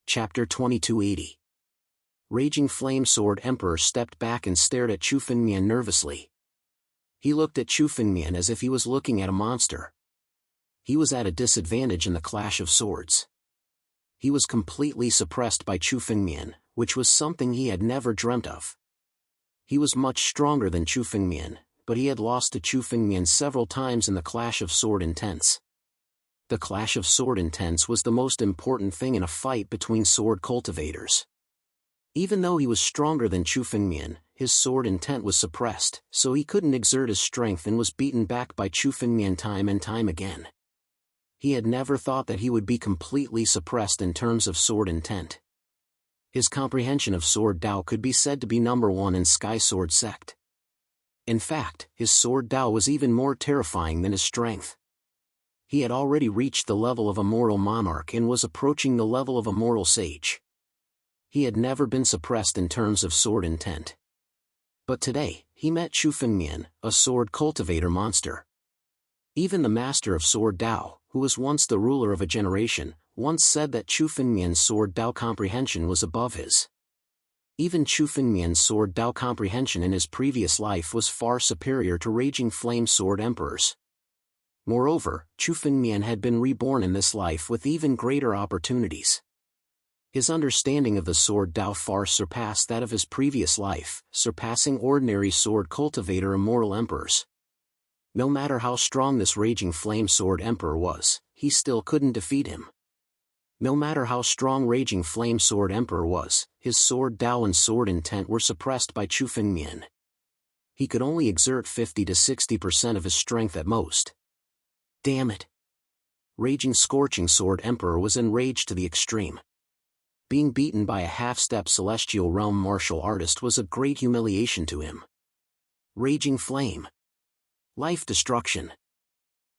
Chapter 2280. Raging Flame Sword Emperor stepped back and stared at Chu Fengmian nervously. He looked at Chu Fengmian as if he was looking at a monster. He was at a disadvantage in the clash of swords. He was completely suppressed by Chu Fengmian, which was something he had never dreamt of. He was much stronger than Chu Fengmian, but he had lost to Chu Fengmian several times in the clash of sword intents. The clash of sword intents was the most important thing in a fight between sword cultivators. Even though he was stronger than Chu Fengmian, his sword intent was suppressed, so he couldn't exert his strength and was beaten back by Chu Fengmian time and time again. He had never thought that he would be completely suppressed in terms of sword intent. His comprehension of sword Dao could be said to be number one in Sky Sword Sect. In fact, his sword Dao was even more terrifying than his strength. He had already reached the level of a mortal monarch and was approaching the level of a mortal sage. He had never been suppressed in terms of sword intent. But today, he met Chu Fengmian, a sword cultivator monster. Even the master of sword Dao, who was once the ruler of a generation, once said that Chu Fengmian's sword Dao comprehension was above his. Even Chu Fengmian's sword Dao comprehension in his previous life was far superior to Raging Flame Sword Emperor's. Moreover, Chu Fengmian had been reborn in this life with even greater opportunities. His understanding of the sword Dao far surpassed that of his previous life, surpassing ordinary sword cultivator immortal emperors. No matter how strong this Raging Flame Sword Emperor was, he still couldn't defeat him. No matter how strong Raging Flame Sword Emperor was, his sword Dao and sword intent were suppressed by Chu Fengmian. He could only exert 50 to 60% of his strength at most. Damn it! Raging Scorching Sword Emperor was enraged to the extreme. Being beaten by a half-step celestial realm martial artist was a great humiliation to him. Raging Flame. Life destruction.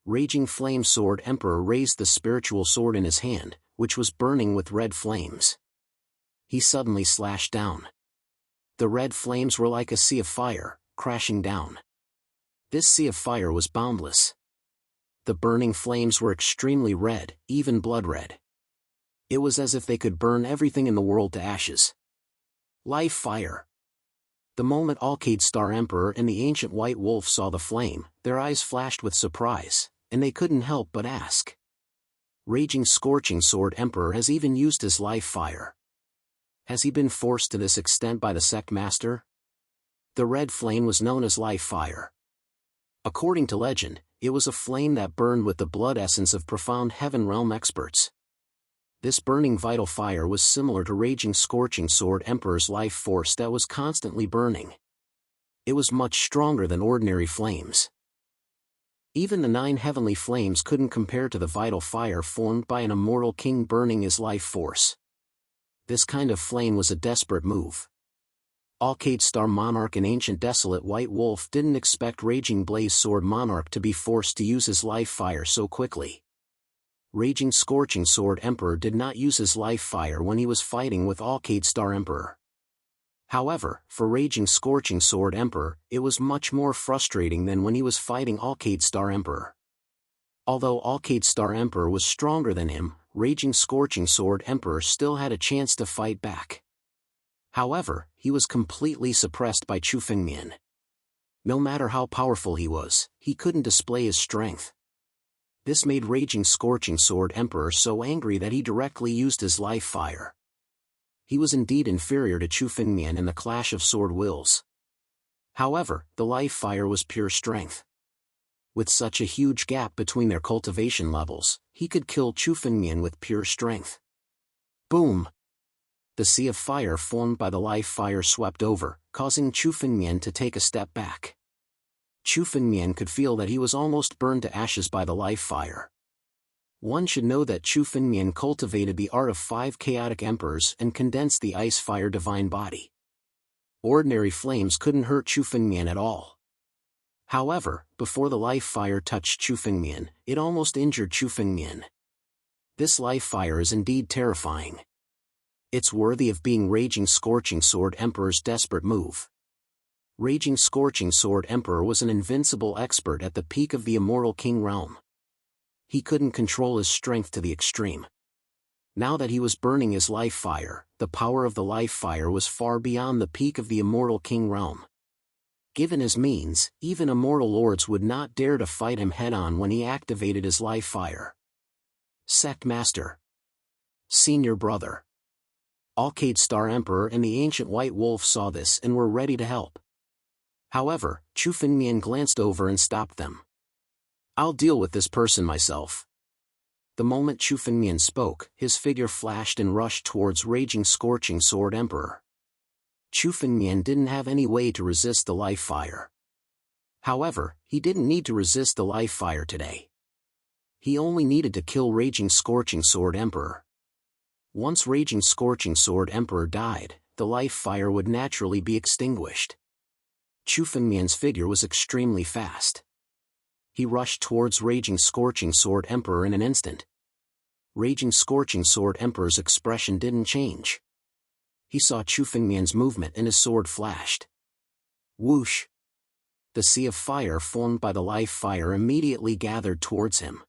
Raging Flame Sword Emperor raised the spiritual sword in his hand, which was burning with red flames. He suddenly slashed down. The red flames were like a sea of fire, crashing down. This sea of fire was boundless. The burning flames were extremely red, even blood red. It was as if they could burn everything in the world to ashes. Life fire. The moment Alcade Star Emperor and the ancient White Wolf saw the flame, their eyes flashed with surprise, and they couldn't help but ask. Raging Scorching Sword Emperor has even used his life fire. Has he been forced to this extent by the sect master? The red flame was known as life fire. According to legend, it was a flame that burned with the blood essence of profound heaven realm experts. This burning vital fire was similar to Raging Scorching Sword Emperor's life force that was constantly burning. It was much stronger than ordinary flames. Even the 9 heavenly flames couldn't compare to the vital fire formed by an immortal king burning his life force. This kind of flame was a desperate move. Alcade Star Monarch and Ancient Desolate White Wolf didn't expect Raging Blaze Sword Monarch to be forced to use his life fire so quickly. Raging Scorching Sword Emperor did not use his life fire when he was fighting with Alcade Star Emperor. However, for Raging Scorching Sword Emperor, it was much more frustrating than when he was fighting Alcade Star Emperor. Although Alcade Star Emperor was stronger than him, Raging Scorching Sword Emperor still had a chance to fight back. However, he was completely suppressed by Chu Fengmian. No matter how powerful he was, he couldn't display his strength. This made Raging Scorching Sword Emperor so angry that he directly used his life fire. He was indeed inferior to Chu Fengmian in the clash of sword wills. However, the life fire was pure strength. With such a huge gap between their cultivation levels, he could kill Chu Fengmian with pure strength. Boom! The sea of fire formed by the life fire swept over, causing Chu Fengmian to take a step back. Chu Fengmian could feel that he was almost burned to ashes by the life fire. One should know that Chu Fengmian cultivated the art of 5 chaotic emperors and condensed the ice fire divine body. Ordinary flames couldn't hurt Chu Fengmian at all. However, before the life fire touched Chu Fengmian, it almost injured Chu Fengmian. This life fire is indeed terrifying. It's worthy of being Raging Scorching Sword Emperor's desperate move. Raging Scorching Sword Emperor was an invincible expert at the peak of the immortal king realm. He couldn't control his strength to the extreme. Now that he was burning his life fire, the power of the life fire was far beyond the peak of the immortal king realm. Given his means, even immortal lords would not dare to fight him head-on when he activated his life fire. Sect Master. Senior Brother. Alcade Star Emperor and the Ancient White Wolf saw this and were ready to help. However, Chu Fengmian glanced over and stopped them. I'll deal with this person myself. The moment Chu Fengmian spoke, his figure flashed and rushed towards Raging Scorching Sword Emperor. Chu Fengmian didn't have any way to resist the life fire. However, he didn't need to resist the life fire today. He only needed to kill Raging Scorching Sword Emperor. Once Raging Scorching Sword Emperor died, the life fire would naturally be extinguished. Chu Fengmian's figure was extremely fast. He rushed towards Raging Scorching Sword Emperor in an instant. Raging Scorching Sword Emperor's expression didn't change. He saw Chu Fengmian's movement and his sword flashed. Whoosh! The sea of fire formed by the life fire immediately gathered towards him.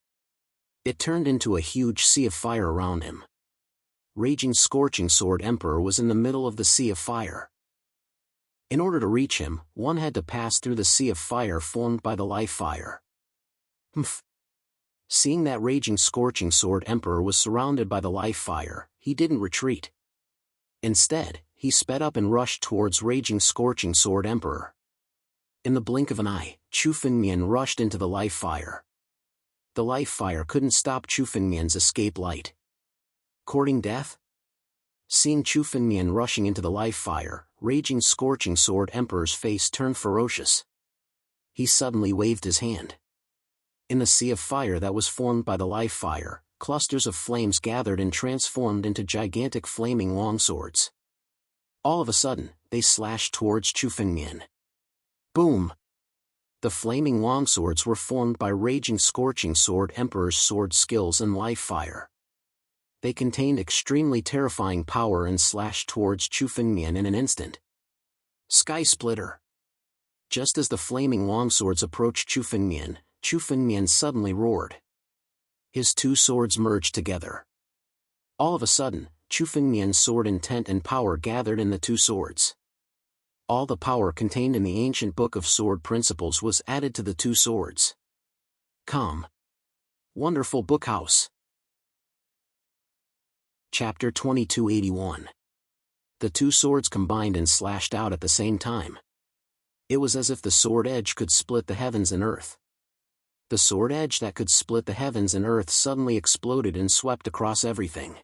It turned into a huge sea of fire around him. Raging Scorching Sword Emperor was in the middle of the sea of fire. In order to reach him, one had to pass through the sea of fire formed by the life fire. Humph! Seeing that Raging Scorching Sword Emperor was surrounded by the life fire, he didn't retreat. Instead, he sped up and rushed towards Raging Scorching Sword Emperor. In the blink of an eye, Chu Fengmian rushed into the life fire. The life fire couldn't stop Chu Fengmian's escape light. Courting death? Seeing Chu Fengmian rushing into the life fire, Raging Scorching Sword Emperor's face turned ferocious. He suddenly waved his hand. In the sea of fire that was formed by the life fire, clusters of flames gathered and transformed into gigantic flaming longswords. All of a sudden, they slashed towards Chu Fengmian. Boom! The flaming longswords were formed by Raging Scorching Sword Emperor's sword skills and life fire. They contained extremely terrifying power and slashed towards Chu Fengmian in an instant. Sky Splitter! Just as the flaming longswords approached Chu Fengmian suddenly roared. His two swords merged together. All of a sudden, Chu Fengmian's sword intent and power gathered in the two swords. All the power contained in the ancient book of sword principles was added to the two swords. Calm. Wonderful Bookhouse. Chapter 2281. The two swords combined and slashed out at the same time. It was as if the sword edge could split the heavens and earth. The sword edge that could split the heavens and earth suddenly exploded and swept across everything.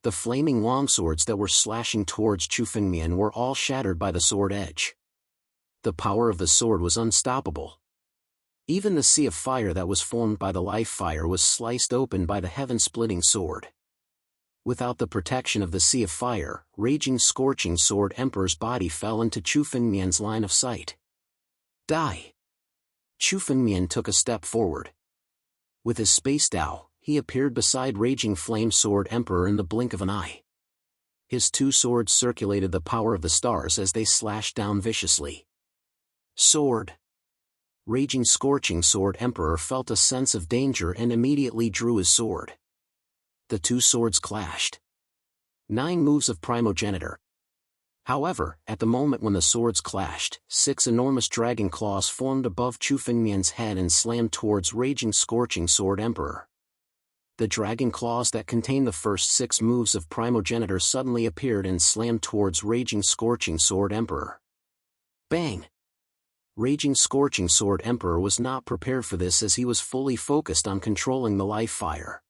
The flaming longswords that were slashing towards Chu Fengmian were all shattered by the sword edge. The power of the sword was unstoppable. Even the sea of fire that was formed by the life fire was sliced open by the heaven-splitting sword. Without the protection of the sea of fire, Raging Scorching Sword Emperor's body fell into Chu Fengmian's line of sight. Die! Chu Fengmian took a step forward. With his space Dao, he appeared beside Raging Flame Sword Emperor in the blink of an eye. His two swords circulated the power of the stars as they slashed down viciously. Sword! Raging Scorching Sword Emperor felt a sense of danger and immediately drew his sword. The two swords clashed. 9 moves of primogeniture. However, at the moment when the swords clashed, 6 enormous dragon claws formed above Chu Fengmian's head and slammed towards Raging Scorching Sword Emperor. The dragon claws that contained the first 6 moves of primogeniture suddenly appeared and slammed towards Raging Scorching Sword Emperor. Bang! Raging Scorching Sword Emperor was not prepared for this as he was fully focused on controlling the life fire.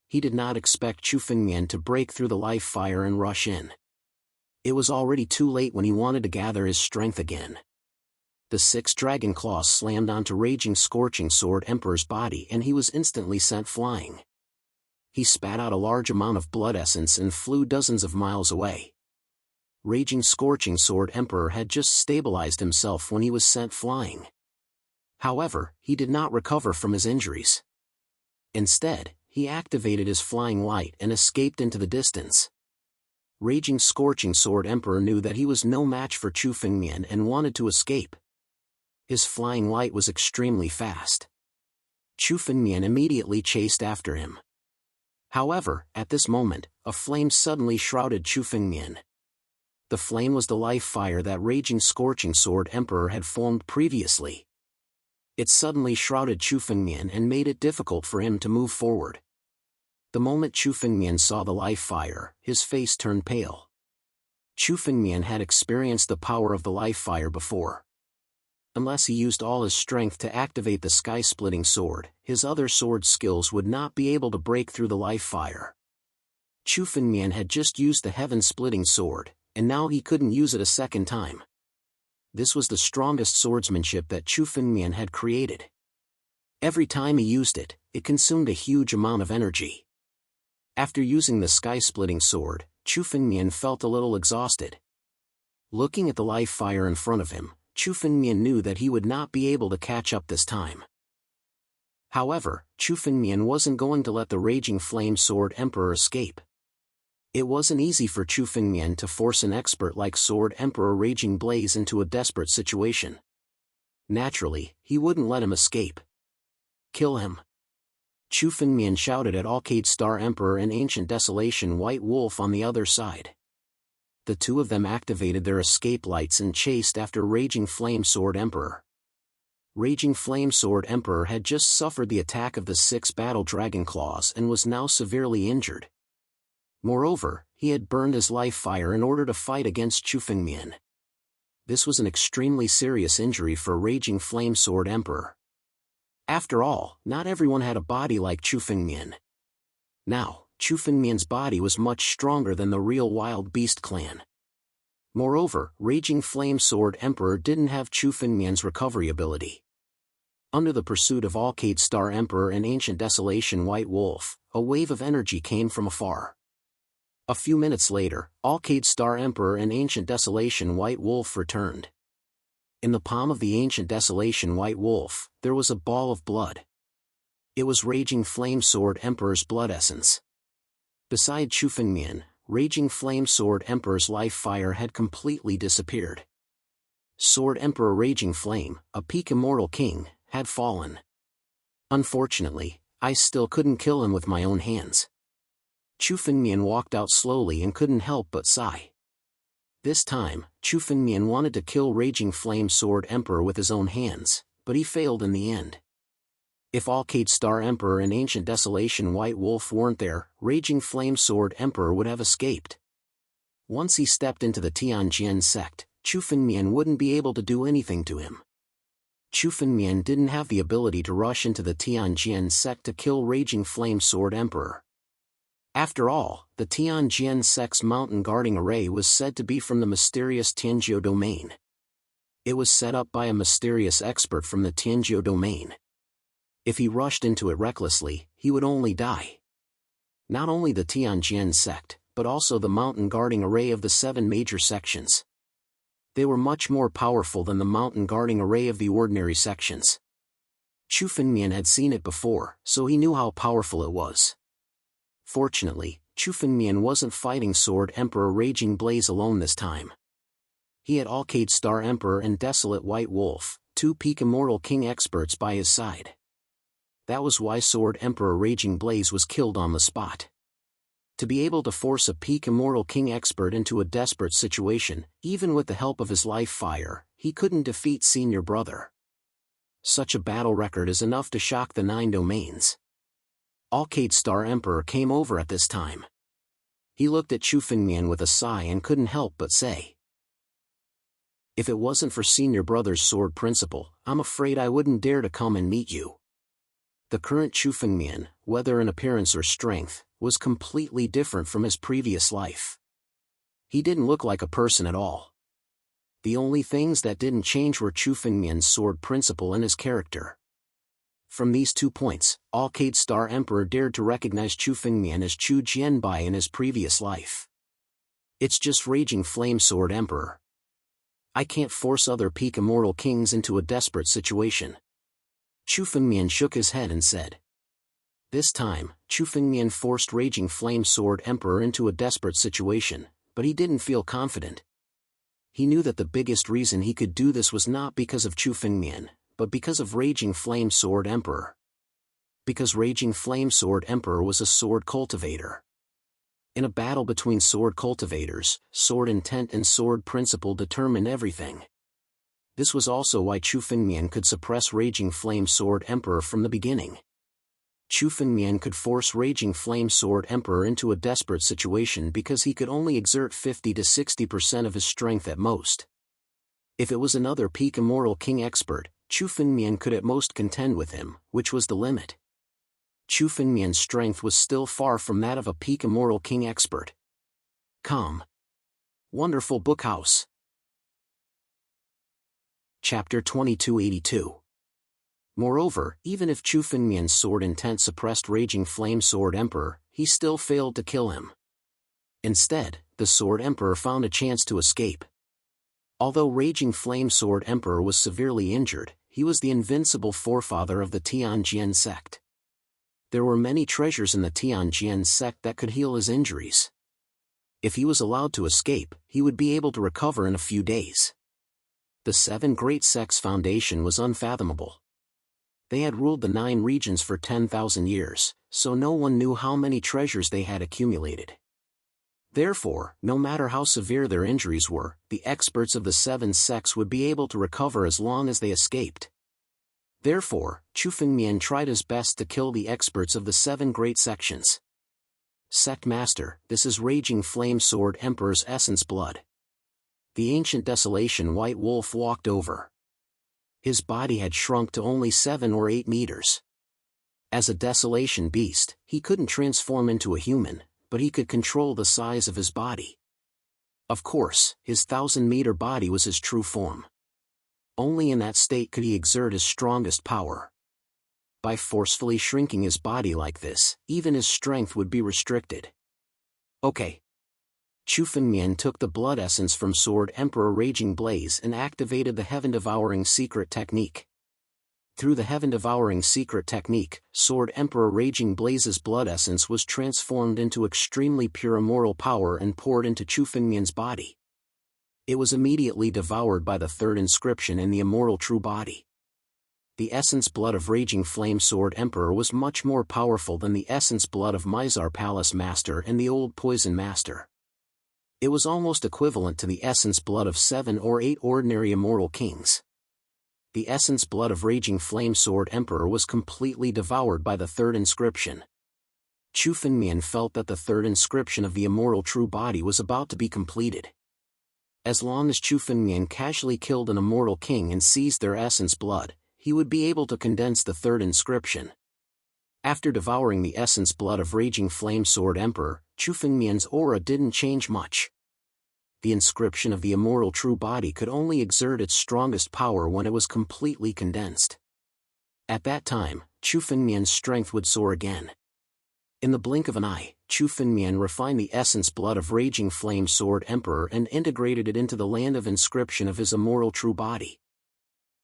He did not expect Chu Fengmian to break through the life fire and rush in. It was already too late when he wanted to gather his strength again. The 6 dragon claws slammed onto Raging Scorching Sword Emperor's body and he was instantly sent flying. He spat out a large amount of blood essence and flew dozens of miles away. Raging Scorching Sword Emperor had just stabilized himself when he was sent flying. However, he did not recover from his injuries. Instead, he activated his flying light and escaped into the distance. Raging Scorching Sword Emperor knew that he was no match for Chu Fengmian and wanted to escape. His flying light was extremely fast. Chu Fengmian immediately chased after him. However, at this moment, a flame suddenly shrouded Chu Fengmian. The flame was the life fire that raging scorching sword emperor had formed previously. It suddenly shrouded Chu Fengmian and made it difficult for him to move forward. The moment Chu Fengmian saw the life fire, his face turned pale. Chu Fengmian had experienced the power of the life fire before. Unless he used all his strength to activate the sky-splitting sword, his other sword skills would not be able to break through the life fire. Chu Fengmian had just used the heaven-splitting sword, and now he couldn't use it a second time. This was the strongest swordsmanship that Chu Fengmian had created. Every time he used it, it consumed a huge amount of energy. After using the sky-splitting sword, Chu Fengmian felt a little exhausted. Looking at the life fire in front of him, Chu Fengmian knew that he would not be able to catch up this time. However, Chu Fengmian wasn't going to let the raging flame sword emperor escape. It wasn't easy for Chu Fengmian to force an expert like Sword Emperor Raging Blaze into a desperate situation. Naturally, he wouldn't let him escape. Kill him! Chu Fengmian shouted at Alcade Star Emperor and Ancient Desolation White Wolf on the other side. The two of them activated their escape lights and chased after Raging Flame Sword Emperor. Raging Flame Sword Emperor had just suffered the attack of the 6 battle dragon claws and was now severely injured. Moreover, he had burned his life fire in order to fight against Chu Fengmian. This was an extremely serious injury for Raging Flame Sword Emperor. After all, not everyone had a body like Chu Fengmian. Now, Chu Fengmian's body was much stronger than the real Wild Beast clan. Moreover, Raging Flame Sword Emperor didn't have Chu Fengmian's recovery ability. Under the pursuit of Alcade Star Emperor and Ancient Desolation White Wolf, a wave of energy came from afar. A few minutes later, Alcade Star Emperor and Ancient Desolation White Wolf returned. In the palm of the Ancient Desolation White Wolf, there was a ball of blood. It was Raging Flame Sword Emperor's blood essence. Beside Chu Fengmian, Raging Flame Sword Emperor's life fire had completely disappeared. Sword Emperor Raging Flame, a peak immortal king, had fallen. Unfortunately, I still couldn't kill him with my own hands. Chu Fengmian walked out slowly and couldn't help but sigh. This time, Chu Fengmian wanted to kill Raging Flame Sword Emperor with his own hands, but he failed in the end. If Alcade Star Emperor and Ancient Desolation White Wolf weren't there, Raging Flame Sword Emperor would have escaped. Once he stepped into the Tianjian sect, Chu Fengmian wouldn't be able to do anything to him. Chu Fengmian didn't have the ability to rush into the Tianjian sect to kill Raging Flame Sword Emperor. After all, the Tianjian sect's mountain guarding array was said to be from the mysterious Tianjiu domain. It was set up by a mysterious expert from the Tianjiu domain. If he rushed into it recklessly, he would only die. Not only the Tianjian sect, but also the mountain guarding array of the 7 major sections. They were much more powerful than the mountain guarding array of the ordinary sections. Chu Fengmian had seen it before, so he knew how powerful it was. Fortunately, Chu Fengmian wasn't fighting Sword Emperor Raging Blaze alone this time. He had Alcade Star Emperor and Desolate White Wolf, 2 peak immortal king experts by his side. That was why Sword Emperor Raging Blaze was killed on the spot. To be able to force a peak immortal king expert into a desperate situation, even with the help of his life fire, he couldn't defeat Senior Brother. Such a battle record is enough to shock the 9 domains. Alcade Star Emperor came over at this time. He looked at Chu Fengmian with a sigh and couldn't help but say, "If it wasn't for Senior Brother's sword principle, I'm afraid I wouldn't dare to come and meet you." The current Chu Fengmian, whether in appearance or strength, was completely different from his previous life. He didn't look like a person at all. The only things that didn't change were Chu Fengmian's sword principle and his character. From these 2 points, Alcade Star Emperor dared to recognize Chu Fengmian as Chu Jianbai in his previous life. It's just Raging Flame Sword Emperor. I can't force other peak immortal kings into a desperate situation. Chu Fengmian shook his head and said. This time, Chu Fengmian forced Raging Flame Sword Emperor into a desperate situation, but he didn't feel confident. He knew that the biggest reason he could do this was not because of Chu Fengmian, but because of Raging Flame Sword Emperor. Because Raging Flame Sword Emperor was a sword cultivator. In a battle between sword cultivators, sword intent and sword principle determined everything. This was also why Chu Fengmian could suppress Raging Flame Sword Emperor from the beginning. Chu Fengmian could force Raging Flame Sword Emperor into a desperate situation because he could only exert 50 to 60% of his strength at most. If it was another peak Immortal King expert, Chu Fengmian could at most contend with him, which was the limit. Chu Fengmian's strength was still far from that of a peak Immortal King expert. Calm. Wonderful Bookhouse. Chapter 2282. Moreover, even if Chu Fengmian's sword intent suppressed Raging Flame Sword Emperor, he still failed to kill him. Instead, the Sword Emperor found a chance to escape. Although Raging Flame Sword Emperor was severely injured, he was the invincible forefather of the Tianjian sect. There were many treasures in the Tianjian sect that could heal his injuries. If he was allowed to escape, he would be able to recover in a few days. The Seven Great Sects Foundation was unfathomable. They had ruled the 9 regions for 10,000 years, so no one knew how many treasures they had accumulated. Therefore, no matter how severe their injuries were, the experts of the 7 sects would be able to recover as long as they escaped. Therefore, Chu Fengmian tried his best to kill the experts of the 7 great sections. Sect Master, this is Raging Flame Sword Emperor's essence blood. The ancient Desolation White Wolf walked over. His body had shrunk to only 7 or 8 meters. As a desolation beast, he couldn't transform into a human, but he could control the size of his body. Of course, his 1,000-meter body was his true form. Only in that state could he exert his strongest power. By forcefully shrinking his body like this, even his strength would be restricted. Okay. Chu Fengmian took the blood essence from Sword Emperor Raging Blaze and activated the Heaven-Devouring Secret Technique. Through the Heaven-Devouring Secret Technique, Sword Emperor Raging Blaze's blood essence was transformed into extremely pure immortal power and poured into Chu Fengmian's body. It was immediately devoured by the third inscription in the immortal true body. The essence blood of Raging Flame Sword Emperor was much more powerful than the essence blood of Mizar Palace Master and the Old Poison Master. It was almost equivalent to the essence blood of 7 or 8 ordinary immortal kings. The essence blood of Raging Flame Sword Emperor was completely devoured by the third inscription. Chu Fengmian felt that the third inscription of the immortal true body was about to be completed. As long as Chu Fengmian casually killed an immortal king and seized their essence blood, he would be able to condense the third inscription. After devouring the essence blood of Raging Flame Sword Emperor, Chu Fengmian's aura didn't change much. The inscription of the immortal true body could only exert its strongest power when it was completely condensed. At that time, Chu Fengmian's strength would soar again. In the blink of an eye, Chu Fengmian refined the essence blood of Raging Flame Sword Emperor and integrated it into the land of inscription of his immortal true body.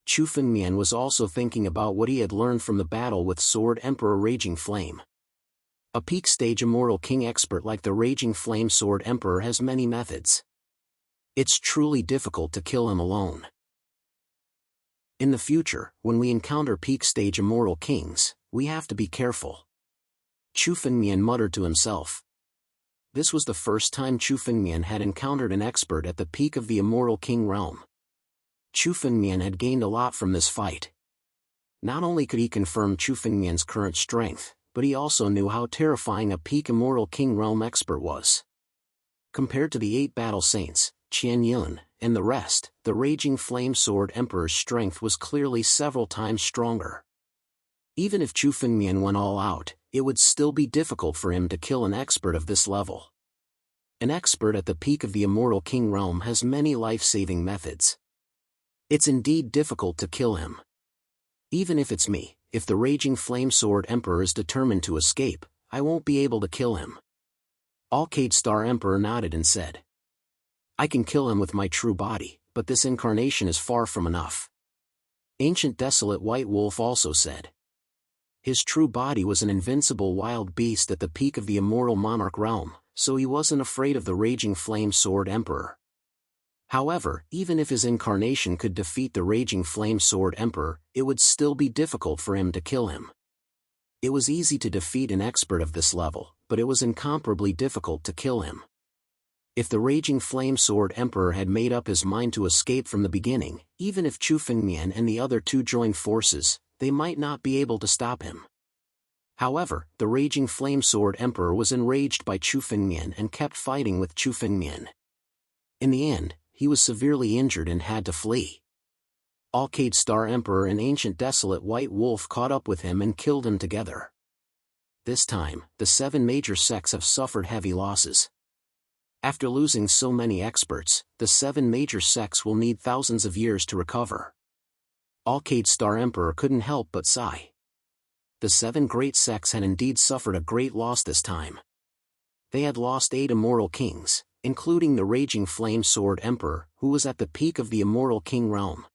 Chu Fengmian was also thinking about what he had learned from the battle with Sword Emperor Raging Flame. A peak stage immortal king expert like the Raging Flame Sword Emperor has many methods. It's truly difficult to kill him alone. In the future, when we encounter peak stage immortal kings, we have to be careful. Chu Fengmian muttered to himself. This was the first time Chu Fengmian had encountered an expert at the peak of the immortal king realm. Chu Fengmian had gained a lot from this fight. Not only could he confirm Chu Fengmian's current strength, but he also knew how terrifying a peak immortal king realm expert was. Compared to the 8 battle saints, Qian Yun, and the rest, the Raging Flame Sword Emperor's strength was clearly several times stronger. Even if Chu Fengmian went all out, it would still be difficult for him to kill an expert of this level. An expert at the peak of the immortal king realm has many life-saving methods. It's indeed difficult to kill him. Even if it's me, if the Raging Flame Sword Emperor is determined to escape, I won't be able to kill him. Alcade Star Emperor nodded and said, I can kill him with my true body, but this incarnation is far from enough. Ancient Desolate White Wolf also said. His true body was an invincible wild beast at the peak of the immortal monarch realm, so he wasn't afraid of the Raging Flame Sword Emperor. However, even if his incarnation could defeat the Raging Flame Sword Emperor, it would still be difficult for him to kill him. It was easy to defeat an expert of this level, but it was incomparably difficult to kill him. If the Raging Flame Sword Emperor had made up his mind to escape from the beginning, even if Chu Fengmian and the other two joined forces, they might not be able to stop him. However, the Raging Flame Sword Emperor was enraged by Chu Fengmian and kept fighting with Chu Fengmian. In the end, he was severely injured and had to flee. Alcade Star Emperor and Ancient Desolate White Wolf caught up with him and killed him together. This time, the 7 major sects have suffered heavy losses. After losing so many experts, the 7 major sects will need thousands of years to recover. Alcade Star Emperor couldn't help but sigh. The 7 great sects had indeed suffered a great loss this time. They had lost 8 immortal kings, including the Raging Flame Sword Emperor, who was at the peak of the Immortal King realm.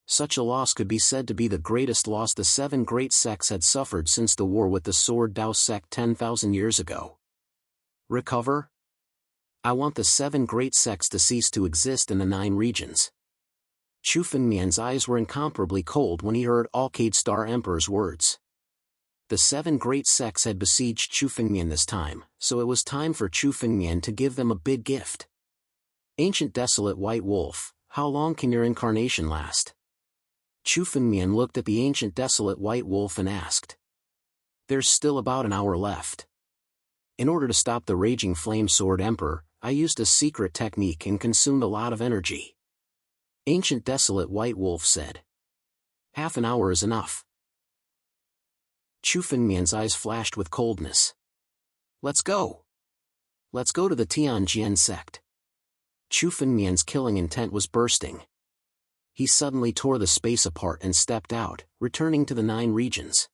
Such a loss could be said to be the greatest loss the 7 great sects had suffered since the war with the Sword Dao sect 10,000 years ago. Recover? I want the 7 great sects to cease to exist in the 9 regions. Chu Fengmian's eyes were incomparably cold when he heard Alcade Star Emperor's words. The 7 great sects had besieged Chu Fengmian this time, so it was time for Chu Fengmian to give them a big gift. Ancient Desolate White Wolf, how long can your incarnation last? Chu Fengmian looked at the Ancient Desolate White Wolf and asked. There's still about an hour left. In order to stop the Raging Flame Sword Emperor, I used a secret technique and consumed a lot of energy. Ancient Desolate White Wolf said. Half an hour is enough. Chu Fengmian's eyes flashed with coldness. Let's go. Let's go to the Tianjian sect. Chu Fengmian's killing intent was bursting. He suddenly tore the space apart and stepped out, returning to the 9 regions.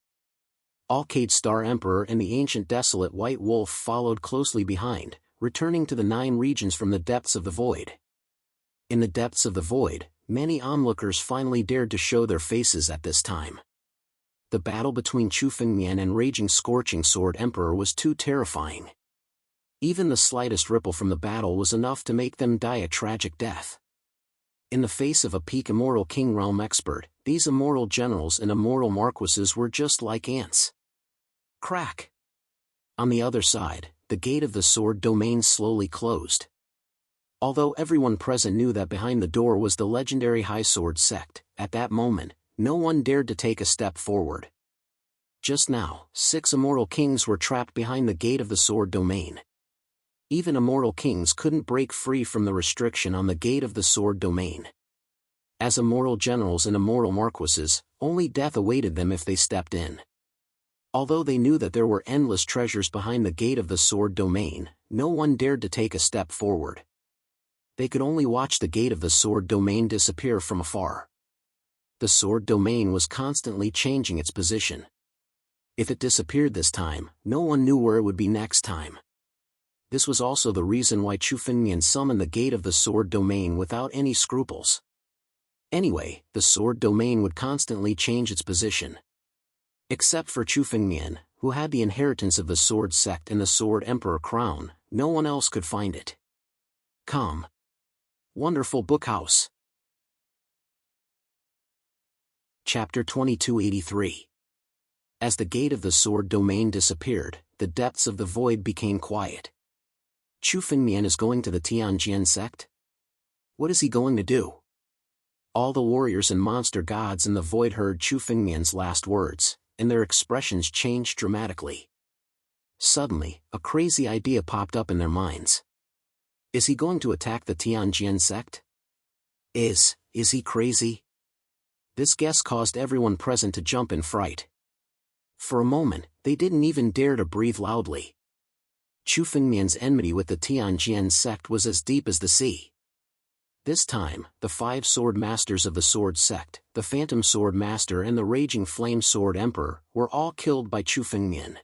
Alcade Star Emperor and the Ancient Desolate White Wolf followed closely behind, returning to the 9 regions from the depths of the void. In the depths of the void, many onlookers finally dared to show their faces at this time. The battle between Chu Fengmian and Raging Scorching Sword Emperor was too terrifying. Even the slightest ripple from the battle was enough to make them die a tragic death. In the face of a peak Immortal King realm expert, these immortal generals and immortal marquises were just like ants. Crack! On the other side, the gate of the sword domain slowly closed. Although everyone present knew that behind the door was the legendary High Sword sect, at that moment, no one dared to take a step forward. Just now, 6 immortal kings were trapped behind the gate of the sword domain. Even immortal kings couldn't break free from the restriction on the gate of the sword domain. As immortal generals and immortal marquises, only death awaited them if they stepped in. Although they knew that there were endless treasures behind the gate of the sword domain, no one dared to take a step forward. They could only watch the gate of the sword domain disappear from afar. The sword domain was constantly changing its position. If it disappeared this time, no one knew where it would be next time. This was also the reason why Chu Fengmian summoned the gate of the sword domain without any scruples. Anyway, the sword domain would constantly change its position. Except for Chu Fengmian, who had the inheritance of the sword sect and the sword emperor crown, no one else could find it. Calm. Wonderful Bookhouse. Chapter 2283. As the gate of the sword domain disappeared, the depths of the void became quiet. Chu Fengmian is going to the Tianjian sect? What is he going to do? All the warriors and monster gods in the void heard Chu Fengmian's last words, and their expressions changed dramatically. Suddenly, a crazy idea popped up in their minds. Is he going to attack the Tianjian sect? Is he crazy? This guess caused everyone present to jump in fright. For a moment, they didn't even dare to breathe loudly. Chu Fengmian's enmity with the Tianjian sect was as deep as the sea. This time, the 5 sword masters of the sword sect, the Phantom Sword Master and the Raging Flame Sword Emperor, were all killed by Chu Fengmian.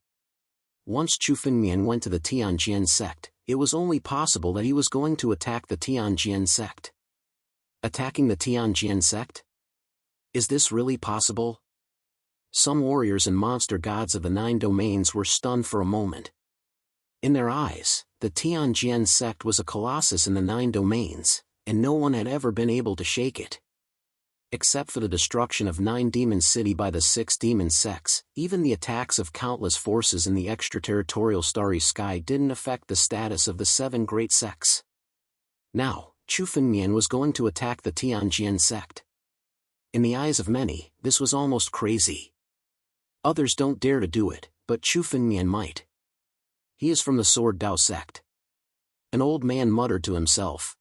Once Chu Fengmian went to the Tianjian sect, it was only possible that he was going to attack the Tianjian sect. Attacking the Tianjian sect? Is this really possible? Some warriors and monster gods of the 9 domains were stunned for a moment. In their eyes, the Tianjian sect was a colossus in the 9 domains, and no one had ever been able to shake it. Except for the destruction of 9 demon city by the 6 demon sects, even the attacks of countless forces in the extraterritorial starry sky didn't affect the status of the 7 great sects. Now, Chu Fengmian was going to attack the Tianjian sect. In the eyes of many, this was almost crazy. Others don't dare to do it, but Chu Fengmian might. He is from the Sword Dao sect. An old man muttered to himself.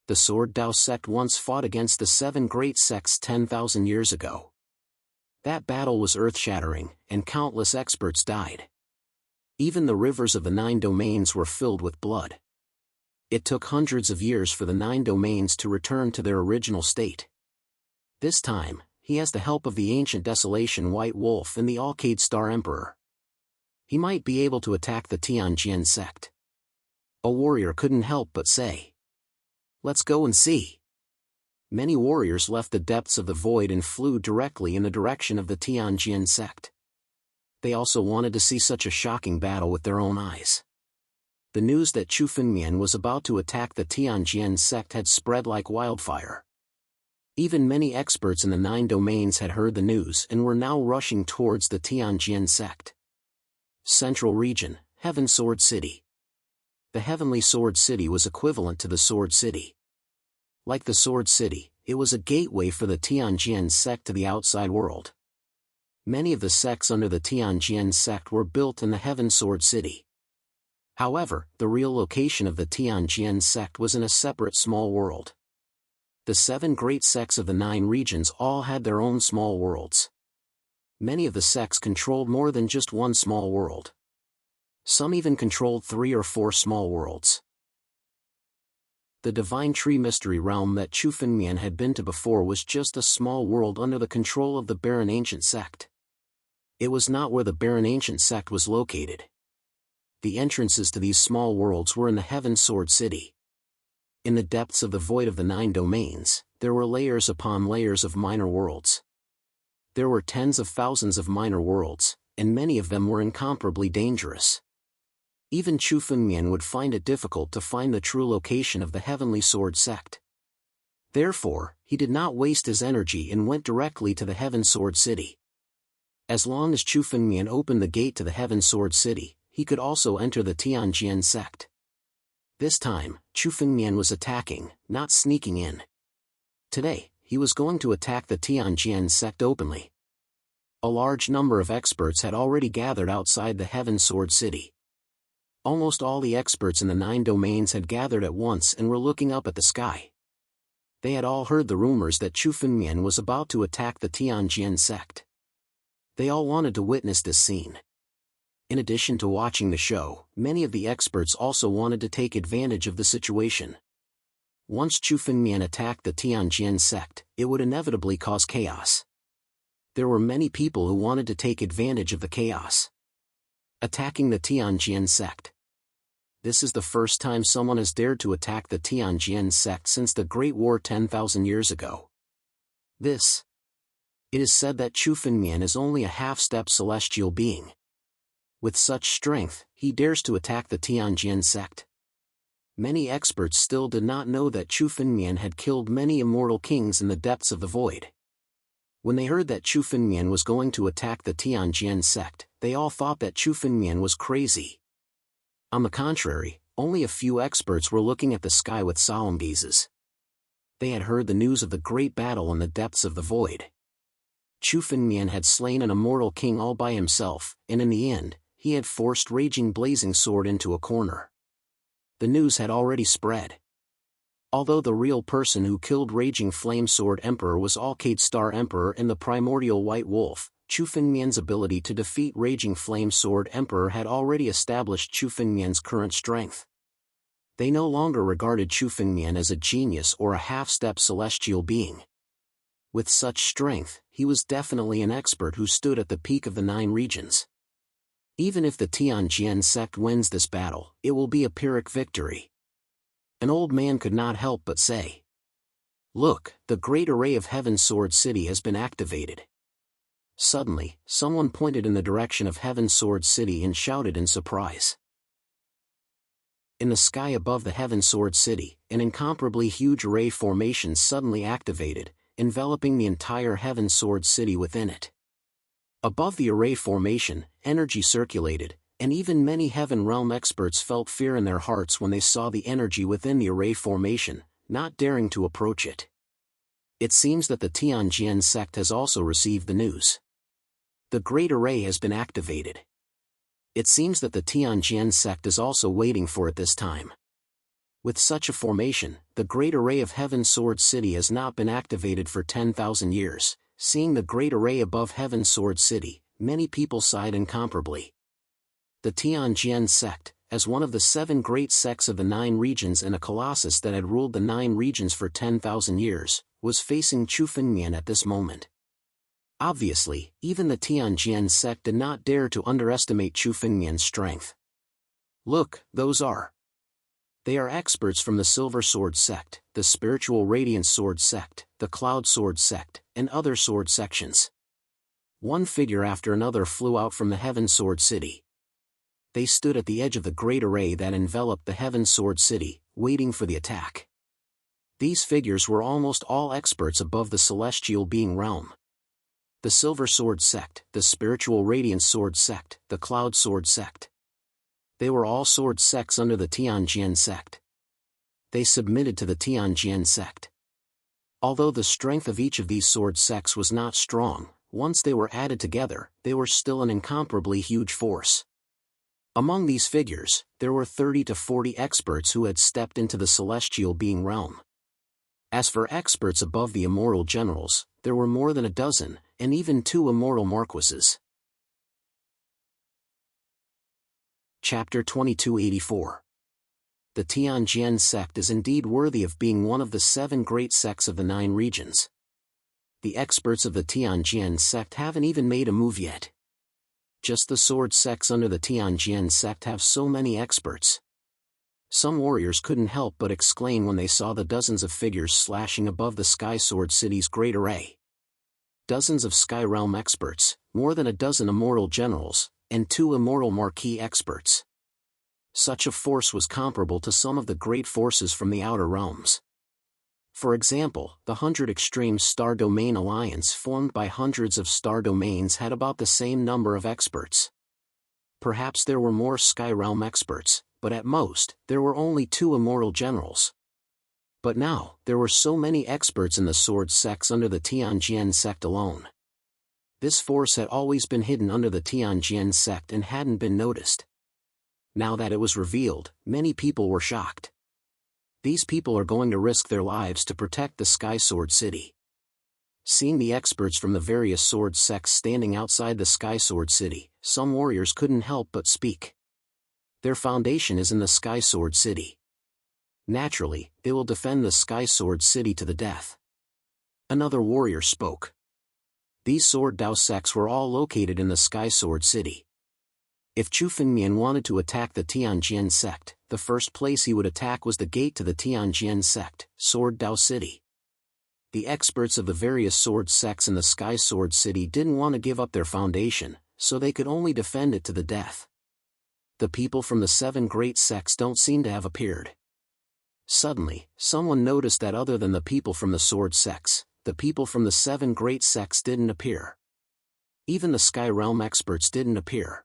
The Sword Dao sect once fought against the 7 great sects 10,000 years ago. That battle was earth-shattering, and countless experts died. Even the rivers of the 9 domains were filled with blood. It took hundreds of years for the 9 domains to return to their original state. This time, he has the help of the ancient Desolation White Wolf and the Alcade Star Emperor. He might be able to attack the Tianjian sect. A warrior couldn't help but say, "Let's go and see." Many warriors left the depths of the void and flew directly in the direction of the Tianjian sect. They also wanted to see such a shocking battle with their own eyes. The news that Chu Fengmian was about to attack the Tianjian sect had spread like wildfire. Even many experts in the 9 domains had heard the news and were now rushing towards the Tianjian sect. Central Region, Heaven Sword City. The Heavenly Sword City was equivalent to the Sword City. Like the Sword City, it was a gateway for the Tianjian sect to the outside world. Many of the sects under the Tianjian sect were built in the Heaven Sword City. However, the real location of the Tianjian sect was in a separate small world. The 7 great sects of the 9 regions all had their own small worlds. Many of the sects controlled more than just one small world. Some even controlled 3 or 4 small worlds. The Divine Tree Mystery Realm that Chu Fengmian had been to before was just a small world under the control of the Barren Ancient Sect. It was not where the Barren Ancient Sect was located. The entrances to these small worlds were in the Heaven Sword City. In the depths of the void of the 9 domains, there were layers upon layers of minor worlds. There were tens of thousands of minor worlds, and many of them were incomparably dangerous. Even Chu Fengmian would find it difficult to find the true location of the Heavenly Sword sect. Therefore, he did not waste his energy and went directly to the Heaven Sword City. As long as Chu Fengmian opened the gate to the Heaven Sword City, he could also enter the Tianjian sect. This time, Chu Fengmian was attacking, not sneaking in. Today, he was going to attack the Tianjian sect openly. A large number of experts had already gathered outside the Heaven Sword City. Almost all the experts in the 9 domains had gathered at once and were looking up at the sky. They had all heard the rumors that Chu Fengmian was about to attack the Tianjian sect. They all wanted to witness this scene. In addition to watching the show, many of the experts also wanted to take advantage of the situation. Once Chu Fengmian attacked the Tianjian sect, it would inevitably cause chaos. There were many people who wanted to take advantage of the chaos. Attacking the Tianjian sect. This is the first time someone has dared to attack the Tianjian sect since the Great War 10,000 years ago. It is said that Chu Fengmian is only a half-step celestial being. With such strength, he dares to attack the Tianjian sect. Many experts still did not know that Chu Fengmian had killed many immortal kings in the depths of the void. When they heard that Chu Fengmian was going to attack the Tianjian sect, they all thought that Chu Fengmian was crazy. On the contrary, only a few experts were looking at the sky with solemn gazes. They had heard the news of the great battle in the depths of the void. Chu Fengmian had slain an immortal king all by himself, and in the end, he had forced Raging Blazing Sword into a corner. The news had already spread. Although the real person who killed Raging Flame Sword Emperor was Alcade Star Emperor and the Primordial White Wolf, Chu Fengmian's ability to defeat Raging Flame Sword Emperor had already established Chu Fengmian's current strength. They no longer regarded Chu Fengmian as a genius or a half-step celestial being. With such strength, he was definitely an expert who stood at the peak of the 9 regions. Even if the Tianjian sect wins this battle, it will be a Pyrrhic victory. An old man could not help but say, "Look, the great array of Heaven Sword City has been activated." Suddenly, someone pointed in the direction of Heaven Sword City and shouted in surprise. In the sky above the Heaven Sword City, an incomparably huge array formation suddenly activated, enveloping the entire Heaven Sword City within it. Above the array formation, energy circulated, and even many Heaven Realm experts felt fear in their hearts when they saw the energy within the array formation, not daring to approach it. It seems that the Tianjian sect has also received the news. The Great Array has been activated. It seems that the Tianjian sect is also waiting for it this time. With such a formation, the Great Array of Heaven Sword City has not been activated for 10,000 years. Seeing the Great Array above Heaven Sword City, many people sighed incomparably. The Tianjian sect, as one of the 7 great sects of the 9 regions and a colossus that had ruled the 9 regions for 10,000 years, was facing Chufengmian at this moment. Obviously, even the Tianjian sect did not dare to underestimate Chufengmian's strength. Look, those are. They are experts from the Silver Sword sect, the Spiritual Radiance Sword sect, the Cloud Sword sect, and other sword sections. One figure after another flew out from the Heaven Sword City. They stood at the edge of the Great Array that enveloped the Heaven Sword City, waiting for the attack. These figures were almost all experts above the Celestial Being realm. The Silver Sword sect, the Spiritual Radiance Sword sect, the Cloud Sword sect. They were all sword sects under the Tianjian sect. They submitted to the Tianjian sect. Although the strength of each of these sword sects was not strong, once they were added together, they were still an incomparably huge force. Among these figures, there were 30 to 40 experts who had stepped into the Celestial Being realm. As for experts above the Immortal Generals, there were more than a dozen, and even 2 Immortal Marquises. Chapter 2284. The Tianjian sect is indeed worthy of being one of the 7 great sects of the 9 regions. The experts of the Tianjian sect haven't even made a move yet. Just the sword sects under the Tianjian sect have so many experts. Some warriors couldn't help but exclaim when they saw the dozens of figures slashing above the Sky Sword City's Great Array. Dozens of Sky Realm experts, more than a dozen Immortal Generals, and 2 Immortal Marquis experts. Such a force was comparable to some of the great forces from the Outer Realms. For example, the 100 Extreme Star Domain Alliance formed by hundreds of star domains had about the same number of experts. Perhaps there were more Sky Realm experts, but at most, there were only 2 Immortal Generals. But now, there were so many experts in the sword sects under the Tianjian sect alone. This force had always been hidden under the Tianjian sect and hadn't been noticed. Now that it was revealed, many people were shocked. These people are going to risk their lives to protect the Sky Sword City. Seeing the experts from the various sword sects standing outside the Sky Sword City, some warriors couldn't help but speak. Their foundation is in the Sky Sword City. Naturally, they will defend the Sky Sword City to the death. Another warrior spoke. These sword Dao sects were all located in the Sky Sword City. If Chufengmian wanted to attack the Tianjian sect, the first place he would attack was the gate to the Tianjian sect, Sword Dao City. The experts of the various sword sects in the Sky Sword City didn't want to give up their foundation, so they could only defend it to the death. The people from the 7 great sects don't seem to have appeared. Suddenly, someone noticed that other than the people from the sword sects, the people from the 7 great sects didn't appear. Even the Sky Realm experts didn't appear.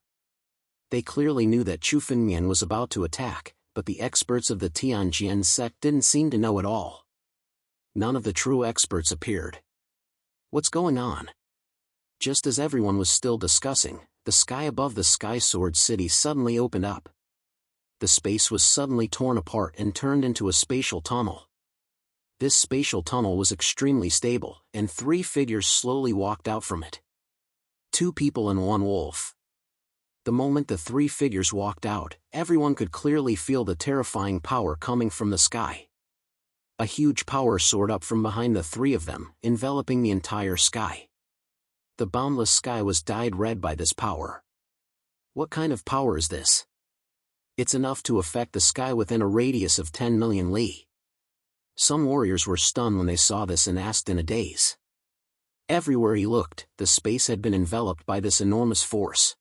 They clearly knew that Chufengmian was about to attack, but the experts of the Tianjian sect didn't seem to know at all. None of the true experts appeared. What's going on? Just as everyone was still discussing, the sky above the Sky Sword City suddenly opened up. The space was suddenly torn apart and turned into a spatial tunnel. This spatial tunnel was extremely stable, and 3 figures slowly walked out from it. 2 people and 1 wolf. The moment the 3 figures walked out, everyone could clearly feel the terrifying power coming from the sky. A huge power soared up from behind the 3 of them, enveloping the entire sky. The boundless sky was dyed red by this power. What kind of power is this? It's enough to affect the sky within a radius of 10 million li. Some warriors were stunned when they saw this and asked in a daze. Everywhere he looked, the space had been enveloped by this enormous force.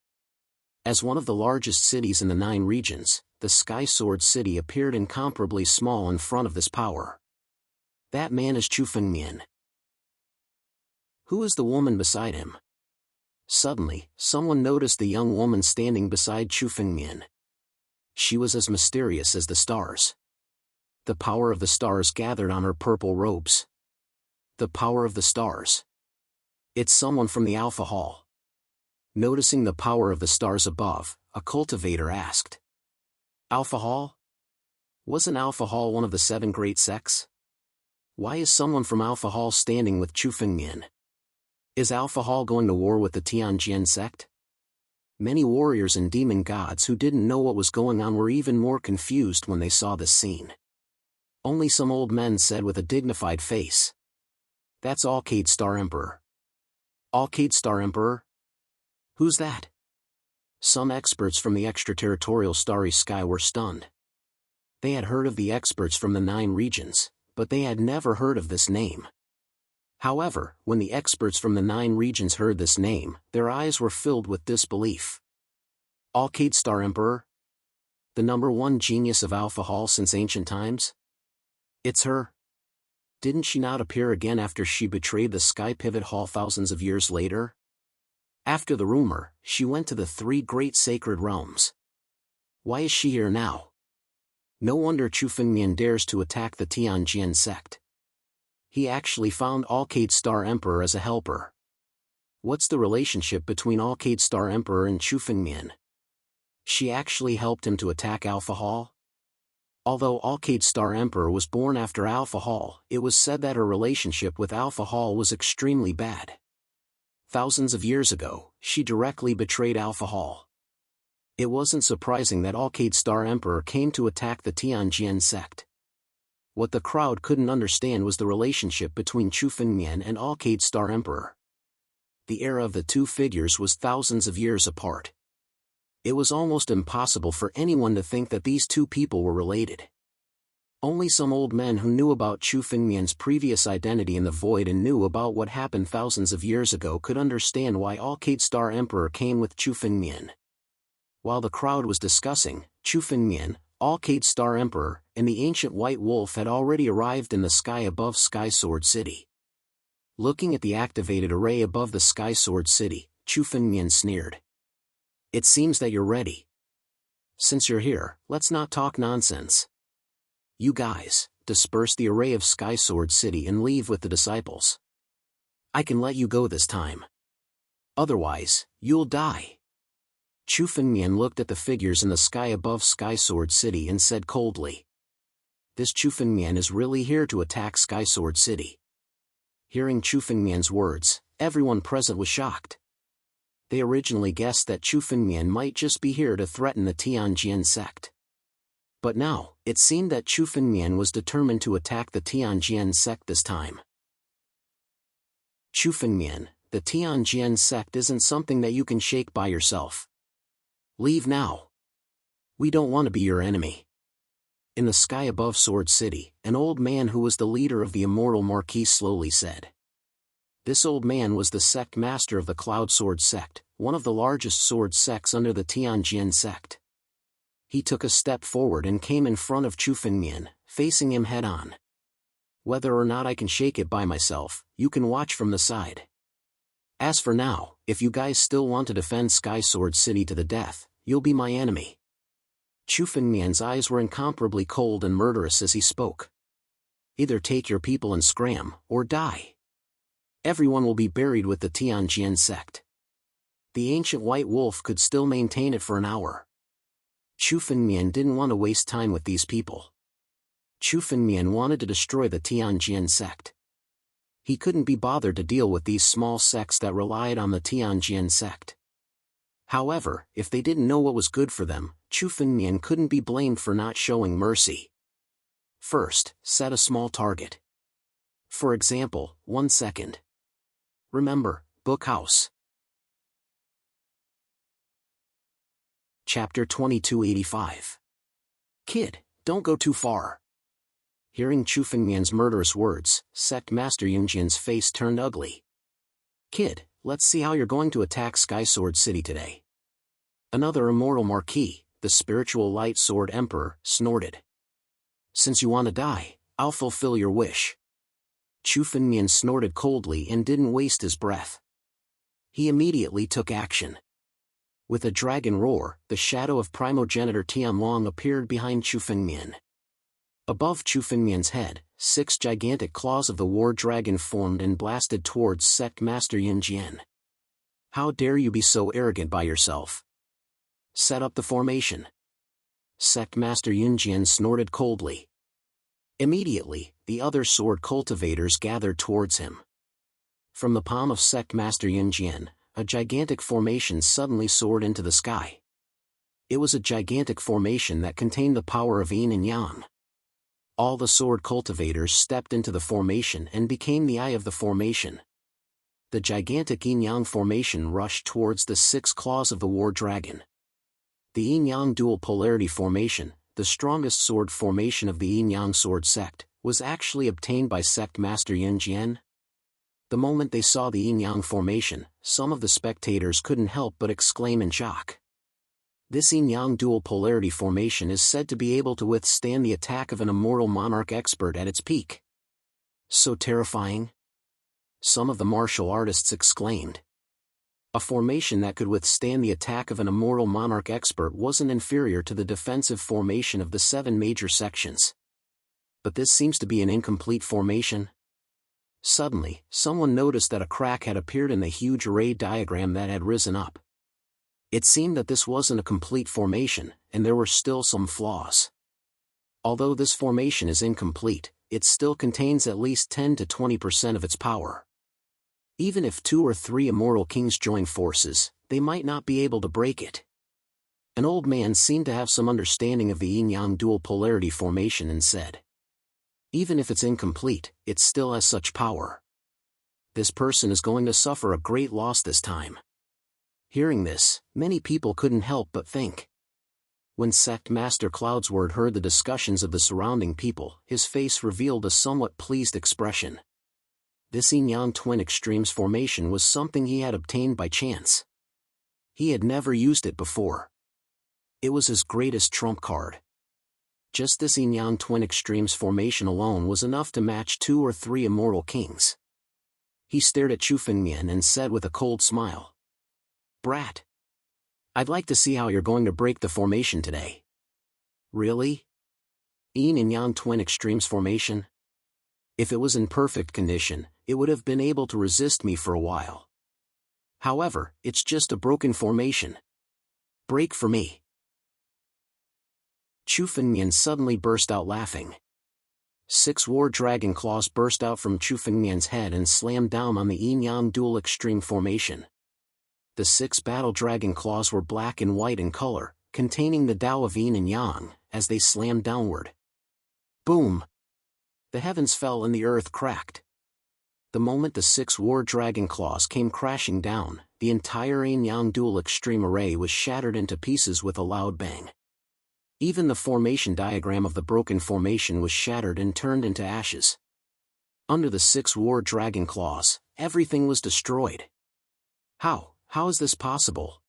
As one of the largest cities in the 9 regions, the Sky Sword City appeared incomparably small in front of this power. That man is Chufengmian. Who is the woman beside him? Suddenly, someone noticed the young woman standing beside Chu Fengmian. She was as mysterious as the stars. The power of the stars gathered on her purple robes. The power of the stars. It's someone from the Alpha Hall. Noticing the power of the stars above, a cultivator asked. Alpha Hall? Wasn't Alpha Hall one of the 7 great sects? Why is someone from Alpha Hall standing with Chu Fengmian? Is Alpha Hall going to war with the Tianjin sect? Many warriors and demon gods who didn't know what was going on were even more confused when they saw this scene. Only some old men said with a dignified face. That's Alcade Star Emperor. Alcade Star Emperor? Who's that? Some experts from the extraterritorial starry sky were stunned. They had heard of the experts from the 9 regions, but they had never heard of this name. However, when the experts from the 9 regions heard this name, their eyes were filled with disbelief. Alcade Star Emperor? The #1 genius of Alpha Hall since ancient times? It's her. Didn't she not appear again after she betrayed the Sky Pivot Hall thousands of years later? After the rumor, she went to the 3 great sacred realms. Why is she here now? No wonder Chu Fengmian dares to attack the Tianjin sect. He actually found Alcade Star Emperor as a helper. What's the relationship between Alcade Star Emperor and Chu Fengmian? She actually helped him to attack Alpha Hall? Although Alcade Star Emperor was born after Alpha Hall, it was said that her relationship with Alpha Hall was extremely bad. Thousands of years ago, she directly betrayed Alpha Hall. It wasn't surprising that Alcade Star Emperor came to attack the Tianjin sect. What the crowd couldn't understand was the relationship between Chu Fengmian and Alcade Star Emperor. The era of the 2 figures was thousands of years apart. It was almost impossible for anyone to think that these 2 people were related. Only some old men who knew about Chu Fengmian's previous identity in the void and knew about what happened thousands of years ago could understand why Alcade Star Emperor came with Chu Fengmian. While the crowd was discussing, Chu Fengmian, Alcade Star Emperor, and the ancient White Wolf had already arrived in the sky above Sky Sword City. Looking at the activated array above the Sky Sword City, Chu Fengmian sneered. It seems that you're ready. Since you're here, let's not talk nonsense. You guys, disperse the array of Sky Sword City and leave with the disciples. I can let you go this time. Otherwise, you'll die. Chu Fengmian looked at the figures in the sky above Sky Sword City and said coldly. This Chu Fengmian is really here to attack Sky Sword City. Hearing Chu Fengmian's words, everyone present was shocked. They originally guessed that Chu Fengmian might just be here to threaten the Tianjin sect. But now, it seemed that Chu Fengmian was determined to attack the Tianjin sect this time. Chu Fengmian, the Tianjin sect isn't something that you can shake by yourself. Leave now. We don't want to be your enemy. In the sky above Sword City, an old man who was the leader of the Immortal Marquis slowly said. This old man was the sect master of the Cloud Sword sect, one of the largest sword sects under the Tianjin sect. He took a step forward and came in front of Chu Fengmian, facing him head-on. Whether or not I can shake it by myself, you can watch from the side. As for now, if you guys still want to defend Sky Sword City to the death, you'll be my enemy. Chu Fengmian's eyes were incomparably cold and murderous as he spoke. Either take your people and scram, or die. Everyone will be buried with the Tianjin sect. The ancient White Wolf could still maintain it for an hour. Chu Fengmian didn't want to waste time with these people. Chu Fengmian wanted to destroy the Tianjin sect. He couldn't be bothered to deal with these small sects that relied on the Tianjin sect. However, if they didn't know what was good for them, Chu Fengmian couldn't be blamed for not showing mercy. First, set a small target. For example, 1 second. Remember, book house. Chapter 2285. Kid, don't go too far. Hearing Chu Fengmian's murderous words, Sect Master Yunjian's face turned ugly. Kid, let's see how you're going to attack Sky Sword City today. Another Immortal Marquis, the Spiritual Light Sword Emperor, snorted. Since you want to die, I'll fulfill your wish. Chu Fengmian snorted coldly and didn't waste his breath. He immediately took action. With a dragon roar, the shadow of primogenitor Jianwang appeared behind Chu Fengmian. Above Chu Fengmian's head, 6 gigantic claws of the war dragon formed and blasted towards Sect Master Yin Jian. How dare you be so arrogant by yourself? Set up the formation. Sect Master Yin Jian snorted coldly. Immediately, the other sword cultivators gathered towards him. From the palm of Sect Master Yin Jian, a gigantic formation suddenly soared into the sky. It was a gigantic formation that contained the power of yin and yang. All the sword cultivators stepped into the formation and became the eye of the formation. The gigantic yin-yang formation rushed towards the 6 claws of the war dragon. The yin-yang dual polarity formation, the strongest sword formation of the yin-yang sword sect, was actually obtained by Sect Master Yin Jian. The moment they saw the yin-yang formation, some of the spectators couldn't help but exclaim in shock. This yin-yang dual polarity formation is said to be able to withstand the attack of an immortal monarch expert at its peak. So terrifying? Some of the martial artists exclaimed. A formation that could withstand the attack of an immortal monarch expert wasn't inferior to the defensive formation of the 7 major sections. But this seems to be an incomplete formation. Suddenly, someone noticed that a crack had appeared in the huge array diagram that had risen up. It seemed that this wasn't a complete formation, and there were still some flaws. Although this formation is incomplete, it still contains at least 10 to 20% of its power. Even if 2 or 3 immortal kings join forces, they might not be able to break it. An old man seemed to have some understanding of the yin-yang dual polarity formation and said, even if it's incomplete, it still has such power. This person is going to suffer a great loss this time. Hearing this, many people couldn't help but think. When Sect Master Cloudsword heard the discussions of the surrounding people, his face revealed a somewhat pleased expression. This yin-yang twin extremes formation was something he had obtained by chance. He had never used it before. It was his greatest trump card. Just this yin-yang twin extremes formation alone was enough to match 2 or 3 immortal kings. He stared at Chu Fengmian and said with a cold smile, "Brat. I'd like to see how you're going to break the formation today." Really? Yin and Yang twin extremes formation? If it was in perfect condition, it would have been able to resist me for a while. However, it's just a broken formation. Break for me. Chu Fengmian suddenly burst out laughing. 6 war dragon claws burst out from Chu Fengmian's head and slammed down on the yin-yang dual extreme formation. The 6 battle dragon claws were black and white in color, containing the Tao of yin and yang, as they slammed downward. Boom! The heavens fell and the earth cracked. The moment the 6 war dragon claws came crashing down, the entire yin-yang dual extreme array was shattered into pieces with a loud bang. Even the formation diagram of the broken formation was shattered and turned into ashes. Under the 6 war dragon claws, everything was destroyed. How is this possible?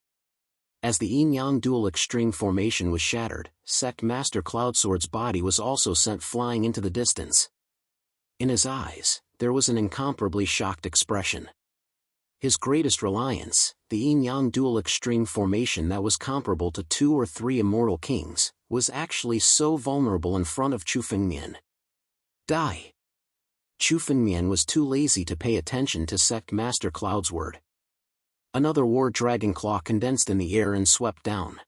As the yin-yang dual extreme formation was shattered, Sect Master Cloudsword's body was also sent flying into the distance. In his eyes, there was an incomparably shocked expression. His greatest reliance, the yin-yang dual extreme formation that was comparable to 2 or 3 immortal kings, was actually so vulnerable in front of Chu Fengmian. Die! Chu Fengmian was too lazy to pay attention to Sect Master Cloudsword. Another war dragon claw condensed in the air and swept down.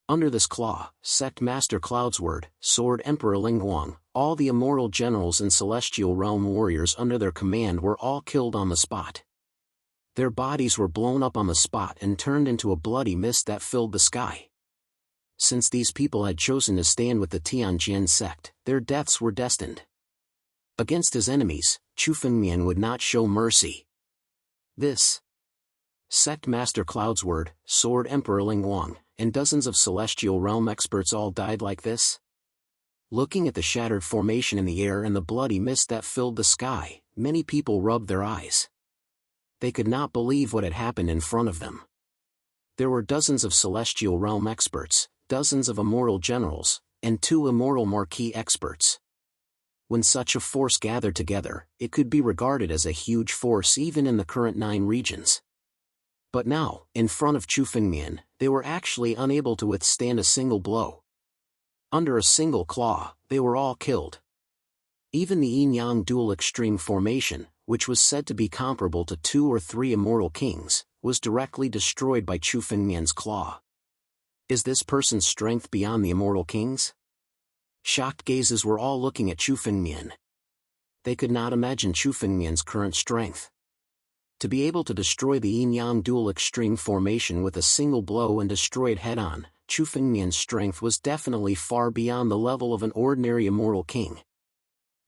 Under this claw, Sect Master Cloudsword, Sword Emperor Lingguang, all the immortal generals and celestial realm warriors under their command were all killed on the spot. Their bodies were blown up on the spot and turned into a bloody mist that filled the sky. Since these people had chosen to stand with the Tianjin sect, their deaths were destined. Against his enemies, Chu Fengmian would not show mercy. This Sect Master Cloudsword, Sword Emperor Lingguang, and dozens of celestial realm experts all died like this? Looking at the shattered formation in the air and the bloody mist that filled the sky, many people rubbed their eyes. They could not believe what had happened in front of them. There were dozens of celestial realm experts, dozens of immortal generals, and 2 immortal marquee experts. When such a force gathered together, it could be regarded as a huge force even in the current 9 regions. But now, in front of Chu Fengmian, they were actually unable to withstand a single blow. Under a single claw, they were all killed. Even the yin-yang dual extreme formation, which was said to be comparable to 2 or 3 immortal kings, was directly destroyed by Chu Fengmian's claw. Is this person's strength beyond the immortal kings? Shocked gazes were all looking at Chu Fengmian. They could not imagine Chu Fengmian's current strength. To be able to destroy the yin-yang dual extreme formation with a single blow and destroy it head-on, Chu Fengmian's strength was definitely far beyond the level of an ordinary immortal king.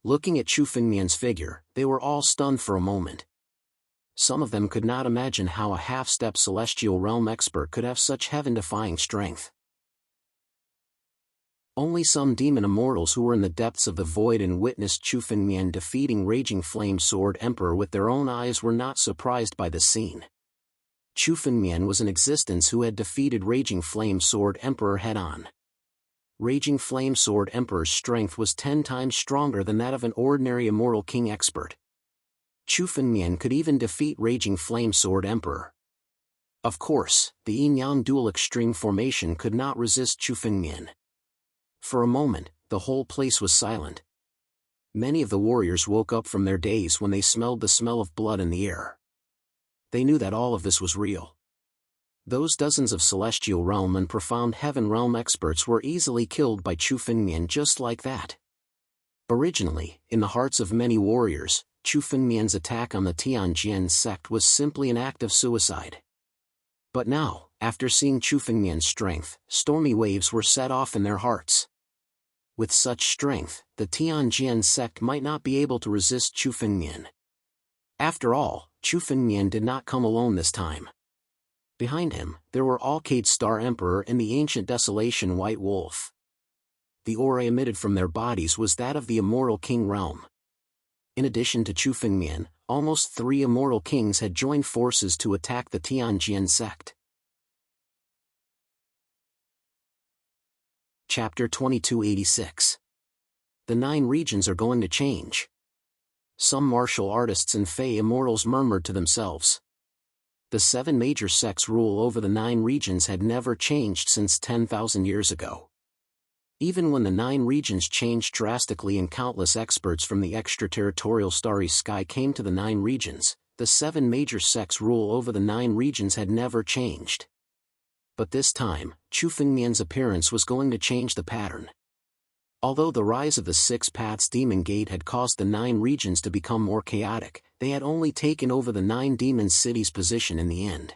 Looking at Chu Fengmian's figure, they were all stunned for a moment. Some of them could not imagine how a half-step celestial realm expert could have such heaven-defying strength. Only some demon immortals who were in the depths of the void and witnessed Chu Fengmian defeating Raging Flame Sword Emperor with their own eyes were not surprised by the scene. Chu Fengmian was an existence who had defeated Raging Flame Sword Emperor head-on. Raging Flame Sword Emperor's strength was 10 times stronger than that of an ordinary immortal king expert. Chu Fengmian could even defeat Raging Flame Sword Emperor. Of course, the yin-yang dual extreme formation could not resist Chu Fengmian. For a moment, the whole place was silent. Many of the warriors woke up from their daze when they smelled the smell of blood in the air. They knew that all of this was real. Those dozens of celestial realm and profound heaven realm experts were easily killed by Chu Fengmian just like that. Originally, in the hearts of many warriors, Chu Fengmian's attack on the Tianjian sect was simply an act of suicide. But now, after seeing Chu Fengmian's strength, stormy waves were set off in their hearts. With such strength, the Tianjian sect might not be able to resist Chu Fengmian. After all, Chu Fengmian did not come alone this time. Behind him, there were Alcade Star Emperor and the ancient Desolation White Wolf. The aura emitted from their bodies was that of the immortal king realm. In addition to Chu Fengmian, almost 3 immortal kings had joined forces to attack the Tianjian sect. Chapter 2286. The 9 regions are going to change. Some martial artists and Fey immortals murmured to themselves. The 7 major sects' rule over the 9 regions had never changed since 10,000 years ago. Even when the 9 regions changed drastically and countless experts from the extraterritorial starry sky came to the 9 regions, the 7 major sects' rule over the 9 regions had never changed. But this time, Chu Fengmian's appearance was going to change the pattern. Although the rise of the 6 Paths Demon Gate had caused the 9 regions to become more chaotic, they had only taken over the 9 demon cities' position in the end.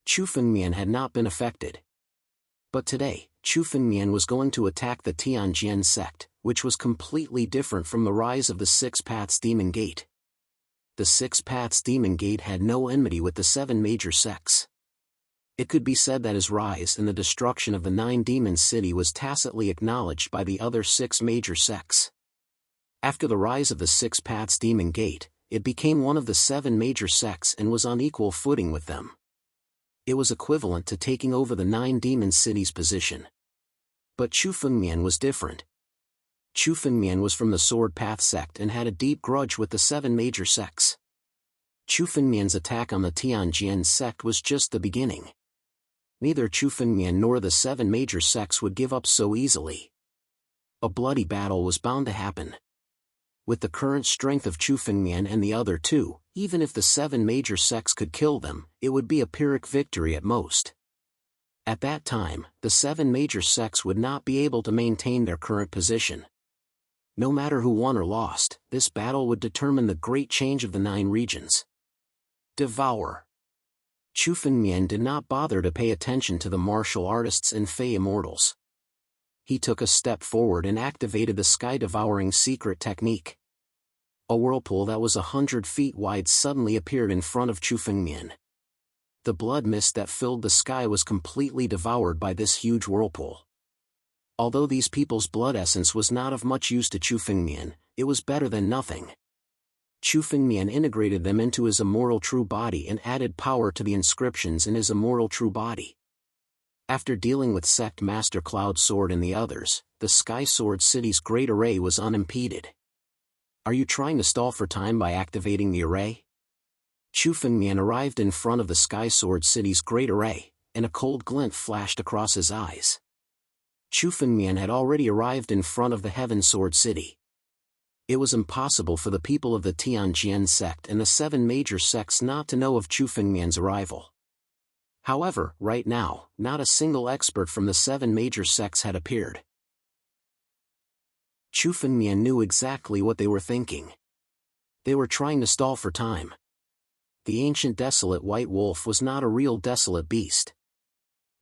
Chu Fengmian had not been affected. But today, Chu Fengmian was going to attack the Tianjian sect, which was completely different from the rise of the 6 Paths Demon Gate. The 6 Paths Demon Gate had no enmity with the 7 major sects. It could be said that his rise and the destruction of the 9 demon city was tacitly acknowledged by the other 6 major sects. After the rise of the 6 Paths Demon Gate, it became one of the 7 major sects and was on equal footing with them. It was equivalent to taking over the 9 demon cities' position. But Chu Fengmian was different. Chu Fengmian was from the Sword Path sect and had a deep grudge with the 7 major sects. Chu Fengmian's attack on the Tianjian sect was just the beginning. Neither Chu Fengmian nor the 7 major sects would give up so easily. A bloody battle was bound to happen. With the current strength of Chu Fengmian and the other 2, even if the 7 major sects could kill them, it would be a Pyrrhic victory at most. At that time, the 7 major sects would not be able to maintain their current position. No matter who won or lost, this battle would determine the great change of the 9 regions. Devour. Chu Fengmian did not bother to pay attention to the martial artists and Fey immortals. He took a step forward and activated the sky-devouring secret technique. A whirlpool that was 100 feet wide suddenly appeared in front of Chu Fengmian. The blood mist that filled the sky was completely devoured by this huge whirlpool. Although these people's blood essence was not of much use to Chu Fengmian, it was better than nothing. Chu Fengmian integrated them into his immortal true body and added power to the inscriptions in his immortal true body. After dealing with Sect Master Cloud Sword and the others, the Sky Sword City's great array was unimpeded. Are you trying to stall for time by activating the array? Chu Fengmian arrived in front of the Sky Sword City's great array, and a cold glint flashed across his eyes. Chu Fengmian had already arrived in front of the Heaven Sword City. It was impossible for the people of the Tianjian sect and the 7 major sects not to know of Chu Fengmian's arrival. However, right now, not a single expert from the 7 major sects had appeared. Chu Fengmian knew exactly what they were thinking. They were trying to stall for time. The ancient desolate white wolf was not a real desolate beast.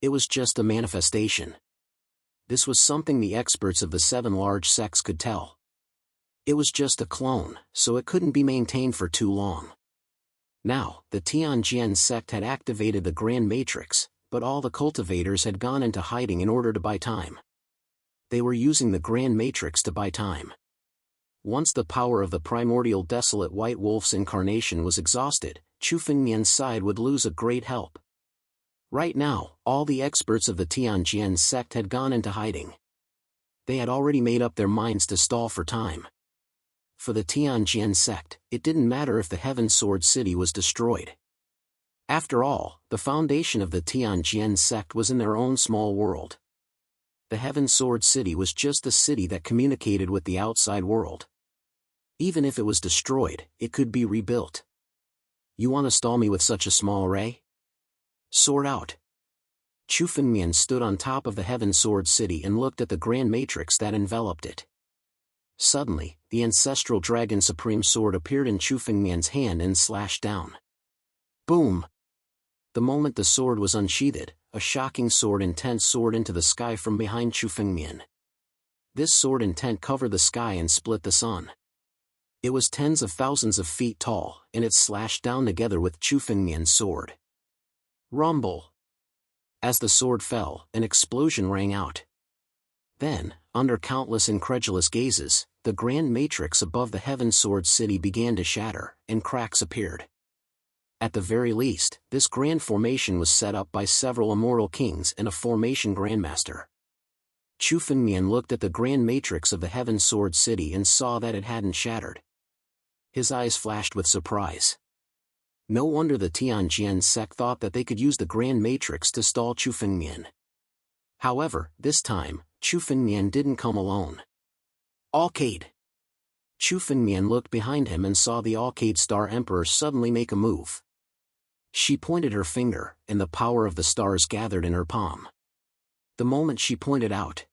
It was just a manifestation. This was something the experts of the 7 large sects could tell. It was just a clone, so it couldn't be maintained for too long. Now, the Tianjian sect had activated the Grand Matrix, but all the cultivators had gone into hiding in order to buy time. They were using the Grand Matrix to buy time. Once the power of the primordial desolate white wolf's incarnation was exhausted, Chu Fengmian's side would lose a great help. Right now, all the experts of the Tianjian sect had gone into hiding. They had already made up their minds to stall for time. For the Tianjian sect, it didn't matter if the Heaven Sword City was destroyed. After all, the foundation of the Tianjian sect was in their own small world. The Heaven Sword City was just a city that communicated with the outside world. Even if it was destroyed, it could be rebuilt. You want to stall me with such a small array? Sword out. Chu Fengmian stood on top of the Heaven Sword City and looked at the Grand Matrix that enveloped it. Suddenly, the ancestral Dragon Supreme Sword appeared in Chu Fengmian's hand and slashed down. Boom! The moment the sword was unsheathed, a shocking sword intent soared into the sky from behind Chu Fengmian. This sword intent covered the sky and split the sun. It was tens of thousands of feet tall, and it slashed down together with Chu Fengmian's sword. Rumble! As the sword fell, an explosion rang out. Then, under countless incredulous gazes, the Grand Matrix above the Heaven Sword City began to shatter, and cracks appeared. At the very least, this grand formation was set up by several immortal kings and a formation grandmaster. Chu Fengmian looked at the Grand Matrix of the Heaven Sword City and saw that it hadn't shattered. His eyes flashed with surprise. No wonder the Tianjian sect thought that they could use the Grand Matrix to stall Chu Fengmian. However, this time, Chu Fengmian didn't come alone. Alcade! Chu Fengmian looked behind him and saw the Alcade Star Emperor suddenly make a move. She pointed her finger, and the power of the stars gathered in her palm. The moment she pointed out,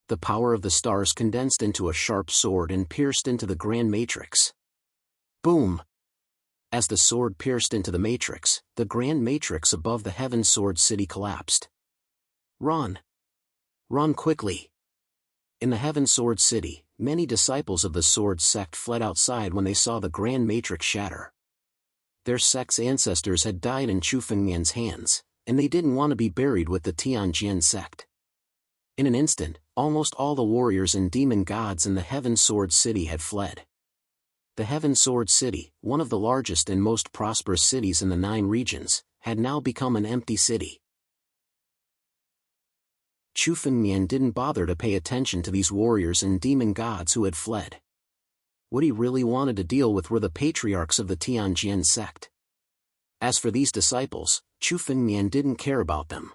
the power of the stars condensed into a sharp sword and pierced into the Grand Matrix. Boom! As the sword pierced into the matrix, the Grand Matrix above the Heaven Sword City collapsed. Run! Run quickly! In the Heaven Sword City, many disciples of the Sword sect fled outside when they saw the Grand Matrix shatter. Their sect's ancestors had died in Chu Fengmian's hands, and they didn't want to be buried with the Tianjian sect. In an instant, almost all the warriors and demon gods in the Heaven Sword City had fled. The Heaven Sword City, one of the largest and most prosperous cities in the 9 regions, had now become an empty city. Chu Fengmian didn't bother to pay attention to these warriors and demon gods who had fled. What he really wanted to deal with were the patriarchs of the Tianjian sect. As for these disciples, Chu Fengmian didn't care about them.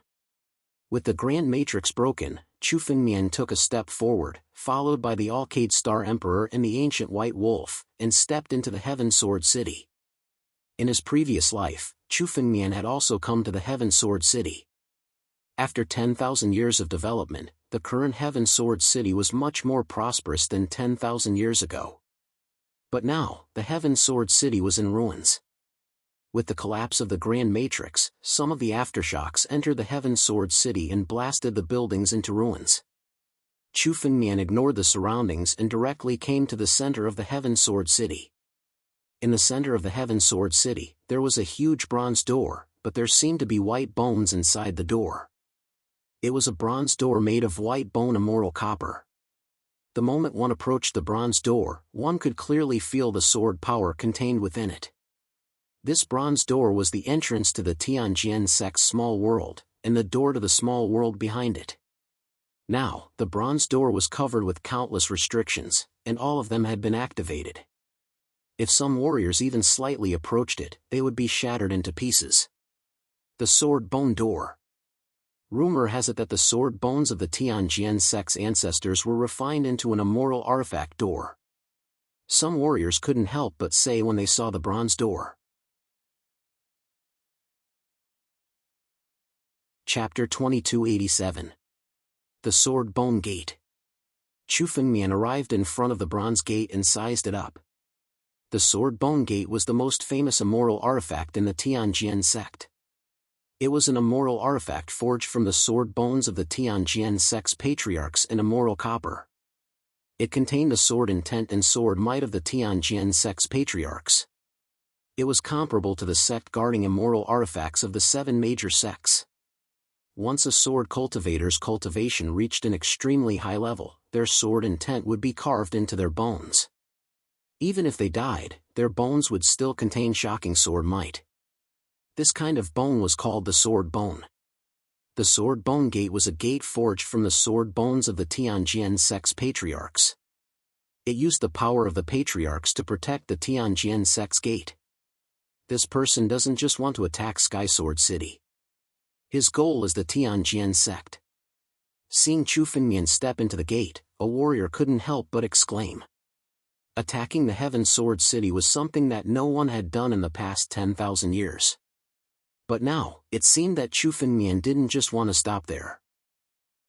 With the Grand Matrix broken, Chu Fengmian took a step forward, followed by the Alcade Star Emperor and the ancient White Wolf, and stepped into the Heaven Sword City. In his previous life, Chu Fengmian had also come to the Heaven Sword City. After 10,000 years of development, the current Heaven Sword City was much more prosperous than 10,000 years ago. But now, the Heaven Sword City was in ruins. With the collapse of the Grand Matrix, some of the aftershocks entered the Heaven Sword City and blasted the buildings into ruins. Chu Fengmian ignored the surroundings and directly came to the center of the Heaven Sword City. In the center of the Heaven Sword City, there was a huge bronze door, but there seemed to be white bones inside the door. It was a bronze door made of white bone immortal copper. The moment one approached the bronze door, one could clearly feel the sword power contained within it. This bronze door was the entrance to the Tianjian sect's small world, and the door to the small world behind it. Now, the bronze door was covered with countless restrictions, and all of them had been activated. If some warriors even slightly approached it, they would be shattered into pieces. The Sword Bone Door. Rumor has it that the sword bones of the Tianjian sect's ancestors were refined into an immoral artifact door. Some warriors couldn't help but say when they saw the bronze door. Chapter 2287. The Sword Bone Gate. Chu Fengmian arrived in front of the bronze gate and sized it up. The Sword Bone Gate was the most famous immoral artifact in the Tianjian sect. It was an immoral artifact forged from the sword bones of the Tianjian sect's patriarchs in immoral copper. It contained the sword intent and sword might of the Tianjian sect's patriarchs. It was comparable to the sect guarding immoral artifacts of the 7 major sects. Once a sword cultivator's cultivation reached an extremely high level, their sword intent would be carved into their bones. Even if they died, their bones would still contain shocking sword might. This kind of bone was called the Sword Bone. The Sword Bone Gate was a gate forged from the sword bones of the Tianjian sect's patriarchs. It used the power of the patriarchs to protect the Tianjian sect's gate. This person doesn't just want to attack Sky Sword City. His goal is the Tianjian sect. Seeing Chu Fengmian step into the gate, a warrior couldn't help but exclaim. Attacking the Heaven Sword City was something that no one had done in the past 10,000 years. But now, it seemed that Chu Fengmian didn't just want to stop there.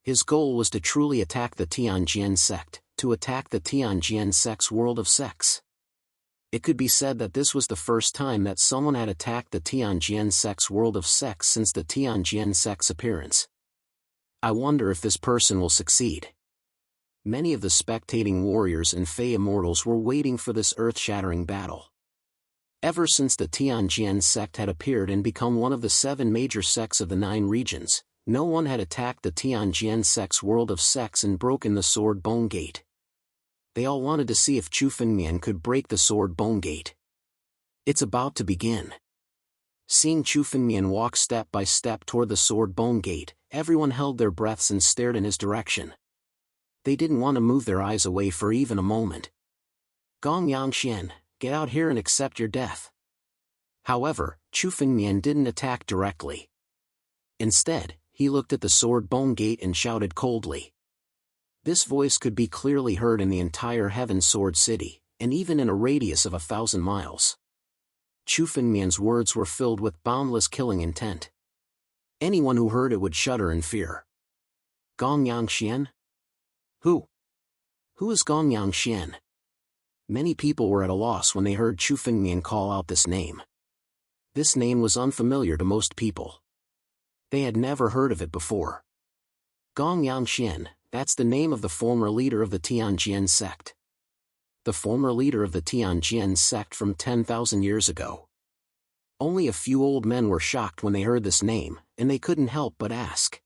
His goal was to truly attack the Tianjian sect, to attack the Tianjian sect's world of sects. It could be said that this was the first time that someone had attacked the Tianjian sect's world of sects since the Tianjian sect's appearance. I wonder if this person will succeed. Many of the spectating warriors and Fey immortals were waiting for this earth-shattering battle. Ever since the Tianjian sect had appeared and become one of the 7 major sects of the 9 regions, no one had attacked the Tianjian sect's world of sects and broken the Sword Bone Gate. They all wanted to see if Chu Fengmian could break the Sword Bone Gate. It's about to begin. Seeing Chu Fengmian walk step by step toward the Sword Bone Gate, everyone held their breaths and stared in his direction. They didn't want to move their eyes away for even a moment. Gong Yangxian, get out here and accept your death. However, Chu Fengmian didn't attack directly. Instead, he looked at the Sword Bone Gate and shouted coldly. This voice could be clearly heard in the entire Heaven Sword City, and even in a radius of 1,000 miles. Chu Fengmian's words were filled with boundless killing intent. Anyone who heard it would shudder in fear. Gong Yangxian? Who? Who is Gong Yangxian? Many people were at a loss when they heard Chu Fengmian call out this name. This name was unfamiliar to most people. They had never heard of it before. Gong Yangxian, that's the name of the former leader of the Tianjian sect. The former leader of the Tianjian sect from 10,000 years ago. Only a few old men were shocked when they heard this name, and they couldn't help but ask.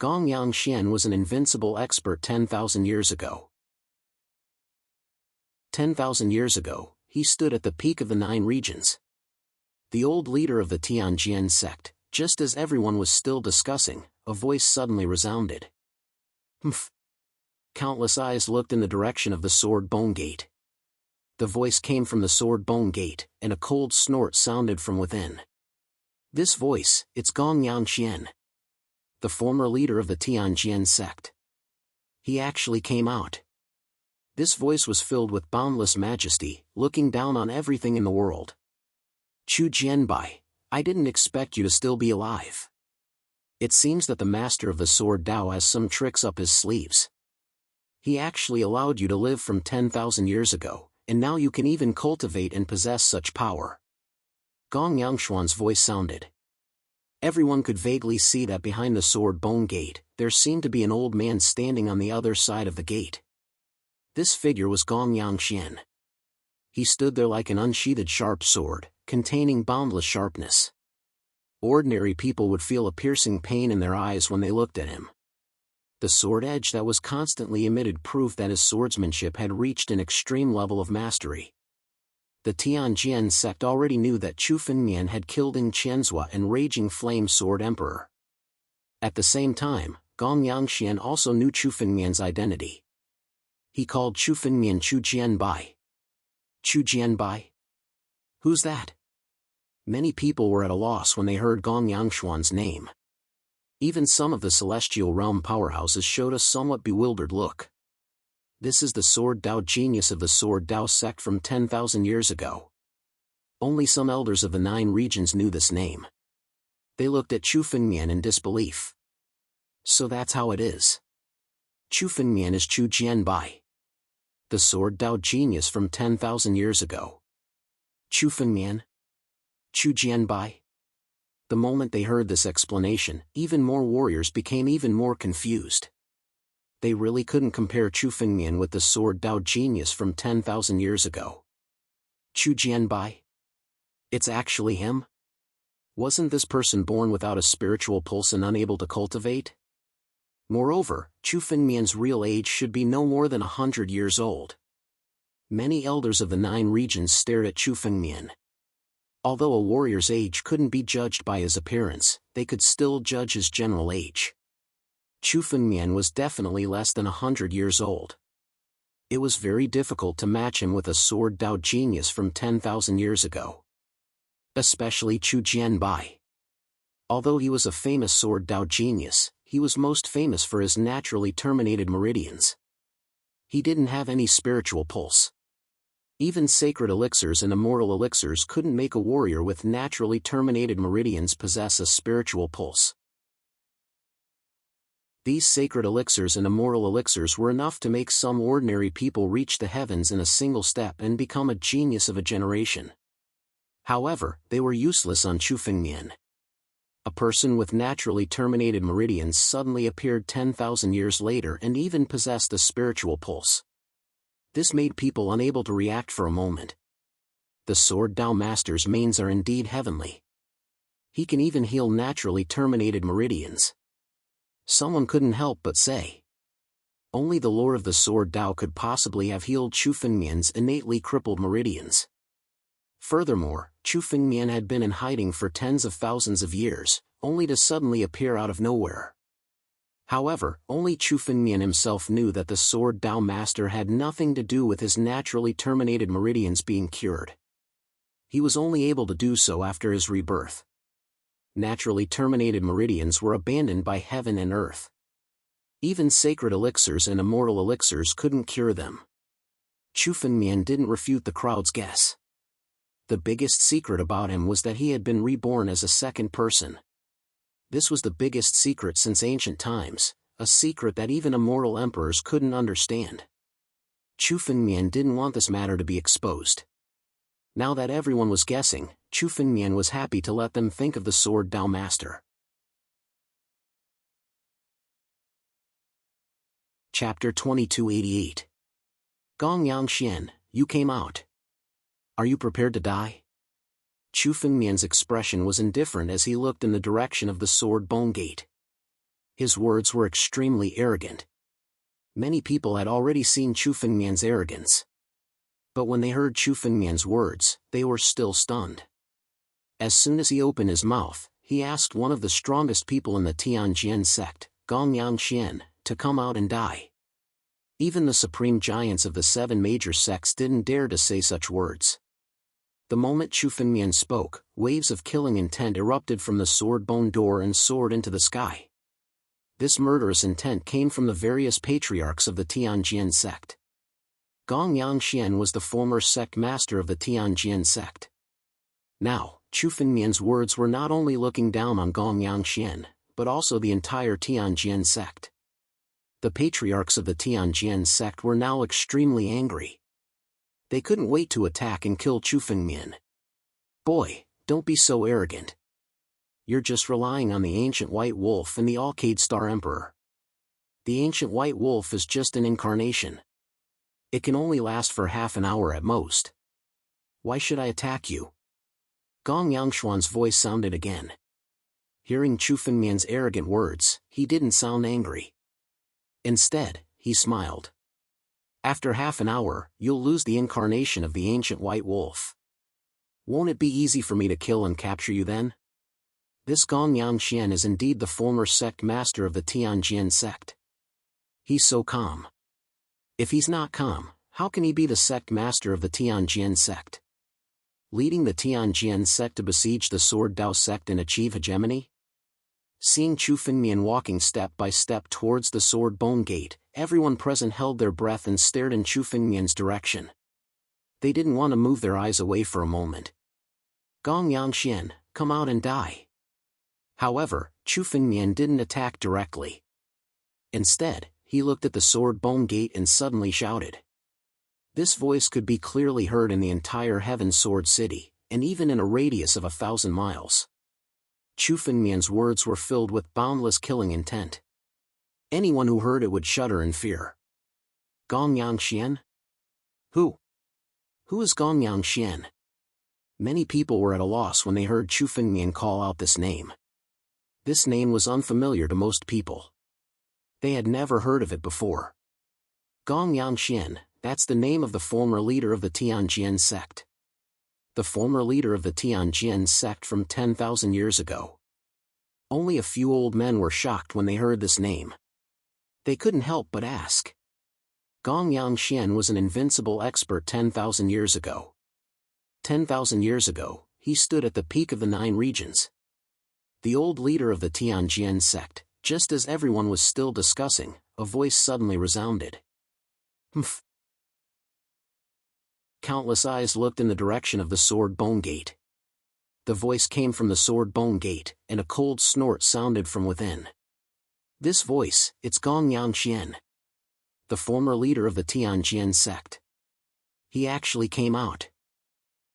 Gong Yangxian was an invincible expert 10,000 years ago. 10,000 years ago, he stood at the peak of the 9 regions. The old leader of the Tianjian sect, just as everyone was still discussing, a voice suddenly resounded. Humph. Countless eyes looked in the direction of the Sword Bone Gate. The voice came from the Sword Bone Gate, and a cold snort sounded from within. This voice, it's Gong Yangxian, the former leader of the Tianjian sect. He actually came out. This voice was filled with boundless majesty, looking down on everything in the world. Chu Jianbai, I didn't expect you to still be alive. It seems that the master of the Sword Dao has some tricks up his sleeves. He actually allowed you to live from 10,000 years ago, and now you can even cultivate and possess such power. Gong Yangshuan's voice sounded. Everyone could vaguely see that behind the Sword Bone Gate, there seemed to be an old man standing on the other side of the gate. This figure was Gong Yangxian. He stood there like an unsheathed sharp sword, containing boundless sharpness. Ordinary people would feel a piercing pain in their eyes when they looked at him. The sword edge that was constantly emitted proved that his swordsmanship had reached an extreme level of mastery. The Tianjian sect already knew that Chu Fengmian had killed In Qianzhua and Raging Flame Sword Emperor. At the same time, Gong Yangxian also knew Chu Fengmian's identity. He called Chu Fengmian Chu Jianbai. Chu Jianbai? Who's that? Many people were at a loss when they heard Gong Yangshuan's name. Even some of the celestial realm powerhouses showed a somewhat bewildered look. This is the Sword Dao genius of the Sword Dao sect from 10,000 years ago. Only some elders of the 9 regions knew this name. They looked at Chu Fengmian in disbelief. So that's how it is. Chu Fengmian is Chu Jianbai, the Sword Dao genius from 10,000 years ago. Chu Fengmian? Chu Jianbai? The moment they heard this explanation, even more warriors became even more confused. They really couldn't compare Chu Fengmian with the Sword Dao genius from 10,000 years ago. Chu Jianbai? It's actually him? Wasn't this person born without a spiritual pulse and unable to cultivate? Moreover, Chu Fengmian's real age should be no more than 100 years old. Many elders of the 9 regions stared at Chu Fengmian. Although a warrior's age couldn't be judged by his appearance, they could still judge his general age. Chu Fengmian was definitely less than 100 years old. It was very difficult to match him with a Sword Dao genius from 10,000 years ago. Especially Chu Jianbai. Although he was a famous Sword Dao genius, he was most famous for his naturally terminated meridians. He didn't have any spiritual pulse. Even sacred elixirs and immortal elixirs couldn't make a warrior with naturally terminated meridians possess a spiritual pulse. These sacred elixirs and immortal elixirs were enough to make some ordinary people reach the heavens in a single step and become a genius of a generation. However, they were useless on Chu Fengmian. A person with naturally terminated meridians suddenly appeared 10,000 years later and even possessed a spiritual pulse. This made people unable to react for a moment. The Sword Dao Master's manes are indeed heavenly. He can even heal naturally terminated meridians. Someone couldn't help but say. Only the Lord of the Sword Dao could possibly have healed Chu Fengmian's innately crippled meridians. Furthermore, Chu Fengmian had been in hiding for tens of thousands of years, only to suddenly appear out of nowhere. However, only Chu Fengmian himself knew that the Sword Dao Master had nothing to do with his naturally terminated meridians being cured. He was only able to do so after his rebirth. Naturally terminated meridians were abandoned by heaven and earth. Even sacred elixirs and immortal elixirs couldn't cure them. Chu Fengmian didn't refute the crowd's guess. The biggest secret about him was that he had been reborn as a second person. This was the biggest secret since ancient times, a secret that even immortal emperors couldn't understand. Chu Fengmian didn't want this matter to be exposed. Now that everyone was guessing, Chu Fengmian was happy to let them think of the Sword Dao Master. Chapter 2288. Gong Yangxian, you came out. Are you prepared to die? Chu Fengmian's expression was indifferent as he looked in the direction of the Sword Bone Gate. His words were extremely arrogant. Many people had already seen Chu Fengmian's arrogance. But when they heard Chu Fengmian's words, they were still stunned. As soon as he opened his mouth, he asked one of the strongest people in the Tianjin sect, Gong Yangxian, to come out and die. Even the supreme giants of the 7 major sects didn't dare to say such words. The moment Chu Fengmian spoke, waves of killing intent erupted from the sword bone door and soared into the sky. This murderous intent came from the various patriarchs of the Tianjin sect. Gong Yangxian was the former sect master of the Tianjin sect. Now, Chu Fengmian's words were not only looking down on Gong Yangxian, but also the entire Tianjin sect. The patriarchs of the Tianjin sect were now extremely angry. They couldn't wait to attack and kill Chu Fengmian. Boy, don't be so arrogant. You're just relying on the ancient white wolf and the Alcade Star Emperor. The ancient white wolf is just an incarnation. It can only last for half an hour at most. Why should I attack you? Gong Yangshuan's voice sounded again. Hearing Chu Fengmian's arrogant words, he didn't sound angry. Instead, he smiled. After half an hour, you'll lose the incarnation of the ancient white wolf. Won't it be easy for me to kill and capture you then? This Gong Xian is indeed the former sect master of the Tianjin sect. He's so calm. If he's not calm, how can he be the sect master of the Tianjin sect? Leading the Tianjin sect to besiege the Sword Dao sect and achieve hegemony? Seeing Chu Fengmian walking step by step towards the Sword Bone Gate, everyone present held their breath and stared in Chu Fengmian's direction. They didn't want to move their eyes away for a moment. Gong Xian, come out and die. However, Chu Fengmian didn't attack directly. Instead, he looked at the Sword Bone Gate and suddenly shouted. This voice could be clearly heard in the entire Heaven Sword City, and even in a radius of 1,000 miles. Chu Fengmian's words were filled with boundless killing intent. Anyone who heard it would shudder in fear. Gong Xian? Who? Who is Gong Xian? Many people were at a loss when they heard Chu Fengmian call out this name. This name was unfamiliar to most people. They had never heard of it before. Gong Xian, that's the name of the former leader of the Tianjin sect. The former leader of the Tianjin sect from 10,000 years ago. Only a few old men were shocked when they heard this name. They couldn't help but ask. Gong Xian was an invincible expert 10,000 years ago. 10,000 years ago, he stood at the peak of the 9 regions. The old leader of the Tianjin sect, just as everyone was still discussing, a voice suddenly resounded. Humph. Countless eyes looked in the direction of the Sword Bone Gate. The voice came from the Sword Bone Gate, and a cold snort sounded from within. This voice, it's Gong Xian. The former leader of the Tianjin sect. He actually came out.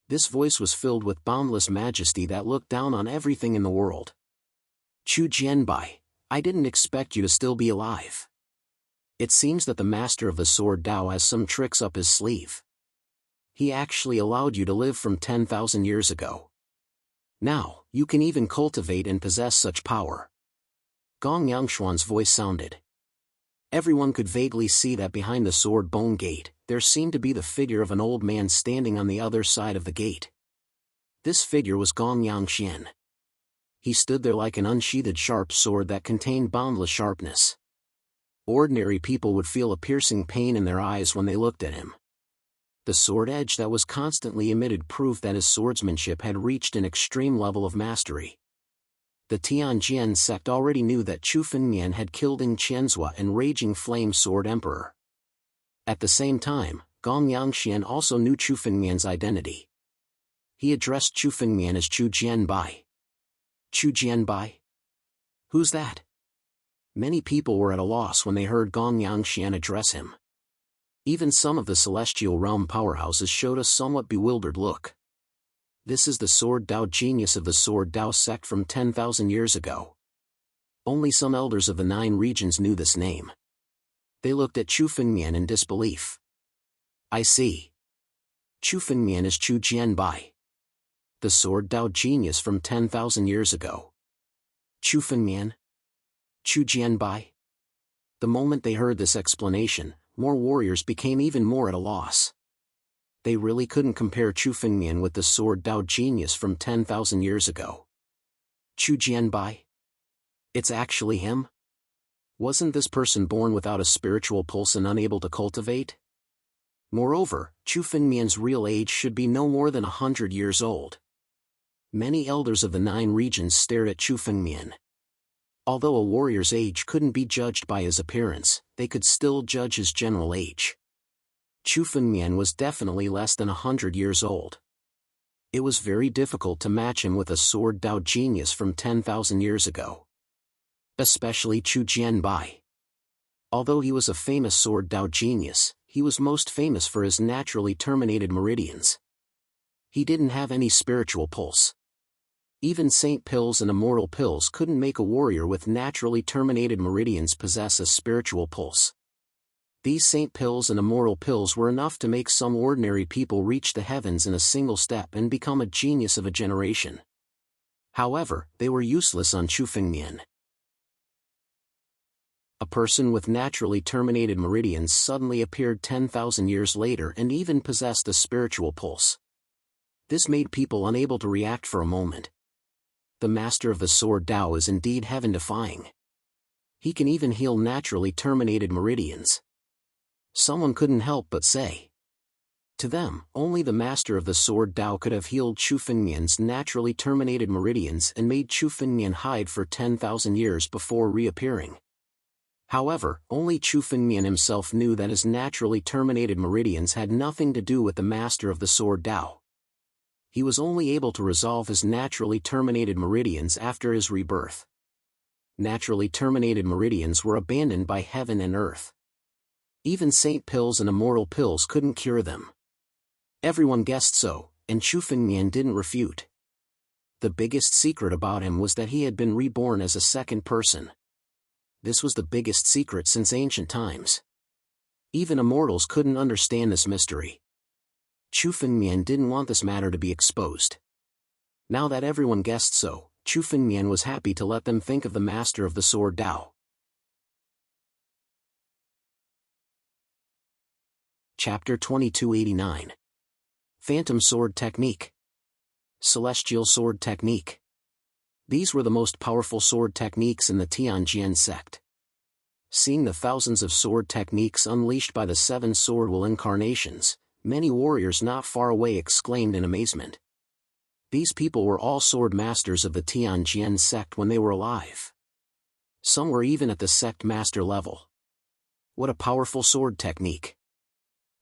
This voice was filled with boundless majesty that looked down on everything in the world. Chu Jianbai, I didn't expect you to still be alive. It seems that the master of the Sword Dao has some tricks up his sleeve. He actually allowed you to live from 10,000 years ago. Now, you can even cultivate and possess such power. Gong Yangshuan's voice sounded. Everyone could vaguely see that behind the Sword Bone Gate, there seemed to be the figure of an old man standing on the other side of the gate. This figure was Gong Xian. He stood there like an unsheathed sharp sword that contained boundless sharpness. Ordinary people would feel a piercing pain in their eyes when they looked at him. The sword edge that was constantly emitted proved that his swordsmanship had reached an extreme level of mastery. The Tianjin sect already knew that Chu Fengmian had killed Ing Qianzhua and Raging Flame Sword Emperor. At the same time, Gong Xian also knew Chu Fengmian's identity. He addressed Chu Fengmian as Chu Jianbai. Chu Jianbai? Who's that? Many people were at a loss when they heard Gong Xian address him. Even some of the celestial realm powerhouses showed a somewhat bewildered look. This is the Sword Dao genius of the Sword Dao sect from 10,000 years ago. Only some elders of the 9 regions knew this name. They looked at Chu Fengmian in disbelief. I see. Chu Fengmian is Chu Jianbai. The Sword Dao genius from 10,000 years ago. Chu Fengmian? Chu Jianbai? The moment they heard this explanation, more warriors became even more at a loss. They really couldn't compare Chu Fengmian with the Sword Dao genius from 10,000 years ago. Chu Jianbai? It's actually him? Wasn't this person born without a spiritual pulse and unable to cultivate? Moreover, Chu Fengmian's real age should be no more than 100 years old. Many elders of the 9 regions stared at Chu Fengmian. Although a warrior's age couldn't be judged by his appearance, they could still judge his general age. Chu Fengmian was definitely less than 100 years old. It was very difficult to match him with a Sword Dao genius from 10,000 years ago. Especially Chu Jianbai. Although he was a famous Sword Dao genius, he was most famous for his naturally terminated meridians. He didn't have any spiritual pulse. Even saint pills and immortal pills couldn't make a warrior with naturally terminated meridians possess a spiritual pulse. These saint pills and immortal pills were enough to make some ordinary people reach the heavens in a single step and become a genius of a generation. However, they were useless on Chu Fengmian. A person with naturally terminated meridians suddenly appeared 10,000 years later and even possessed a spiritual pulse. This made people unable to react for a moment. the master of the sword Tao is indeed heaven-defying. He can even heal naturally terminated meridians. Someone couldn't help but say. To them, only the master of the sword Tao could have healed Chu Fengmian's naturally terminated meridians and made Chu Fengmian hide for 10,000 years before reappearing. However, only Chu Fengmian himself knew that his naturally terminated meridians had nothing to do with the master of the sword Tao. He was only able to resolve his naturally terminated meridians after his rebirth. Naturally terminated meridians were abandoned by heaven and earth. Even saint pills and immortal pills couldn't cure them. Everyone guessed so, and Chu Fengmian didn't refute. The biggest secret about him was that he had been reborn as a second person. This was the biggest secret since ancient times. Even immortals couldn't understand this mystery. Chu Fengmian didn't want this matter to be exposed. Now that everyone guessed so, Chu Fengmian was happy to let them think of the master of the sword Tao. Chapter 2289. Phantom Sword Technique. Celestial Sword Technique. These were the most powerful sword techniques in the Tianjin sect. Seeing the thousands of sword techniques unleashed by the 7 sword will incarnations, many warriors not far away exclaimed in amazement. These people were all sword masters of the Tianjin sect when they were alive. Some were even at the sect master level. What a powerful sword technique!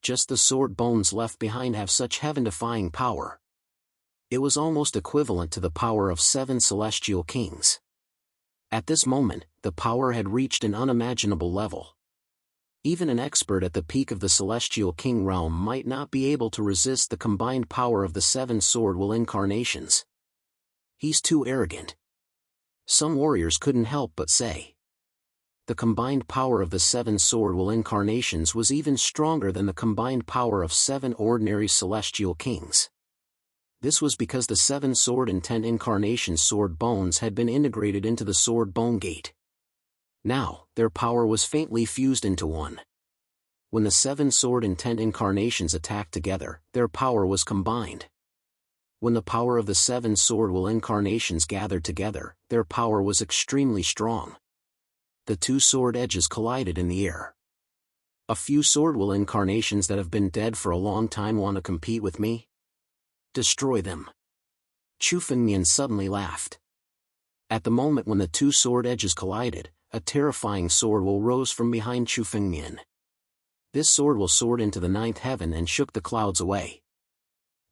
Just the sword bones left behind have such heaven-defying power. It was almost equivalent to the power of 7 celestial kings. At this moment, the power had reached an unimaginable level. Even an expert at the peak of the celestial king realm might not be able to resist the combined power of the 7 sword will incarnations. He's too arrogant. Some warriors couldn't help but say. The combined power of the 7 sword will incarnations was even stronger than the combined power of 7 ordinary celestial kings. This was because the 7 sword and 10 incarnation sword bones had been integrated into the sword bone gate. Now, their power was faintly fused into one. When the 7 sword and 10 incarnations attacked together, their power was combined. When the power of the 7 sword will incarnations gathered together, their power was extremely strong. The 2 sword edges collided in the air. A few sword will incarnations that have been dead for a long time want to compete with me? Destroy them. Chu Fengmian suddenly laughed. At the moment when the 2 sword edges collided, a terrifying sword will rose from behind Chu Fengmian. This sword will soared into the 9th heaven and shook the clouds away.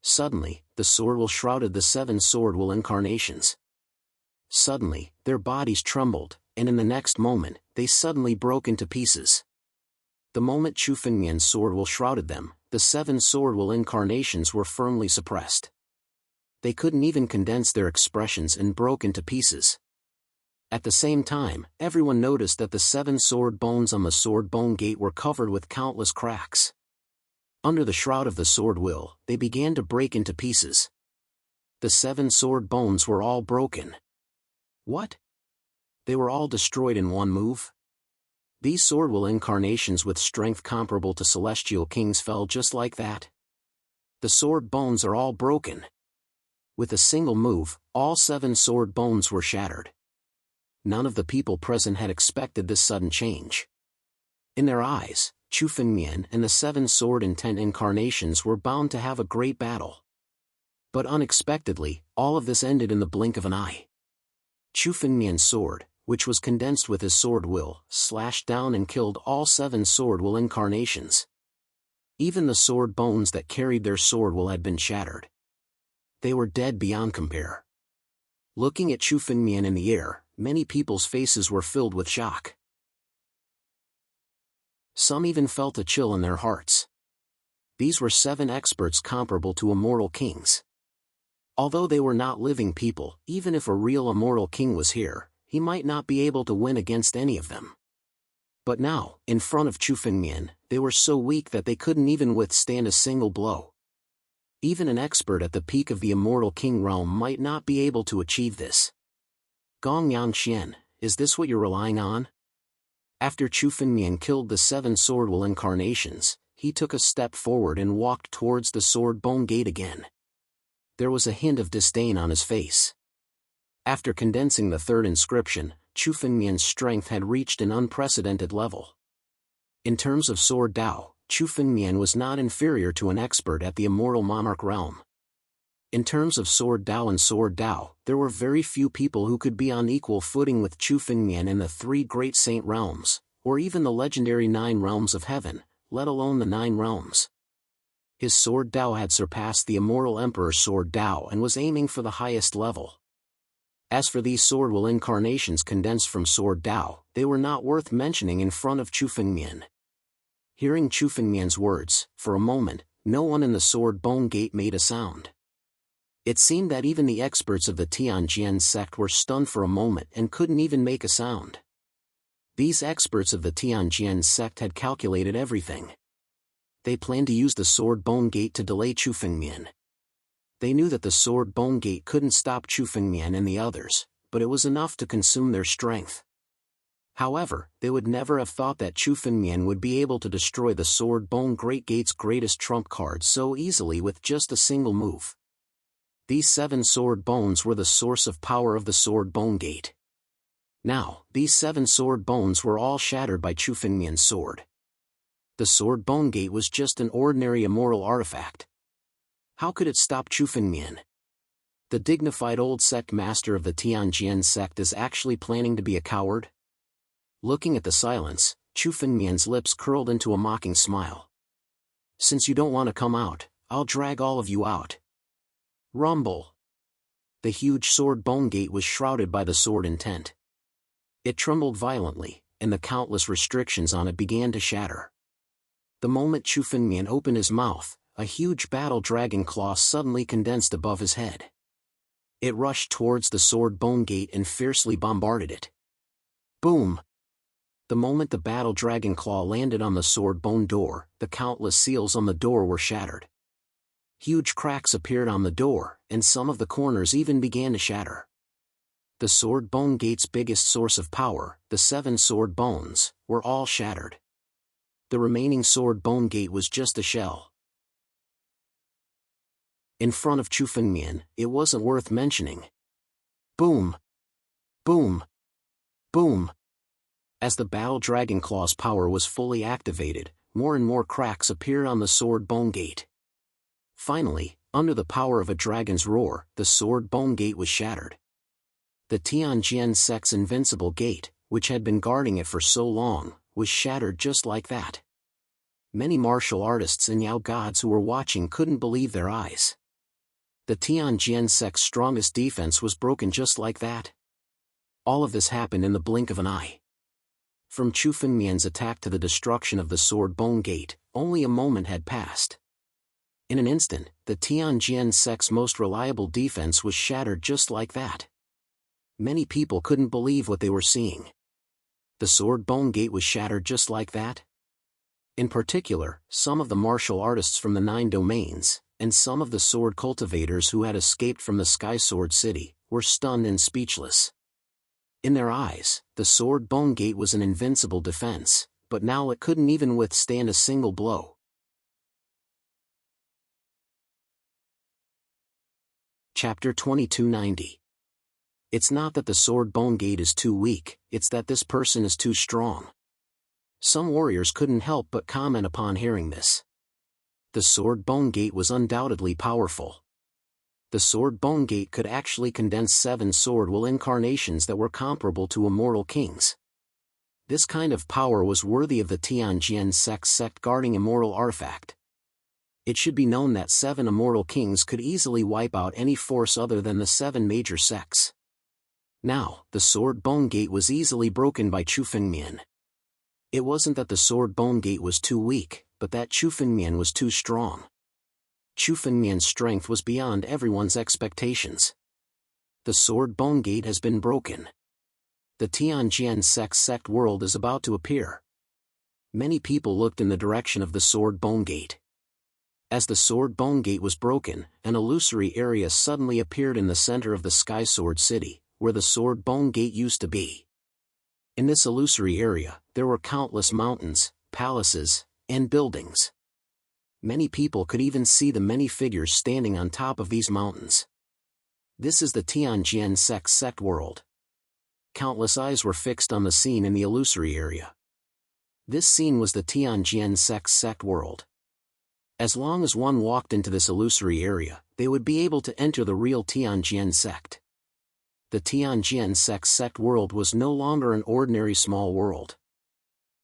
Suddenly, the sword will shrouded the 7 sword will incarnations. Suddenly, their bodies trembled, and in the next moment, they suddenly broke into pieces. The moment Chu Fengmian's sword will shrouded them, the 7 sword will incarnations were firmly suppressed. They couldn't even condense their expressions and broke into pieces. At the same time, everyone noticed that the 7 sword bones on the sword bone gate were covered with countless cracks. Under the shroud of the sword will, they began to break into pieces. The 7 sword bones were all broken. What? They were all destroyed in one move? These sword will incarnations with strength comparable to celestial kings fell just like that. The sword bones are all broken. With a single move, all 7 sword bones were shattered. None of the people present had expected this sudden change. In their eyes, Chu Fengmian and the 7 sword and 10 incarnations were bound to have a great battle. But unexpectedly, all of this ended in the blink of an eye. Chu Fengmian's sword, which was condensed with his sword will, slashed down and killed all 7 sword will incarnations. Even the sword bones that carried their sword will had been shattered. They were dead beyond compare. Looking at Chu Fengmian in the air, many people's faces were filled with shock. Some even felt a chill in their hearts. These were 7 experts comparable to immortal kings. Although they were not living people, even if a real immortal king was here, he might not be able to win against any of them. But now, in front of Chu Fengmian, they were so weak that they couldn't even withstand a single blow. Even an expert at the peak of the immortal king realm might not be able to achieve this. Gong Yanxian, is this what you're relying on? After Chu Fengmian killed the 7 sword will incarnations, he took a step forward and walked towards the sword bone gate again. There was a hint of disdain on his face. After condensing the third inscription, Chu Fengmian's strength had reached an unprecedented level. In terms of sword Dao, Chu Fengmian was not inferior to an expert at the immortal monarch realm. In terms of sword Dao and sword Dao, there were very few people who could be on equal footing with Chu Fengmian in the three great saint realms, or even the legendary 9 realms of heaven, let alone the 9 realms. His sword Dao had surpassed the immortal emperor's sword Dao and was aiming for the highest level. As for these sword will incarnations condensed from sword Dao, they were not worth mentioning in front of Chu Fengmian. Hearing Chu Fengmian's words, for a moment, no one in the sword bone gate made a sound. It seemed that even the experts of the Tianjian sect were stunned for a moment and couldn't even make a sound. These experts of the Tianjian sect had calculated everything. They planned to use the sword bone gate to delay Chu Fengmian. They knew that the sword bone gate couldn't stop Chu Fengmian and the others, but it was enough to consume their strength. However, they would never have thought that Chu Fengmian would be able to destroy the sword bone great gate's greatest trump card so easily with just a single move. These 7 sword bones were the source of power of the sword bone gate. Now, these 7 sword bones were all shattered by Chu Fengmian's sword. The sword bone gate was just an ordinary immortal artifact. How could it stop Chu Fengmian? The dignified old sect master of the Tianjian sect is actually planning to be a coward? Looking at the silence, Chu Fengmian's lips curled into a mocking smile. Since you don't want to come out, I'll drag all of you out. Rumble. The huge sword bone gate was shrouded by the sword intent. It trembled violently, and the countless restrictions on it began to shatter. The moment Chu Fengmian opened his mouth, a huge battle dragon claw suddenly condensed above his head. It rushed towards the sword bone gate and fiercely bombarded it. Boom! The moment the battle dragon claw landed on the sword bone door, the countless seals on the door were shattered. Huge cracks appeared on the door, and some of the corners even began to shatter. The sword bone gate's biggest source of power, the 7 sword bones, were all shattered. The remaining sword bone gate was just a shell. In front of Chu Fengmian, it wasn't worth mentioning. Boom! Boom! Boom! As the battle dragon claw's power was fully activated, more and more cracks appeared on the sword bone gate. Finally, under the power of a dragon's roar, the sword bone gate was shattered. The Tianjian sect's invincible gate, which had been guarding it for so long, was shattered just like that. Many martial artists and Yao gods who were watching couldn't believe their eyes. The Tianjian sect's strongest defense was broken just like that. All of this happened in the blink of an eye. From Chu Fengmian's attack to the destruction of the sword bone gate, only a moment had passed. In an instant, the Tianjian sect's most reliable defense was shattered just like that. Many people couldn't believe what they were seeing. The sword bone gate was shattered just like that. In particular, some of the martial artists from the 9 domains, and some of the sword cultivators who had escaped from the Sky Sword City, were stunned and speechless. In their eyes, the sword bone gate was an invincible defense, but now it couldn't even withstand a single blow. Chapter 2290. It's not that the sword bone gate is too weak, it's that this person is too strong. Some warriors couldn't help but comment upon hearing this. The sword bone gate was undoubtedly powerful. The sword bone gate could actually condense 7 sword will incarnations that were comparable to immortal kings. This kind of power was worthy of the Tianjian sect guarding immortal artifact. It should be known that 7 immortal kings could easily wipe out any force other than the 7 major sects. Now, the sword bone gate was easily broken by Chu Fengmian. It wasn't that the sword bone gate was too weak, but that Chu Fengmian was too strong. Chu Fengmian's strength was beyond everyone's expectations. The sword bone gate has been broken. The Tianjian sect world is about to appear. Many people looked in the direction of the sword bone gate. As the sword bone gate was broken, an illusory area suddenly appeared in the center of the Sky Sword City, where the sword bone gate used to be. In this illusory area, there were countless mountains, palaces, and buildings. Many people could even see the many figures standing on top of these mountains. This is the Tianjian sect world. Countless eyes were fixed on the scene in the illusory area. This scene was the Tianjian sect world. As long as one walked into this illusory area, they would be able to enter the real Tianjian sect. The Tianjian sect world was no longer an ordinary small world.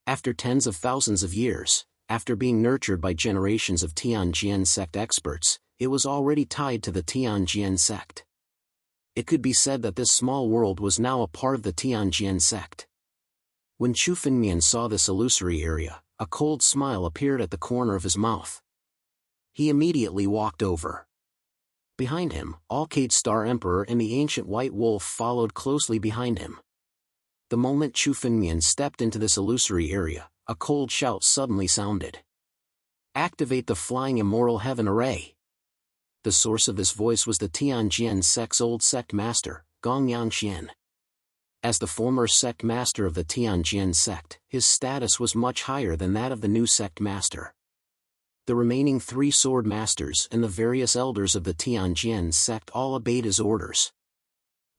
After tens of thousands of years, after being nurtured by generations of Tianjian sect experts, it was already tied to the Tianjian sect. It could be said that this small world was now a part of the Tianjian sect. When Chu Fengmian saw this illusory area, a cold smile appeared at the corner of his mouth. He immediately walked over. Behind him, Alcade Star Emperor and the ancient White Wolf followed closely behind him. The moment Chu Fengmian stepped into this illusory area, a cold shout suddenly sounded. Activate the Flying Immortal Heaven Array. The source of this voice was the Tianjian sect's old sect master, Gong Yangxian. As the former sect master of the Tianjian sect, his status was much higher than that of the new sect master. The remaining 3 sword masters and the various elders of the Tianjian sect all obeyed his orders.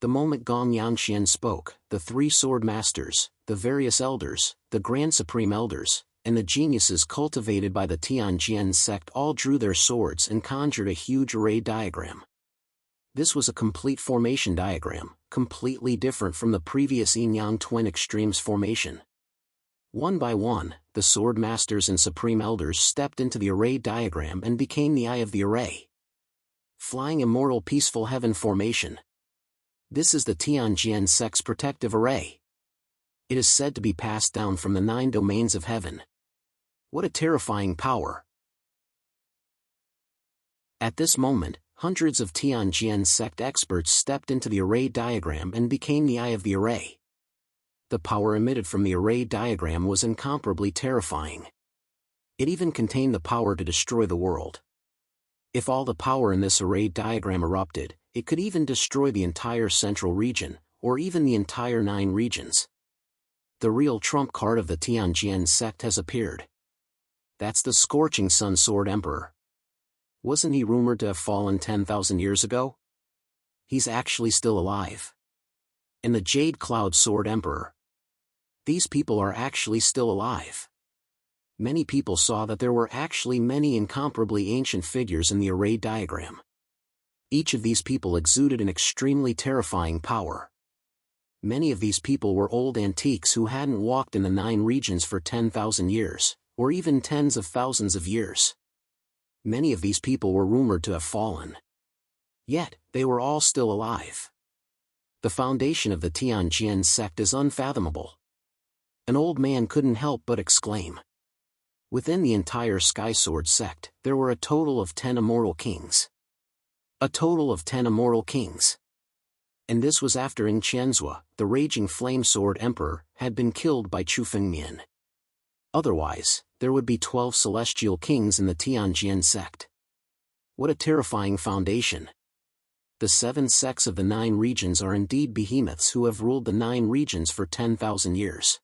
The moment Gong Yangxian spoke, the 3 sword masters, the various elders, the grand supreme elders, and the geniuses cultivated by the Tianjian sect all drew their swords and conjured a huge array diagram. This was a complete formation diagram, completely different from the previous yin-yang twin extremes formation. One by one, the sword masters and supreme elders stepped into the array diagram and became the eye of the array. Flying Immortal Peaceful Heaven Formation. This is the Tianjian sect's protective array. It is said to be passed down from the 9 domains of heaven. What a terrifying power! At this moment, hundreds of Tianjian sect experts stepped into the array diagram and became the eye of the array. The power emitted from the array diagram was incomparably terrifying. It even contained the power to destroy the world. If all the power in this array diagram erupted, it could even destroy the entire central region, or even the entire 9 regions. The real trump card of the Tianjian sect has appeared. That's the Scorching Sun Sword Emperor. Wasn't he rumored to have fallen 10,000 years ago? He's actually still alive. And the Jade Cloud Sword Emperor. These people are actually still alive. Many people saw that there were actually many incomparably ancient figures in the array diagram. Each of these people exuded an extremely terrifying power. Many of these people were old antiques who hadn't walked in the 9 regions for 10,000 years, or even tens of thousands of years. Many of these people were rumored to have fallen. Yet, they were all still alive. The foundation of the Tianjian sect is unfathomable. An old man couldn't help but exclaim. Within the entire Sky Sword sect, there were a total of 10 immortal kings. A total of 10 immortal kings. And this was after Ing Qianzhua, the Raging Flame Sword Emperor, had been killed by Chu Fengmian. Otherwise, there would be 12 celestial kings in the Tianjian sect. What a terrifying foundation. The 7 sects of the 9 regions are indeed behemoths who have ruled the 9 regions for 10,000 years.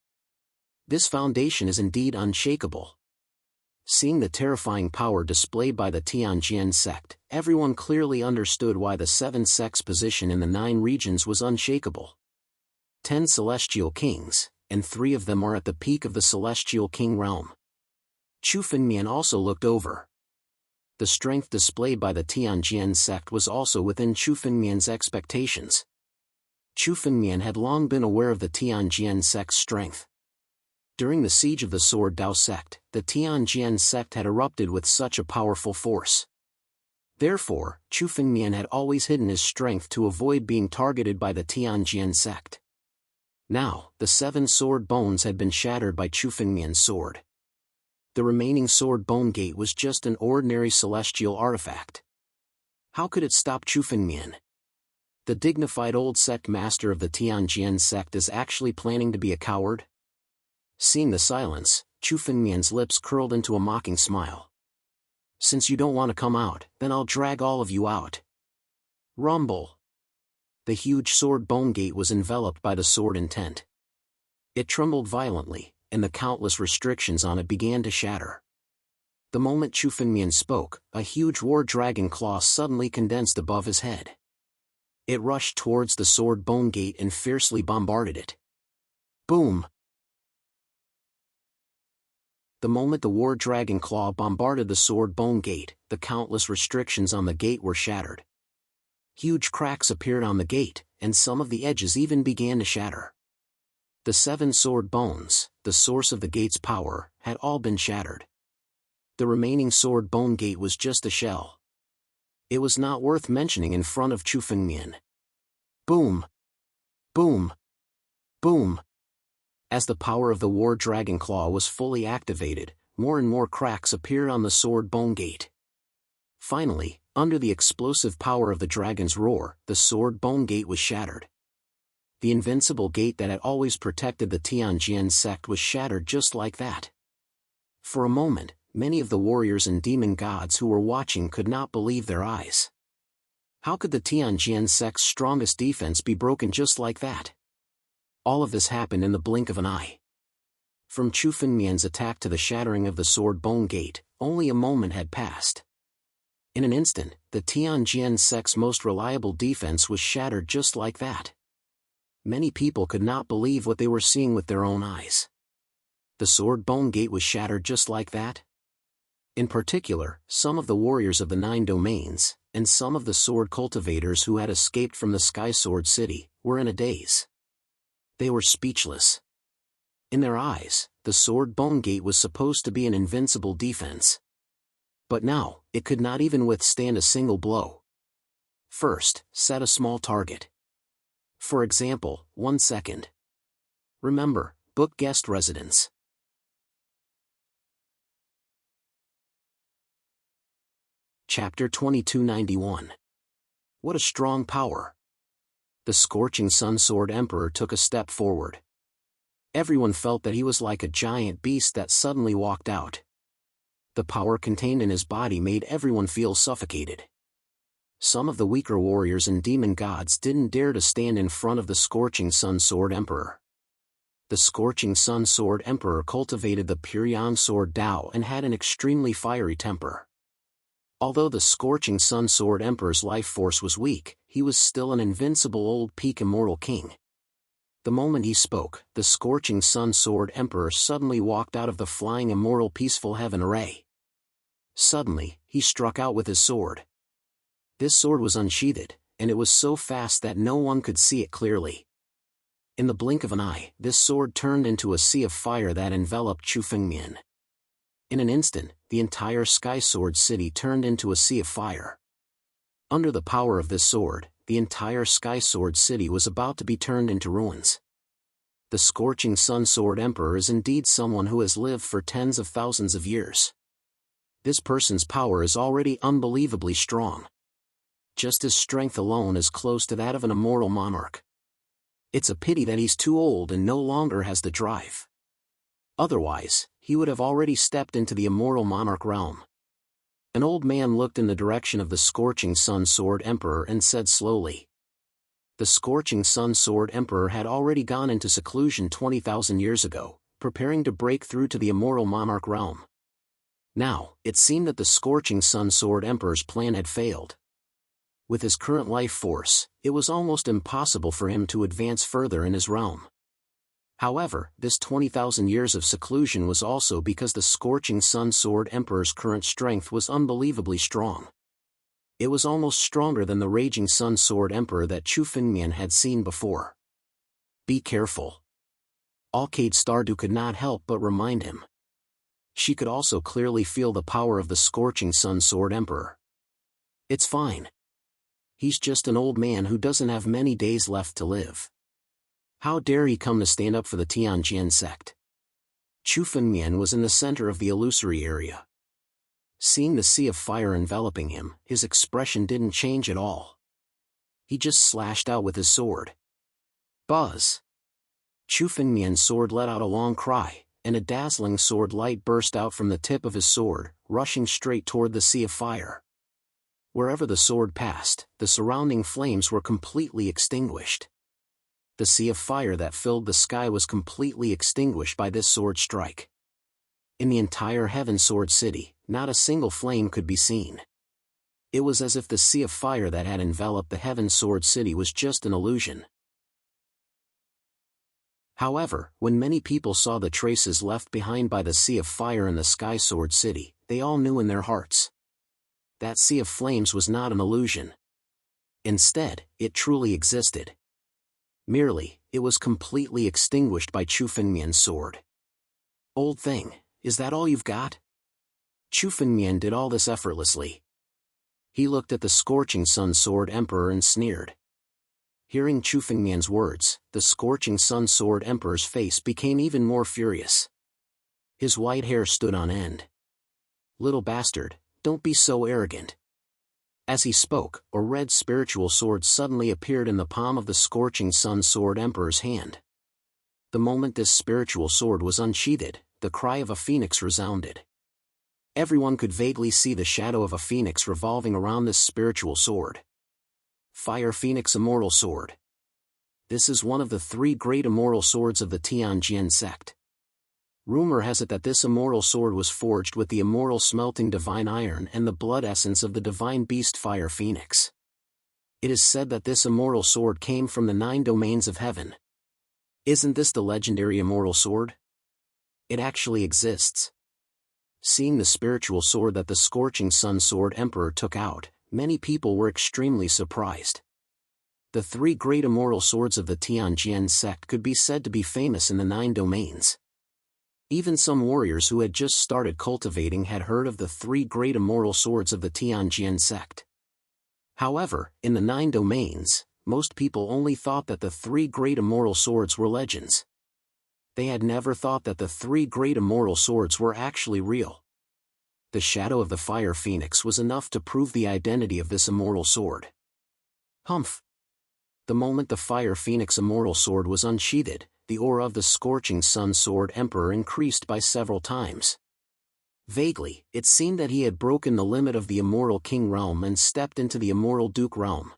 This foundation is indeed unshakable. Seeing the terrifying power displayed by the Tianjian sect, everyone clearly understood why the 7 sects' position in the 9 regions was unshakable. 10 celestial kings, and 3 of them are at the peak of the celestial king realm. Chu Fengmian also looked over. The strength displayed by the Tianjian sect was also within Chu Fengmian's expectations. Chu Fengmian had long been aware of the Tianjian sect's strength. During the siege of the Sword Dao sect, the Tianjian sect had erupted with such a powerful force. Therefore, Chu Fengmian had always hidden his strength to avoid being targeted by the Tianjian sect. Now, the 7 sword bones had been shattered by Chu Fengmian's sword. The remaining sword bone gate was just an ordinary celestial artifact. How could it stop Chu Fengmian? The dignified old sect master of the Tianjian sect is actually planning to be a coward? Seeing the silence, Chu Fengmian's lips curled into a mocking smile. Since you don't want to come out, then I'll drag all of you out. Rumble. The huge sword bone gate was enveloped by the sword intent. It trembled violently, and the countless restrictions on it began to shatter. The moment Chu Fengmian spoke, a huge war dragon claw suddenly condensed above his head. It rushed towards the sword bone gate and fiercely bombarded it. Boom! The moment the war dragon claw bombarded the sword bone gate, the countless restrictions on the gate were shattered. Huge cracks appeared on the gate, and some of the edges even began to shatter. The 7 sword bones, the source of the gate's power, had all been shattered. The remaining sword bone gate was just a shell. It was not worth mentioning in front of Chu Fengmian. Boom! Boom! Boom! As the power of the war dragon claw was fully activated, more and more cracks appeared on the sword bone gate. Finally, under the explosive power of the dragon's roar, the sword bone gate was shattered. The invincible gate that had always protected the Tianjin sect was shattered just like that. For a moment, many of the warriors and demon gods who were watching could not believe their eyes. How could the Tianjin sect's strongest defense be broken just like that? All of this happened in the blink of an eye. From Chu Fengmian's attack to the shattering of the sword bone gate, only a moment had passed. In an instant, the Tianjin sect's most reliable defense was shattered just like that. Many people could not believe what they were seeing with their own eyes. The sword bone gate was shattered just like that? In particular, some of the warriors of the 9 domains, and some of the sword cultivators who had escaped from the Sky Sword City, were in a daze. They were speechless. In their eyes, the sword bone gate was supposed to be an invincible defense. But now, it could not even withstand a single blow. First, set a small target. For example, 1 second. Remember, book guest residence. Chapter 2291. What a strong power! The scorching Sun Sword Emperor took a step forward. Everyone felt that he was like a giant beast that suddenly walked out. The power contained in his body made everyone feel suffocated. Some of the weaker warriors and demon gods didn't dare to stand in front of the scorching Sun Sword Emperor. The scorching Sun Sword Emperor cultivated the Puryan Sword Dao and had an extremely fiery temper. Although the scorching Sun Sword Emperor's life force was weak, he was still an invincible old peak immortal king. The moment he spoke, the scorching Sun Sword Emperor suddenly walked out of the flying immortal peaceful heaven array. Suddenly, he struck out with his sword. This sword was unsheathed, and it was so fast that no one could see it clearly. In the blink of an eye, this sword turned into a sea of fire that enveloped Chu Fengmian. In an instant, the entire Sky Sword City turned into a sea of fire. Under the power of this sword, the entire Sky Sword City was about to be turned into ruins. The scorching Sun Sword Emperor is indeed someone who has lived for tens of thousands of years. This person's power is already unbelievably strong. Just his strength alone is close to that of an immortal monarch. It's a pity that he's too old and no longer has the drive. Otherwise, he would have already stepped into the immortal monarch realm. An old man looked in the direction of the scorching Sun Sword Emperor and said slowly. The scorching Sun Sword Emperor had already gone into seclusion 20,000 years ago, preparing to break through to the immortal monarch realm. Now, it seemed that the scorching Sun Sword Emperor's plan had failed. With his current life force, it was almost impossible for him to advance further in his realm. However, this 20,000 years of seclusion was also because the scorching Sun Sword Emperor's current strength was unbelievably strong. It was almost stronger than the raging Sun Sword Emperor that Chu Fengmian had seen before. Be careful. Alcade Stardew could not help but remind him. She could also clearly feel the power of the scorching Sun Sword Emperor. It's fine. He's just an old man who doesn't have many days left to live. How dare he come to stand up for the Tianjin sect? Chu Fengmian was in the center of the illusory area. Seeing the sea of fire enveloping him, his expression didn't change at all. He just slashed out with his sword. Buzz! Chu Fengmian's sword let out a long cry, and a dazzling sword light burst out from the tip of his sword, rushing straight toward the sea of fire. Wherever the sword passed, the surrounding flames were completely extinguished. The sea of fire that filled the sky was completely extinguished by this sword strike. In the entire Heaven Sword City, not a single flame could be seen. It was as if the sea of fire that had enveloped the Heaven Sword City was just an illusion. However, when many people saw the traces left behind by the sea of fire in the Sky Sword City, they all knew in their hearts. That sea of flames was not an illusion. Instead, it truly existed. Merely, it was completely extinguished by Chu Fengmian's sword. Old thing, is that all you've got? Chu Fengmian did all this effortlessly. He looked at the Scorching Sun Sword Emperor and sneered. Hearing Chu Fengmian's words, the Scorching Sun Sword Emperor's face became even more furious. His white hair stood on end. Little bastard, don't be so arrogant. As he spoke, a red spiritual sword suddenly appeared in the palm of the Scorching Sun Sword Emperor's hand. The moment this spiritual sword was unsheathed, the cry of a phoenix resounded. Everyone could vaguely see the shadow of a phoenix revolving around this spiritual sword. Fire Phoenix Immortal Sword. This is one of the 3 great immortal swords of the Tianjin sect. Rumor has it that this immortal sword was forged with the immortal smelting divine iron and the blood essence of the divine beast Fire Phoenix. It is said that this immortal sword came from the 9 domains of heaven. Isn't this the legendary immortal sword? It actually exists. Seeing the spiritual sword that the Scorching Sun Sword Emperor took out, many people were extremely surprised. The 3 great immortal swords of the Tianjin sect could be said to be famous in the 9 domains. Even some warriors who had just started cultivating had heard of the 3 great immortal swords of the Tianjin sect. However, in the 9 domains, most people only thought that the 3 great immortal swords were legends. They had never thought that the 3 great immortal swords were actually real. The shadow of the Fire Phoenix was enough to prove the identity of this immortal sword. Humph! The moment the Fire Phoenix Immortal Sword was unsheathed, the aura of the Scorching Sun Sword Emperor increased by several times. Vaguely, it seemed that he had broken the limit of the Immortal King realm and stepped into the Immortal Duke realm.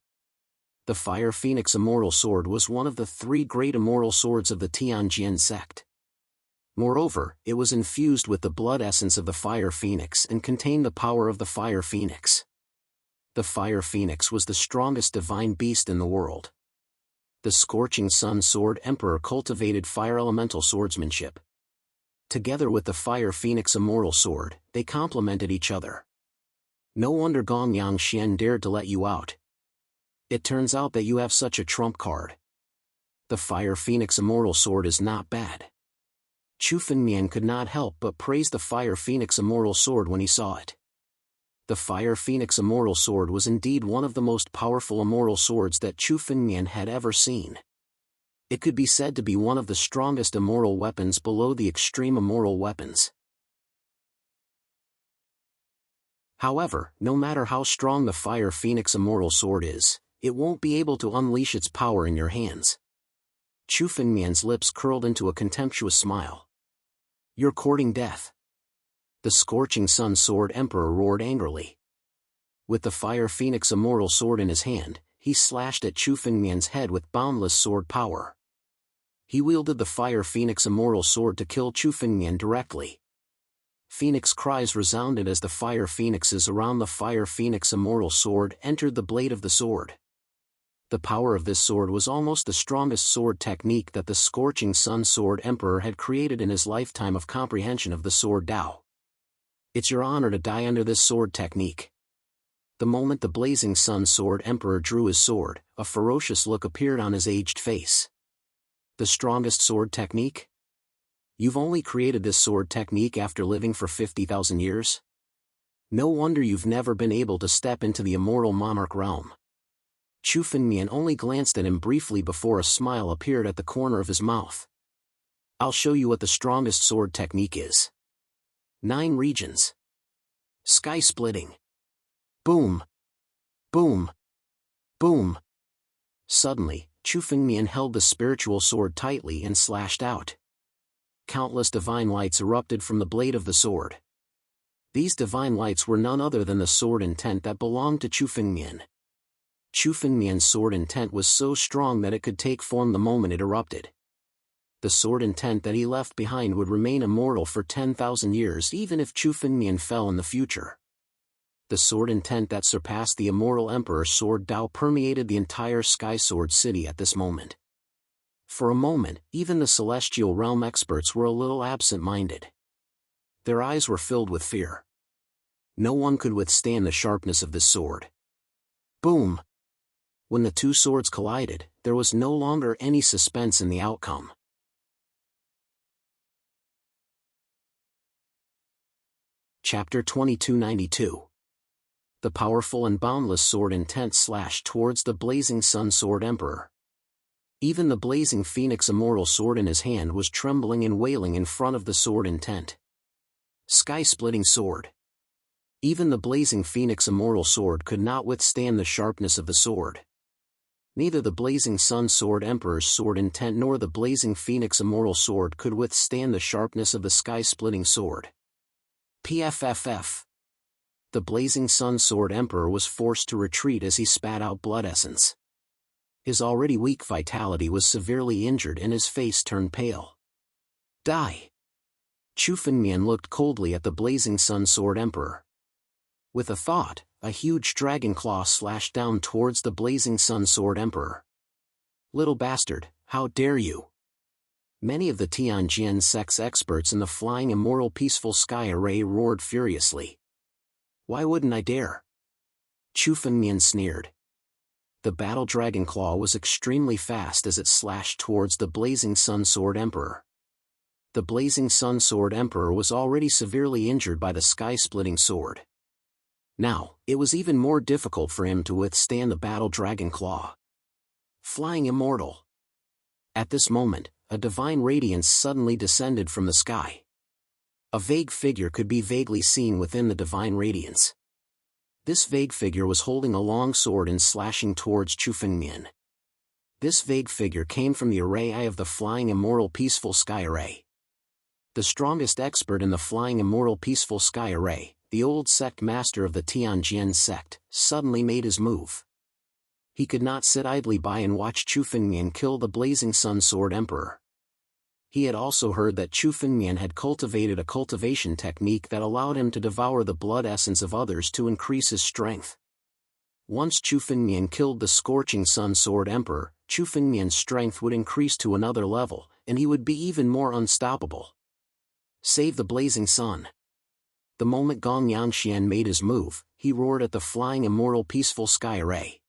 The Fire Phoenix Immortal Sword was one of the 3 great immortal swords of the Tianjin sect. Moreover, it was infused with the blood essence of the Fire Phoenix and contained the power of the Fire Phoenix. The Fire Phoenix was the strongest divine beast in the world. The Scorching Sun Sword Emperor cultivated fire elemental swordsmanship. Together with the Fire Phoenix Immortal Sword, they complemented each other. No wonder Gong Yangxian dared to let you out. It turns out that you have such a trump card. The Fire Phoenix Immortal Sword is not bad. Chu Fengmian could not help but praise the Fire Phoenix Immortal Sword when he saw it. The Fire Phoenix Immortal Sword was indeed one of the most powerful immortal swords that Chu Fengmian had ever seen. It could be said to be one of the strongest immortal weapons below the extreme immortal weapons. However, no matter how strong the Fire Phoenix Immortal Sword is, it won't be able to unleash its power in your hands. Chu Fengmian's lips curled into a contemptuous smile. You're courting death. The Scorching Sun Sword Emperor roared angrily. With the Fire Phoenix Immortal Sword in his hand, he slashed at Chu Fengmian's head with boundless sword power. He wielded the Fire Phoenix Immortal Sword to kill Chu Fengmian directly. Phoenix cries resounded as the fire phoenixes around the Fire Phoenix Immortal Sword entered the blade of the sword. The power of this sword was almost the strongest sword technique that the Scorching Sun Sword Emperor had created in his lifetime of comprehension of the Sword Tao. It's your honor to die under this sword technique. The moment the Blazing Sun Sword Emperor drew his sword, a ferocious look appeared on his aged face. The strongest sword technique? You've only created this sword technique after living for 50,000 years? No wonder you've never been able to step into the immortal monarch realm. Chu Fengmian only glanced at him briefly before a smile appeared at the corner of his mouth. I'll show you what the strongest sword technique is. 9 regions. Sky splitting. Boom. Boom. Boom. Suddenly, Chu Fengmian held the spiritual sword tightly and slashed out. Countless divine lights erupted from the blade of the sword. These divine lights were none other than the sword intent that belonged to Chu Fengmian. Chu Fengmian's sword intent was so strong that it could take form the moment it erupted. The sword intent that he left behind would remain immortal for 10,000 years even if Chu Fengmian fell in the future. The sword intent that surpassed the immortal Emperor's sword Dao permeated the entire Sky Sword City at this moment. For a moment, even the Celestial Realm experts were a little absent-minded. Their eyes were filled with fear. No one could withstand the sharpness of this sword. Boom! When the two swords collided, there was no longer any suspense in the outcome. Chapter 2292. The powerful and boundless sword intent slashed towards the Blazing Sun Sword Emperor. Even the Blazing Phoenix immortal sword in his hand was trembling and wailing in front of the sword intent. Sky-splitting sword. Even the Blazing Phoenix immortal sword could not withstand the sharpness of the sword. Neither the Blazing Sun Sword Emperor's sword intent nor the Blazing Phoenix immortal sword could withstand the sharpness of the sky-splitting sword. PFFF. The Blazing Sun Sword Emperor was forced to retreat as he spat out blood essence. His already weak vitality was severely injured and his face turned pale. Die! Chu Fengmian looked coldly at the Blazing Sun Sword Emperor. With a thought, a huge dragon claw slashed down towards the Blazing Sun Sword Emperor. Little bastard, how dare you! Many of the Tianjin sect's experts in the Flying Immortal Peaceful Sky Array roared furiously. Why wouldn't I dare? Chu Fengmian sneered. The battle dragon claw was extremely fast as it slashed towards the Blazing Sun Sword Emperor. The Blazing Sun Sword Emperor was already severely injured by the sky-splitting sword. Now, it was even more difficult for him to withstand the battle dragon claw. Flying Immortal. At this moment, a divine radiance suddenly descended from the sky. A vague figure could be vaguely seen within the divine radiance. This vague figure was holding a long sword and slashing towards Chu Fengmian. This vague figure came from the array I of the Flying Immortal Peaceful Sky Array. The strongest expert in the Flying Immortal Peaceful Sky Array, the old sect master of the Tianjin sect, suddenly made his move. He could not sit idly by and watch Chu Fengmian kill the Blazing Sun Sword Emperor. He had also heard that Chu Fengmian had cultivated a cultivation technique that allowed him to devour the blood essence of others to increase his strength. Once Chu Fengmian killed the Scorching Sun Sword Emperor, Chu Fengmian's strength would increase to another level, and he would be even more unstoppable. Save the Blazing Sun. The moment Gong Yangxian made his move, he roared at the Flying Immortal Peaceful Sky Array.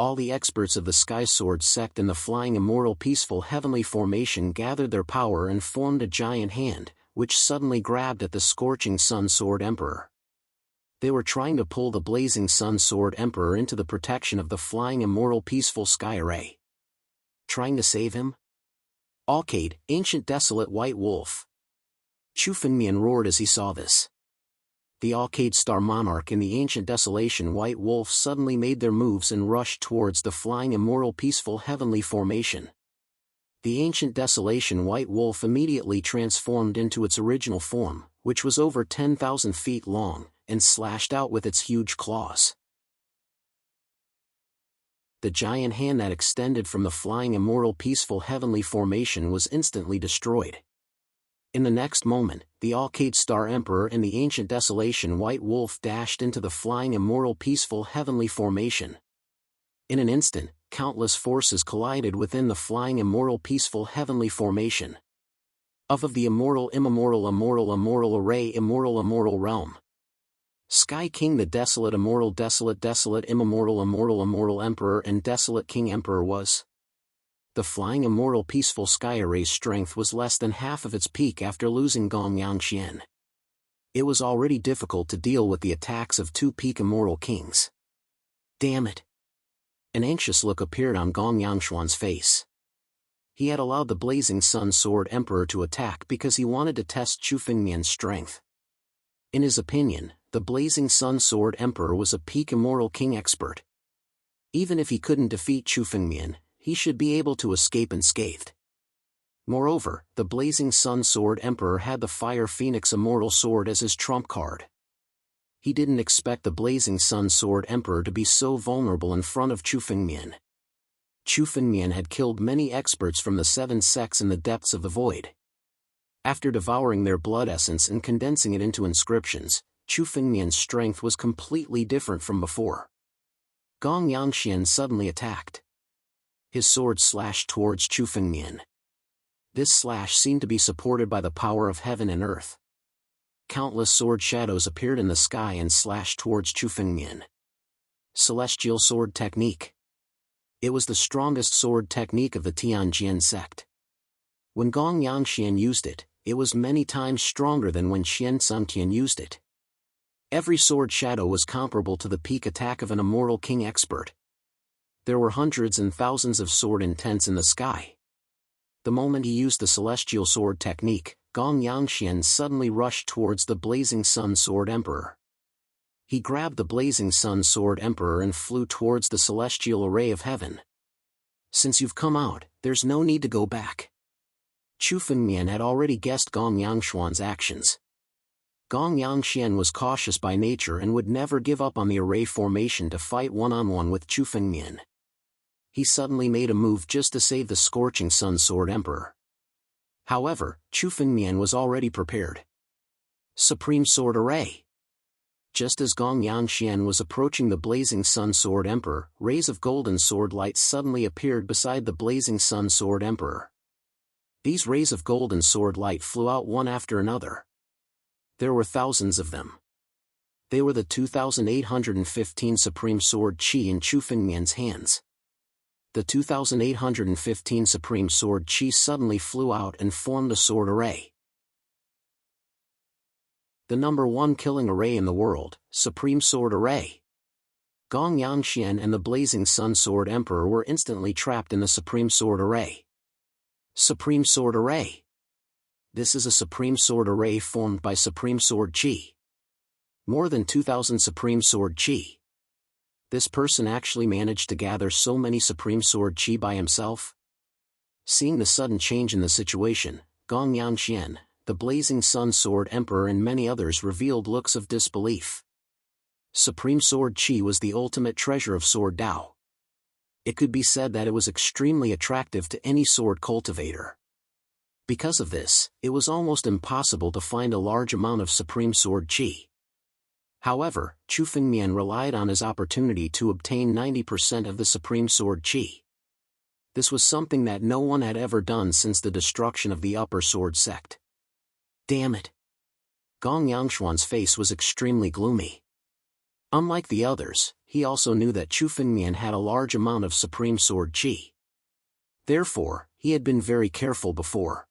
All the experts of the Sky Sword sect in the Flying Immortal Peaceful Heavenly Formation gathered their power and formed a giant hand, which suddenly grabbed at the Scorching Sun Sword Emperor. They were trying to pull the Blazing Sun Sword Emperor into the protection of the Flying Immortal Peaceful Sky Array. Trying to save him? Alcade, Ancient Desolate White Wolf. Chu Fengmian roared as he saw this. The Alcade Star Monarch and the Ancient Desolation White Wolf suddenly made their moves and rushed towards the Flying Immortal Peaceful Heavenly Formation. The Ancient Desolation White Wolf immediately transformed into its original form, which was over 10,000 feet long, and slashed out with its huge claws. The giant hand that extended from the Flying Immortal Peaceful Heavenly Formation was instantly destroyed. In the next moment, the Alcade Star Emperor and the Ancient Desolation White Wolf dashed into the Flying Immortal Peaceful Heavenly Formation. In an instant, countless forces collided within the Flying Immortal Peaceful Heavenly Formation. Of the Immortal Immortal Array Immortal Realm. Sky King the Desolate Immortal Desolate Immortal Emperor and Desolate King Emperor was. The Flying Immortal Peaceful Sky Array's strength was less than half of its peak after losing Gong Yangxian. It was already difficult to deal with the attacks of two peak Immortal Kings. Damn it! An anxious look appeared on Gong Yangshuan's face. He had allowed the Blazing Sun Sword Emperor to attack because he wanted to test Chu Fengmian's strength. In his opinion, the Blazing Sun Sword Emperor was a peak Immortal King expert. Even if he couldn't defeat Chu Fengmian, he should be able to escape unscathed. Moreover, the Blazing Sun Sword Emperor had the Fire Phoenix Immortal Sword as his trump card. He didn't expect the Blazing Sun Sword Emperor to be so vulnerable in front of Chu Fengmian. Chu Fengmian had killed many experts from the seven sects in the depths of the void. After devouring their blood essence and condensing it into inscriptions, Chu Fengmian's strength was completely different from before. Gong Yangxian suddenly attacked. His sword slashed towards Chu Fengmian. This slash seemed to be supported by the power of heaven and earth. Countless sword shadows appeared in the sky and slashed towards Chu Fengmian. Celestial Sword Technique. It was the strongest sword technique of the Tianjin sect. When Gong Yangxian used it, it was many times stronger than when Xian Sumtian used it. Every sword shadow was comparable to the peak attack of an immortal king expert. There were hundreds and thousands of sword intents in the sky. The moment he used the celestial sword technique, Gong Yangxian suddenly rushed towards the Blazing Sun Sword Emperor. He grabbed the Blazing Sun Sword Emperor and flew towards the celestial array of heaven. Since you've come out, there's no need to go back. Chu Fengmian had already guessed Gong Yangshuan's actions. Gong Yangxian was cautious by nature and would never give up on the array formation to fight one-on-one with Chu Fengmian. He suddenly made a move just to save the Scorching Sun Sword Emperor. However, Chu Fengmian was already prepared. Supreme Sword Array. Just as Gong Yangxian was approaching the Blazing Sun Sword Emperor, rays of golden sword light suddenly appeared beside the Blazing Sun Sword Emperor. These rays of golden sword light flew out one after another. There were thousands of them. They were the 2,815 Supreme Sword Qi in Chu Fengmian's hands. The 2,815 Supreme Sword Qi suddenly flew out and formed a sword array. The number one killing array in the world, Supreme Sword Array. Gong Yangxian and the Blazing Sun Sword Emperor were instantly trapped in the Supreme Sword Array. Supreme Sword Array. This is a Supreme Sword Array formed by Supreme Sword Qi. More than 2,000 Supreme Sword Qi. This person actually managed to gather so many Supreme Sword Qi by himself? Seeing the sudden change in the situation, Gong Yangxian, the Blazing Sun Sword Emperor and many others revealed looks of disbelief. Supreme Sword Qi was the ultimate treasure of Sword Dao. It could be said that it was extremely attractive to any sword cultivator. Because of this, it was almost impossible to find a large amount of Supreme Sword Qi. However, Chu Fengmian relied on his opportunity to obtain 90% of the Supreme Sword Qi. This was something that no one had ever done since the destruction of the Upper Sword Sect. Damn it! Gong Yangshuan's face was extremely gloomy. Unlike the others, he also knew that Chu Fengmian had a large amount of Supreme Sword Qi. Therefore, he had been very careful before.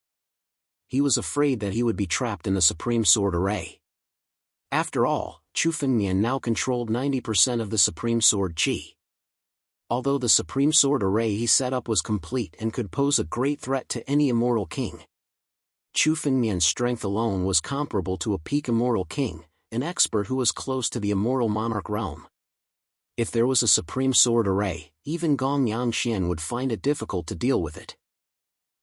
He was afraid that he would be trapped in the Supreme Sword Array. After all, Chu Fengmian now controlled 90% of the Supreme Sword Qi. Although the Supreme Sword Array he set up was complete and could pose a great threat to any immortal king, Chu Fengmian's strength alone was comparable to a peak immortal king, an expert who was close to the immortal monarch realm. If there was a Supreme Sword Array, even Gong Yangxian would find it difficult to deal with it.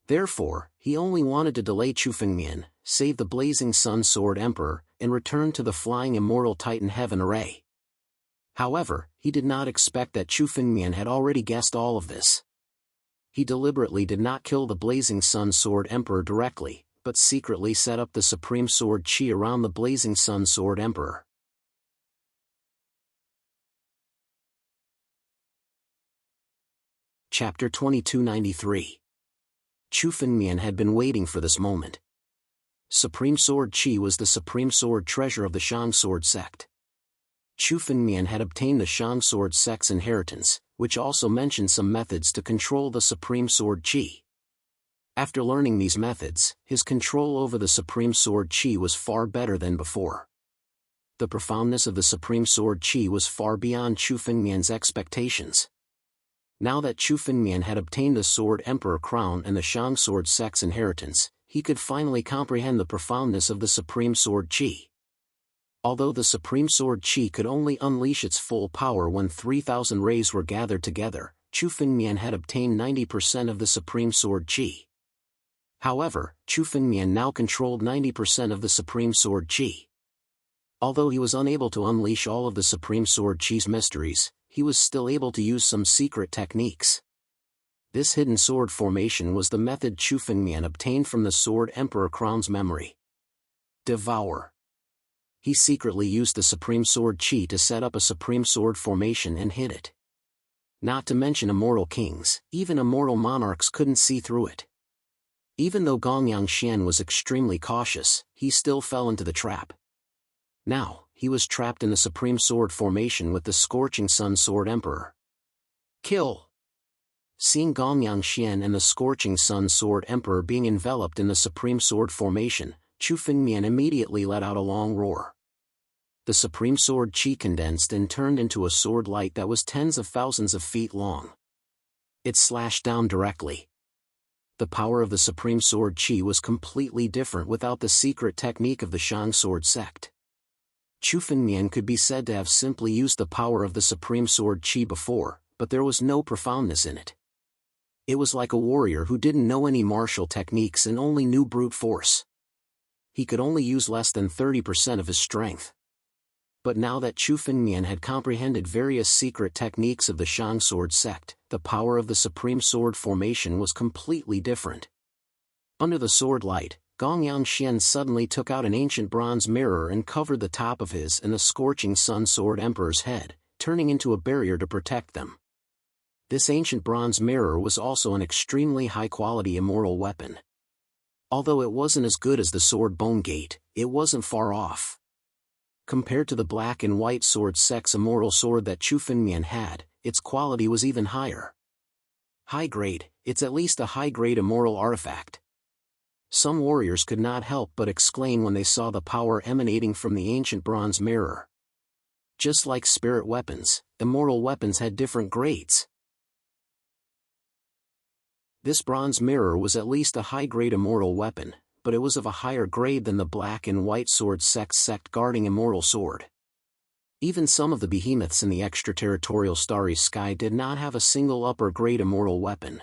Therefore, he only wanted to delay Chu Fengmian, save the Blazing Sun Sword Emperor, and return to the Flying Immortal Titan Heaven Array. However, he did not expect that Chu Fengmian had already guessed all of this. He deliberately did not kill the Blazing Sun Sword Emperor directly, but secretly set up the Supreme Sword Qi around the Blazing Sun Sword Emperor. Chapter 2293. Chu Fengmian had been waiting for this moment. Supreme Sword Qi was the supreme sword treasure of the Shang Sword sect. Chu Fengmian had obtained the Shang Sword sect's inheritance, which also mentioned some methods to control the Supreme Sword Qi. After learning these methods, his control over the Supreme Sword Qi was far better than before. The profoundness of the Supreme Sword Qi was far beyond Chu Fengmian's expectations. Now that Chu Fengmian had obtained the Sword Emperor crown and the Shang Sword sect's inheritance, he could finally comprehend the profoundness of the Supreme Sword Qi. Although the Supreme Sword Qi could only unleash its full power when 3,000 rays were gathered together, Chu Fengmian had obtained 90% of the Supreme Sword Qi. However, Chu Fengmian now controlled 90% of the Supreme Sword Qi. Although he was unable to unleash all of the Supreme Sword Qi's mysteries, he was still able to use some secret techniques. This hidden sword formation was the method Chu Fengmian obtained from the Sword Emperor Crown's memory. Devour. He secretly used the Supreme Sword Chi to set up a Supreme Sword formation and hid it. Not to mention immortal kings, even immortal monarchs couldn't see through it. Even though Gong Yangxian was extremely cautious, he still fell into the trap. Now, he was trapped in the Supreme Sword formation with the Scorching Sun Sword Emperor. Kill! Seeing Gong Yangxian and the Scorching Sun Sword Emperor being enveloped in the Supreme Sword formation, Chu Fengmian immediately let out a long roar. The Supreme Sword Chi condensed and turned into a sword light that was tens of thousands of feet long. It slashed down directly. The power of the Supreme Sword Chi was completely different without the secret technique of the Shang Sword sect. Chu Fengmian could be said to have simply used the power of the Supreme Sword Chi before, but there was no profoundness in it. It was like a warrior who didn't know any martial techniques and only knew brute force. He could only use less than 30% of his strength. But now that Chu Fengmian had comprehended various secret techniques of the Shang Sword sect, the power of the Supreme Sword formation was completely different. Under the sword light, Gong Yangxian suddenly took out an ancient bronze mirror and covered the top of his and the Scorching Sun Sword Emperor's head, turning into a barrier to protect them. This ancient bronze mirror was also an extremely high-quality immortal weapon. Although it wasn't as good as the Sword Bone Gate, it wasn't far off. Compared to the Black and White Sword sect's immortal sword that Chu Fengmian had, its quality was even higher. High grade, it's at least a high-grade immortal artifact. Some warriors could not help but exclaim when they saw the power emanating from the ancient bronze mirror. Just like spirit weapons, immortal weapons had different grades. This bronze mirror was at least a high-grade immortal weapon, but it was of a higher grade than the Black and White Sword sect guarding immortal sword. Even some of the behemoths in the extraterritorial starry sky did not have a single upper-grade immortal weapon.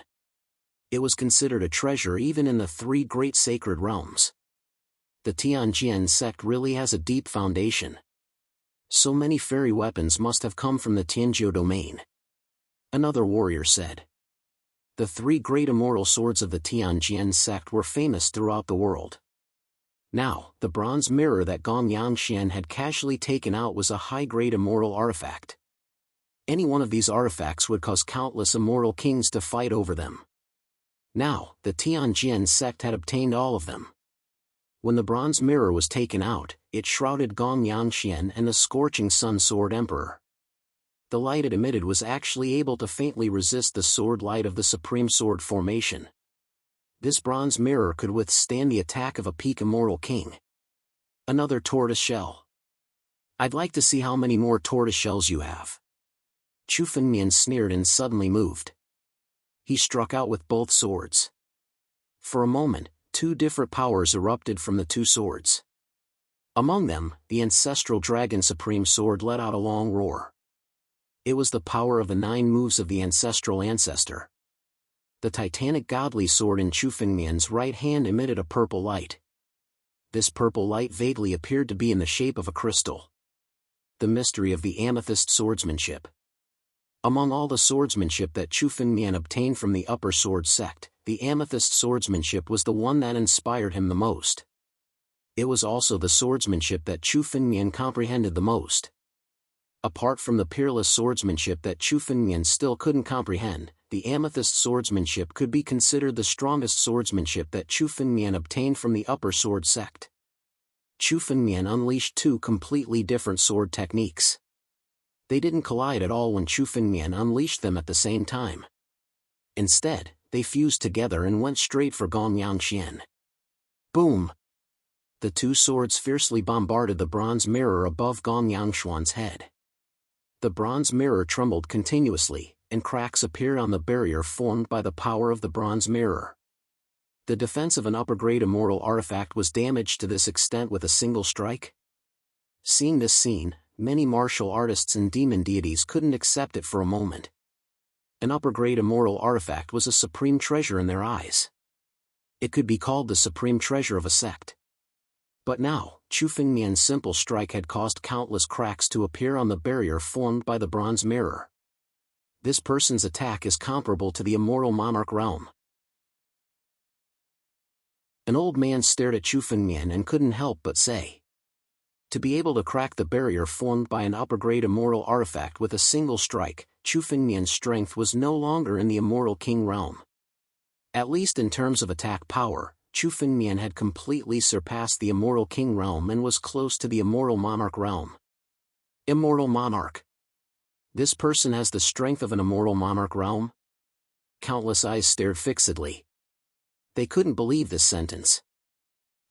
It was considered a treasure even in the three great sacred realms. The Tianjian sect really has a deep foundation. So many fairy weapons must have come from the Tianjiu domain. Another warrior said. The three great immortal swords of the Tianjian sect were famous throughout the world. Now, the bronze mirror that Gong Yangxian had casually taken out was a high-grade immortal artifact. Any one of these artifacts would cause countless immortal kings to fight over them. Now, the Tianjian sect had obtained all of them. When the bronze mirror was taken out, it shrouded Gong Yangxian and the Scorching Sun Sword Emperor. The light it emitted was actually able to faintly resist the sword light of the Supreme Sword formation. This bronze mirror could withstand the attack of a peak immortal king. Another tortoise shell. I'd like to see how many more tortoise shells you have. Chu Fengmian sneered and suddenly moved. He struck out with both swords. For a moment, two different powers erupted from the two swords. Among them, the ancestral dragon supreme sword let out a long roar. It was the power of the 9 moves of the ancestral ancestor. The titanic godly sword in Chu Fengmian's right hand emitted a purple light. This purple light vaguely appeared to be in the shape of a crystal. The mystery of the amethyst swordsmanship. Among all the swordsmanship that Chu Fengmian obtained from the upper sword sect, the amethyst swordsmanship was the one that inspired him the most. It was also the swordsmanship that Chu Fengmian comprehended the most. Apart from the peerless swordsmanship that Chu Fengmian still couldn't comprehend, the amethyst swordsmanship could be considered the strongest swordsmanship that Chu Fengmian obtained from the upper sword sect. Chu Fengmian unleashed 2 completely different sword techniques. They didn't collide at all when Chu Fengmian unleashed them at the same time. Instead, they fused together and went straight for Gong Yangxian. Boom! The 2 swords fiercely bombarded the bronze mirror above Gong Yangxian's head. The bronze mirror trembled continuously, and cracks appeared on the barrier formed by the power of the bronze mirror. The defense of an upper-grade immortal artifact was damaged to this extent with a single strike? Seeing this scene, many martial artists and demon deities couldn't accept it for a moment. An upper-grade immortal artifact was a supreme treasure in their eyes. It could be called the supreme treasure of a sect. But now, Chu Fengmian's simple strike had caused countless cracks to appear on the barrier formed by the bronze mirror. This person's attack is comparable to the immortal monarch realm. An old man stared at Chu Fengmian and couldn't help but say. To be able to crack the barrier formed by an upper-grade immortal artifact with a single strike, Chu Fengmian's strength was no longer in the Immortal King realm. At least in terms of attack power, Chu Fengmian had completely surpassed the Immortal King realm and was close to the Immortal Monarch realm. Immortal Monarch. This person has the strength of an Immortal Monarch realm? Countless eyes stared fixedly. They couldn't believe this sentence.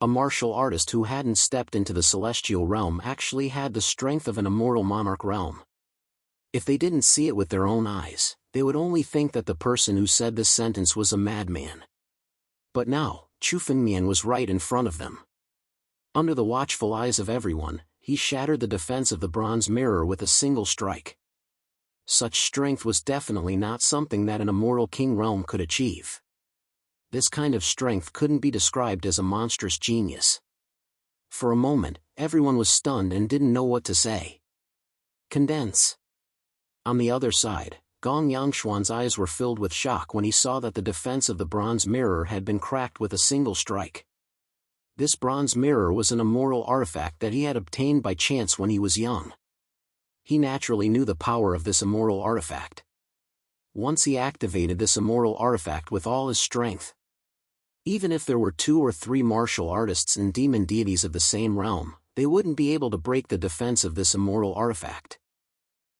A martial artist who hadn't stepped into the celestial realm actually had the strength of an Immortal Monarch realm. If they didn't see it with their own eyes, they would only think that the person who said this sentence was a madman. But now, Chu Fengmian was right in front of them. Under the watchful eyes of everyone, he shattered the defense of the bronze mirror with a single strike. Such strength was definitely not something that an Immortal King realm could achieve. This kind of strength couldn't be described as a monstrous genius. For a moment, everyone was stunned and didn't know what to say. Condense. On the other side, Gong Yangshuan's eyes were filled with shock when he saw that the defense of the bronze mirror had been cracked with a single strike. This bronze mirror was an immortal artifact that he had obtained by chance when he was young. He naturally knew the power of this immortal artifact. Once he activated this immortal artifact with all his strength, even if there were 2 or 3 martial artists and demon deities of the same realm, they wouldn't be able to break the defense of this immortal artifact.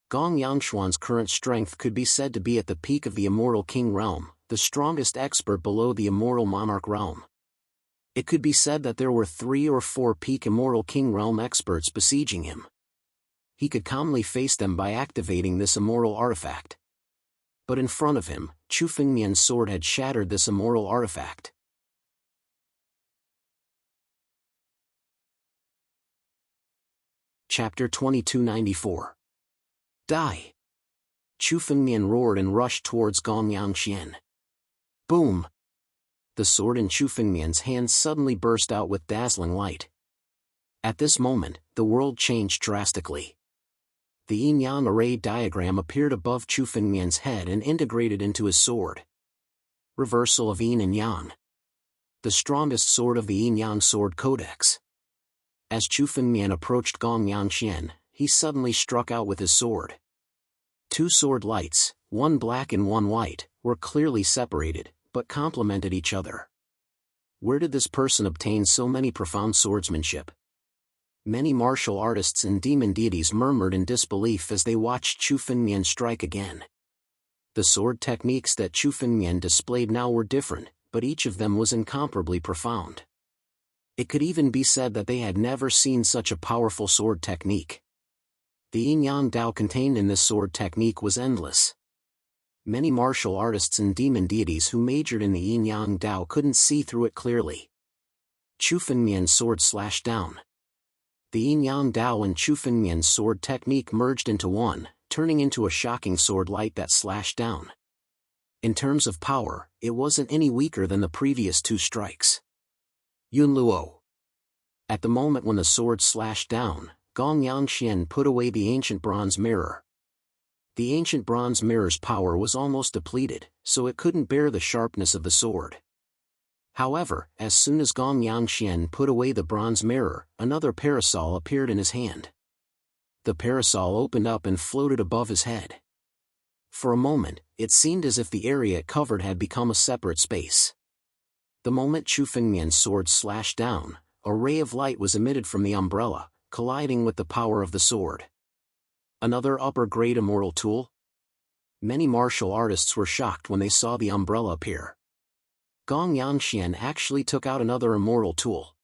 Gong Yangshuan's current strength could be said to be at the peak of the Immortal King realm, the strongest expert below the Immortal Monarch realm. It could be said that there were 3 or 4 peak Immortal King realm experts besieging him. He could calmly face them by activating this immortal artifact. But in front of him, Chu Fengmian's sword had shattered this immortal artifact. Chapter 2294. Die! Chu Fengmian roared and rushed towards Gong Yangshuan. Boom! The sword in Chu Fengmian's hand suddenly burst out with dazzling light. At this moment, the world changed drastically. The yin-yang array diagram appeared above Chu Fengmian's head and integrated into his sword. Reversal of yin and yang. The strongest sword of the yin-yang sword codex. As Chu Fengmian approached Gong Yangshuan, he suddenly struck out with his sword. 2 sword lights, one black and one white, were clearly separated, but complemented each other. Where did this person obtain so many profound swordsmanship? Many martial artists and demon deities murmured in disbelief as they watched Chu Fengmian strike again. The sword techniques that Chu Fengmian displayed now were different, but each of them was incomparably profound. It could even be said that they had never seen such a powerful sword technique. The yin-yang Dao contained in this sword technique was endless. Many martial artists and demon deities who majored in the yin-yang Dao couldn't see through it clearly. Chu Fengmian's sword slashed down. The yin-yang Dao and Chu Fengmian's sword technique merged into one, turning into a shocking sword light that slashed down. In terms of power, it wasn't any weaker than the previous 2 strikes. Yunluo. At the moment when the sword slashed down, Gong Yangshuan put away the ancient bronze mirror. The ancient bronze mirror's power was almost depleted, so it couldn't bear the sharpness of the sword. However, as soon as Gong Yangshuan put away the bronze mirror, another parasol appeared in his hand. The parasol opened up and floated above his head. For a moment, it seemed as if the area it covered had become a separate space. The moment Chu Fengmian's sword slashed down, a ray of light was emitted from the umbrella, colliding with the power of the sword. Another upper-grade immortal tool? Many martial artists were shocked when they saw the umbrella appear. Gong Yangshuan actually took out another immortal tool.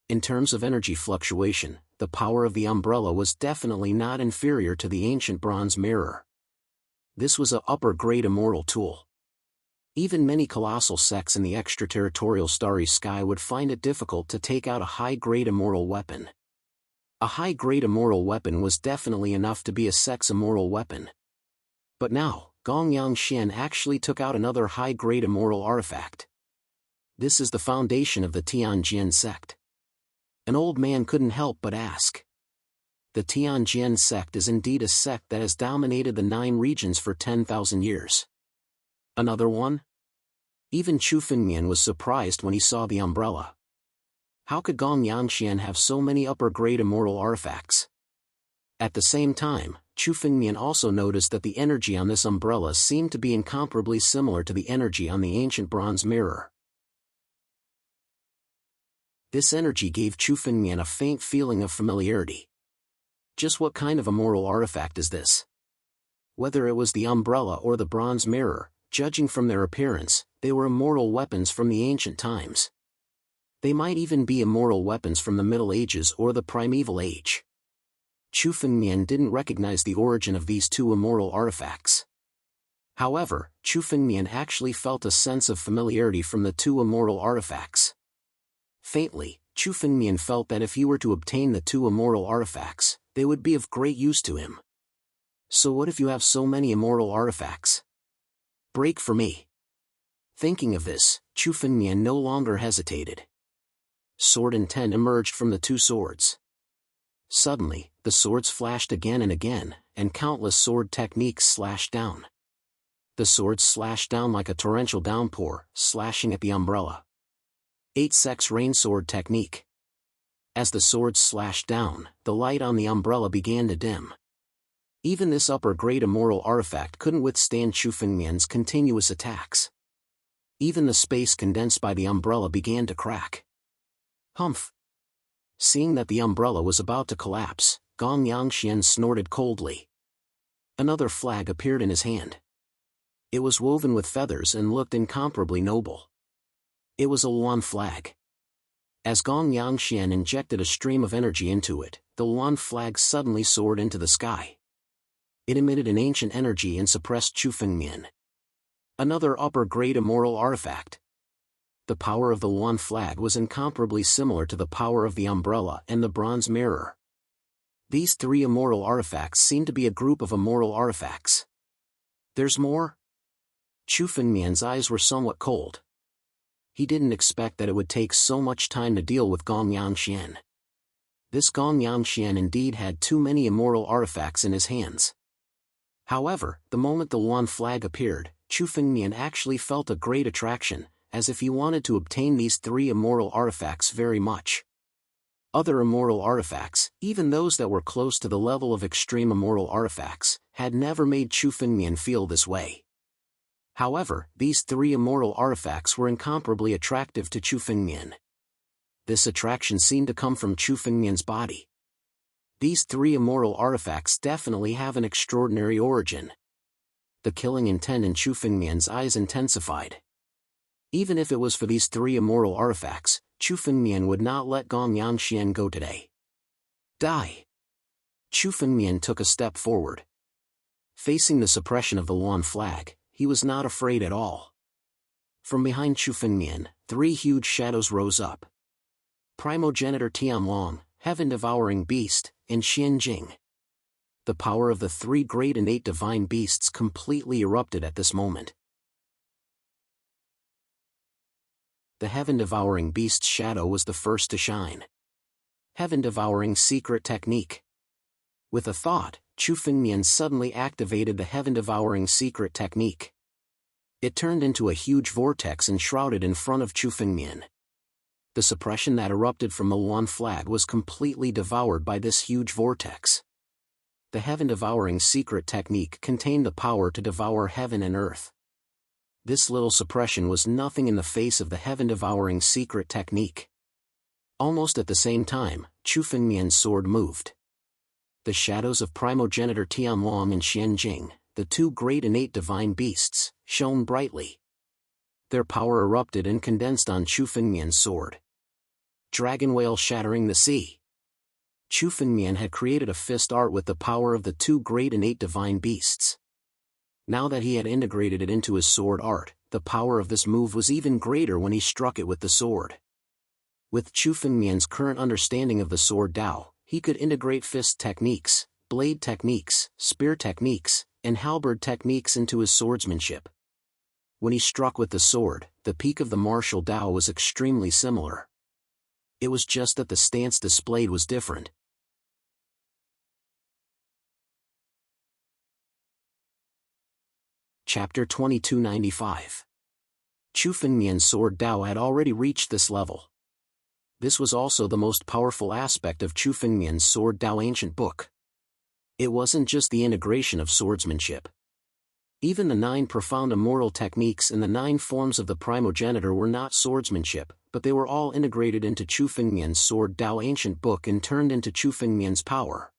In terms of energy fluctuation, the power of the umbrella was definitely not inferior to the ancient bronze mirror. This was a upper-grade immortal tool. Even many colossal sects in the extraterritorial starry sky would find it difficult to take out a high-grade immortal weapon. A high-grade immortal weapon was definitely enough to be a sect's immortal weapon. But now, Gong Yangshuan actually took out another high-grade immortal artifact. This is the foundation of the Tianjin sect. An old man couldn't help but ask. The Tianjin sect is indeed a sect that has dominated the 9 regions for 10,000 years. Another one? Even Chu Fengmian was surprised when he saw the umbrella. How could Gong Yangxian have so many upper-grade immortal artifacts? At the same time, Chu Fengmian also noticed that the energy on this umbrella seemed to be incomparably similar to the energy on the ancient bronze mirror. This energy gave Chu Fengmian a faint feeling of familiarity. Just what kind of immortal artifact is this? Whether it was the umbrella or the bronze mirror, judging from their appearance, they were immortal weapons from the ancient times. They might even be immortal weapons from the Middle Ages or the Primeval Age. Chu Fengmian didn't recognize the origin of these two immortal artifacts. However, Chu Fengmian actually felt a sense of familiarity from the two immortal artifacts. Faintly, Chu Fengmian felt that if he were to obtain the two immortal artifacts, they would be of great use to him. So what if you have so many immortal artifacts? Break for me. Thinking of this, Chu Fengmian no longer hesitated. Sword intent emerged from the two swords. Suddenly, the swords flashed again and again, and countless sword techniques slashed down. The swords slashed down like a torrential downpour, slashing at the umbrella. 8-sex rain sword technique. As the swords slashed down, the light on the umbrella began to dim. Even this upper-grade immortal artifact couldn't withstand Chu Fengmian's continuous attacks. Even the space condensed by the umbrella began to crack. Humph! Seeing that the umbrella was about to collapse, Gong Yangxian snorted coldly. Another flag appeared in his hand. It was woven with feathers and looked incomparably noble. It was a Luan flag. As Gong Yangxian injected a stream of energy into it, the Luan flag suddenly soared into the sky. It emitted an ancient energy and suppressed Chu Fengmian. Another upper-grade immortal artifact. The power of the Luan flag was incomparably similar to the power of the umbrella and the bronze mirror. These three immortal artifacts seem to be a group of immortal artifacts. There's more? Chu Fengmian's eyes were somewhat cold. He didn't expect that it would take so much time to deal with Gong Yangxian. This Gong Yangxian indeed had too many immortal artifacts in his hands. However, the moment the Luan flag appeared, Chu Fengmian actually felt a great attraction, as if he wanted to obtain these three immortal artifacts very much. Other immortal artifacts, even those that were close to the level of extreme immortal artifacts, had never made Chu Fengmian feel this way. However, these three immortal artifacts were incomparably attractive to Chu Fengmian. This attraction seemed to come from Chu Fengmian's body. These three immortal artifacts definitely have an extraordinary origin. The killing intent in Chu Fengmian's eyes intensified. Even if it was for these three immortal artifacts, Chu Fengmian would not let Gong Yangxian go today. Die! Chu Fengmian took a step forward. Facing the suppression of the Luan flag, he was not afraid at all. From behind Chu Fengmian, three huge shadows rose up. Primogenitor Jianwang, heaven-devouring beast, and Xianjing. The power of the three great innate divine beasts completely erupted at this moment. The heaven-devouring beast's shadow was the first to shine. Heaven-devouring secret technique. With a thought, Chu Fengmian suddenly activated the heaven-devouring secret technique. It turned into a huge vortex and shrouded in front of Chu Fengmian. The suppression that erupted from the Luan flag was completely devoured by this huge vortex. The heaven-devouring secret technique contained the power to devour heaven and earth. This little suppression was nothing in the face of the heaven-devouring secret technique. Almost at the same time, Chu Fengmian's sword moved. The shadows of primogenitor Tianwang and Xianjing, the two great innate divine beasts, shone brightly. Their power erupted and condensed on Chu Fengmian's sword. Dragon whale shattering the sea. Chu Fengmian had created a fist art with the power of the two great innate divine beasts. Now that he had integrated it into his sword art, the power of this move was even greater when he struck it with the sword. With Chu Fengmian's current understanding of the sword Dao, he could integrate fist techniques, blade techniques, spear techniques, and halberd techniques into his swordsmanship. When he struck with the sword, the peak of the martial Dao was extremely similar. It was just that the stance displayed was different. Chapter 2295. Chu Fengmian's sword Dao had already reached this level. This was also the most powerful aspect of Chu Fengmian's Sword Dao ancient book. It wasn't just the integration of swordsmanship. Even the 9 profound immortal techniques and the 9 forms of the primogenitor were not swordsmanship, but they were all integrated into Chu Fengmian's Sword Dao ancient book and turned into Chu Fengmian's power.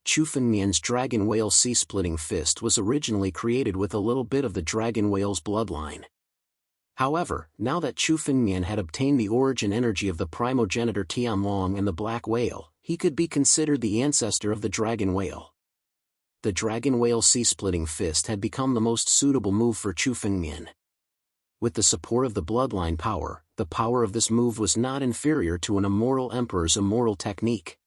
Chu Fengmian's Dragon Whale Sea-Splitting Fist was originally created with a little bit of the Dragon Whale's bloodline. However, now that Chu Fengmian had obtained the origin energy of the primogenitor Jianwang and the Black Whale, he could be considered the ancestor of the Dragon Whale. The Dragon Whale Sea-Splitting Fist had become the most suitable move for Chu Fengmian. With the support of the bloodline power, the power of this move was not inferior to an immoral emperor's immortal technique.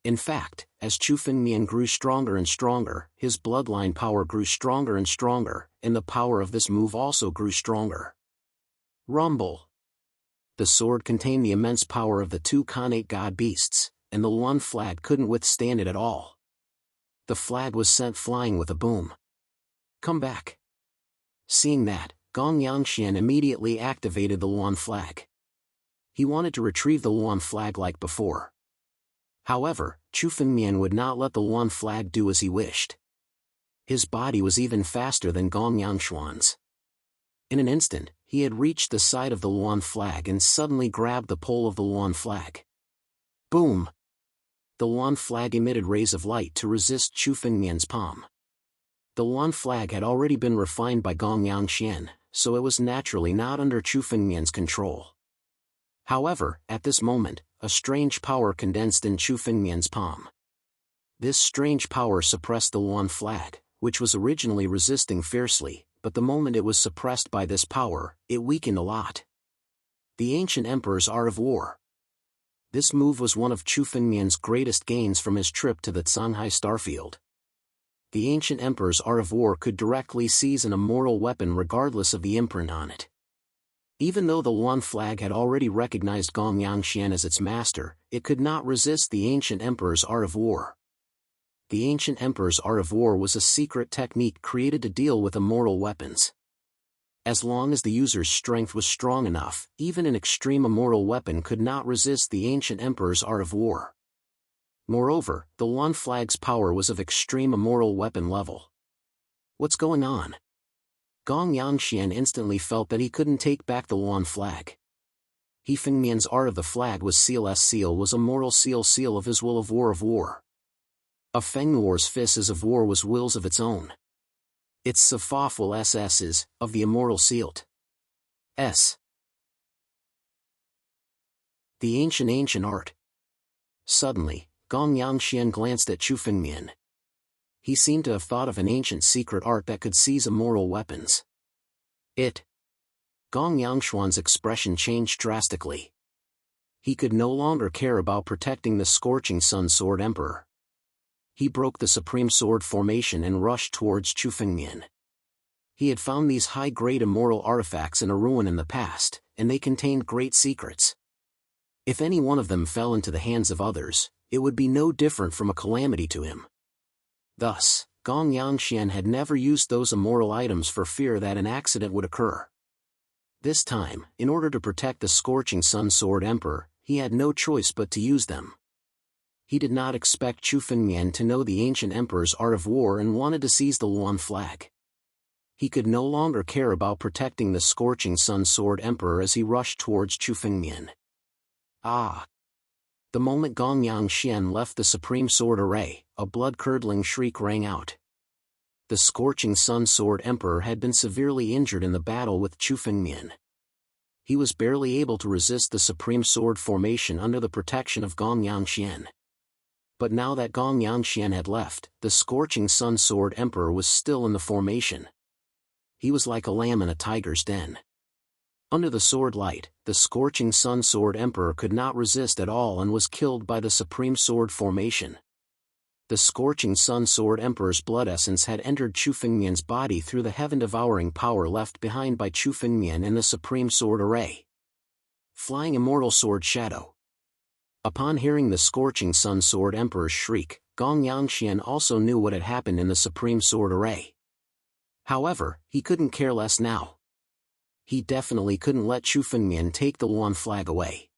In fact, as Chu Fengmian grew stronger and stronger, his bloodline power grew stronger and stronger, and the power of this move also grew stronger. Rumble. The sword contained the immense power of the 2 Khanate god beasts, and the Luan flag couldn't withstand it at all. The flag was sent flying with a boom. Come back. Seeing that, Gong Yangxian immediately activated the Luan flag. He wanted to retrieve the Luan flag like before. However, Chu Fengmian would not let the Luan flag do as he wished. His body was even faster than Gong Yangxian's. In an instant, he had reached the side of the Luan flag and suddenly grabbed the pole of the Luan flag. Boom! The Luan flag emitted rays of light to resist Chu Fengmian's palm. The Luan flag had already been refined by Gong Yangxian, so it was naturally not under Chu Fengmian's control. However, at this moment, a strange power condensed in Chu Fengmian's palm. This strange power suppressed the Luan flag, which was originally resisting fiercely, but the moment it was suppressed by this power, it weakened a lot. The Ancient Emperor's Art of War. This move was one of Chu Fengmian's greatest gains from his trip to the Shanghai Starfield. The Ancient Emperor's Art of War could directly seize an immortal weapon regardless of the imprint on it. Even though the Luan flag had already recognized Gong Yangxian as its master, it could not resist the Ancient Emperor's Art of War. The Ancient Emperor's Art of War was a secret technique created to deal with immortal weapons. As long as the user's strength was strong enough, even an extreme immortal weapon could not resist the Ancient Emperor's Art of War. Moreover, the Luan flag's power was of extreme immortal weapon level. What's going on? Gong Yangxian instantly felt that he couldn't take back the Luan flag. He Fengmian's Art of the Flag was seal was immortal seal of his will of war. A Feng War's fists of war was wills of its own. Its Safaf will SS's, of the immortal sealed. S. The ancient art. Suddenly, Gong Yangxian glanced at Chu Fengmian. He seemed to have thought of an ancient secret art that could seize immortal weapons. Gong Yangxian's expression changed drastically. He could no longer care about protecting the Scorching Sun Sword Emperor. He broke the Supreme Sword formation and rushed towards Chu Fengmian. He had found these high-grade immortal artifacts in a ruin in the past, and they contained great secrets. If any one of them fell into the hands of others, it would be no different from a calamity to him. Thus, Gong Yangxian had never used those immortal items for fear that an accident would occur. This time, in order to protect the Scorching Sun Sword Emperor, he had no choice but to use them. He did not expect Chu Fengmian to know the Ancient Emperor's Art of War and wanted to seize the Luan flag. He could no longer care about protecting the Scorching Sun Sword Emperor as he rushed towards Chu Fengmian. Ah! The moment Gong Yangxian left the Supreme Sword Array, a blood-curdling shriek rang out. The Scorching Sun Sword Emperor had been severely injured in the battle with Chu Fengmian. He was barely able to resist the Supreme Sword formation under the protection of Gong Yangxian. But now that Gong Yangxian had left, the Scorching Sun Sword Emperor was still in the formation. He was like a lamb in a tiger's den. Under the sword light, the Scorching Sun Sword Emperor could not resist at all and was killed by the Supreme Sword formation. The Scorching Sun Sword Emperor's blood essence had entered Chu Fengmian's body through the heaven-devouring power left behind by Chu Fengmian in the Supreme Sword Array. Flying Immortal Sword Shadow. Upon hearing the Scorching Sun Sword Emperor's shriek, Gong Yangxian also knew what had happened in the Supreme Sword Array. However, he couldn't care less now. He definitely couldn't let Chu Fengmian take the Luan flag away.